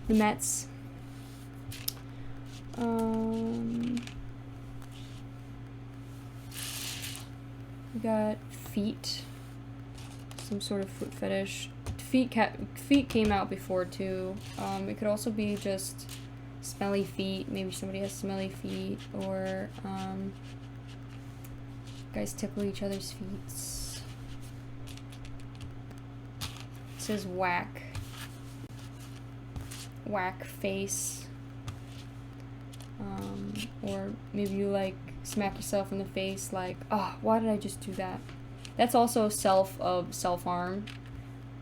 Mets. We got feet. Some sort of foot fetish. Feet came out before too. It could also be just smelly feet. Maybe somebody has smelly feet, or guys tickle each other's feet. It says whack face. Or maybe you like smack yourself in the face, like, oh, why did I just do that? That's also self-harm.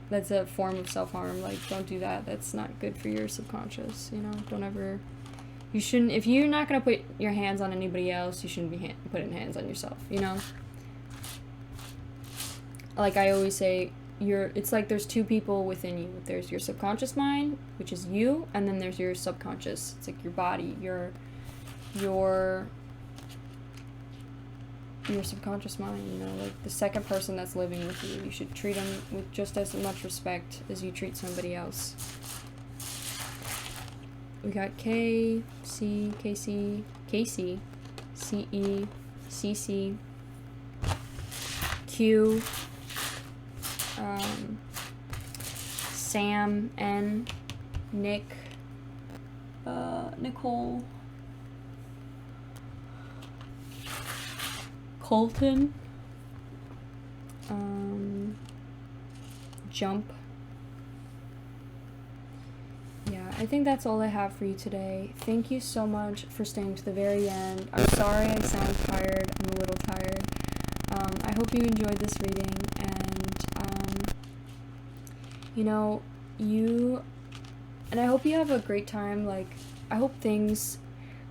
That's a form of self-harm. Like, don't do that. That's not good for your subconscious, you know? Don't ever... You shouldn't... If you're not gonna put your hands on anybody else, you shouldn't be putting hands on yourself, you know? Like I always say, it's like there's 2 people within you. There's your subconscious mind, which is you, and then there's your subconscious. It's like your body, your your subconscious mind, you know, like the second person that's living with you. You should treat them with just as much respect as you treat somebody else. We got K, C, KC, KC, CE, CC, Q, Sam, N, Nick, Nicole, Colton, Jump. Yeah, I think that's all I have for you today. Thank you so much for staying to the very end. I'm sorry I sound tired. I'm a little tired. I hope you enjoyed this reading, and and I hope you have a great time. Like, I hope things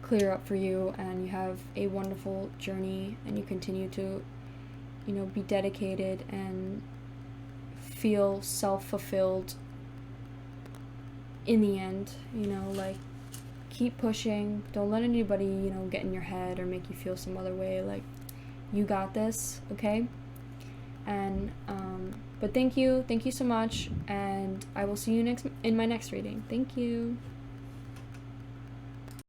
clear up for you and you have a wonderful journey and you continue to, be dedicated and feel self-fulfilled in the end, like, keep pushing. Don't let anybody, get in your head or make you feel some other way. Like, you got this, okay? And, but thank you so much, and I will see you in my next reading. Thank you.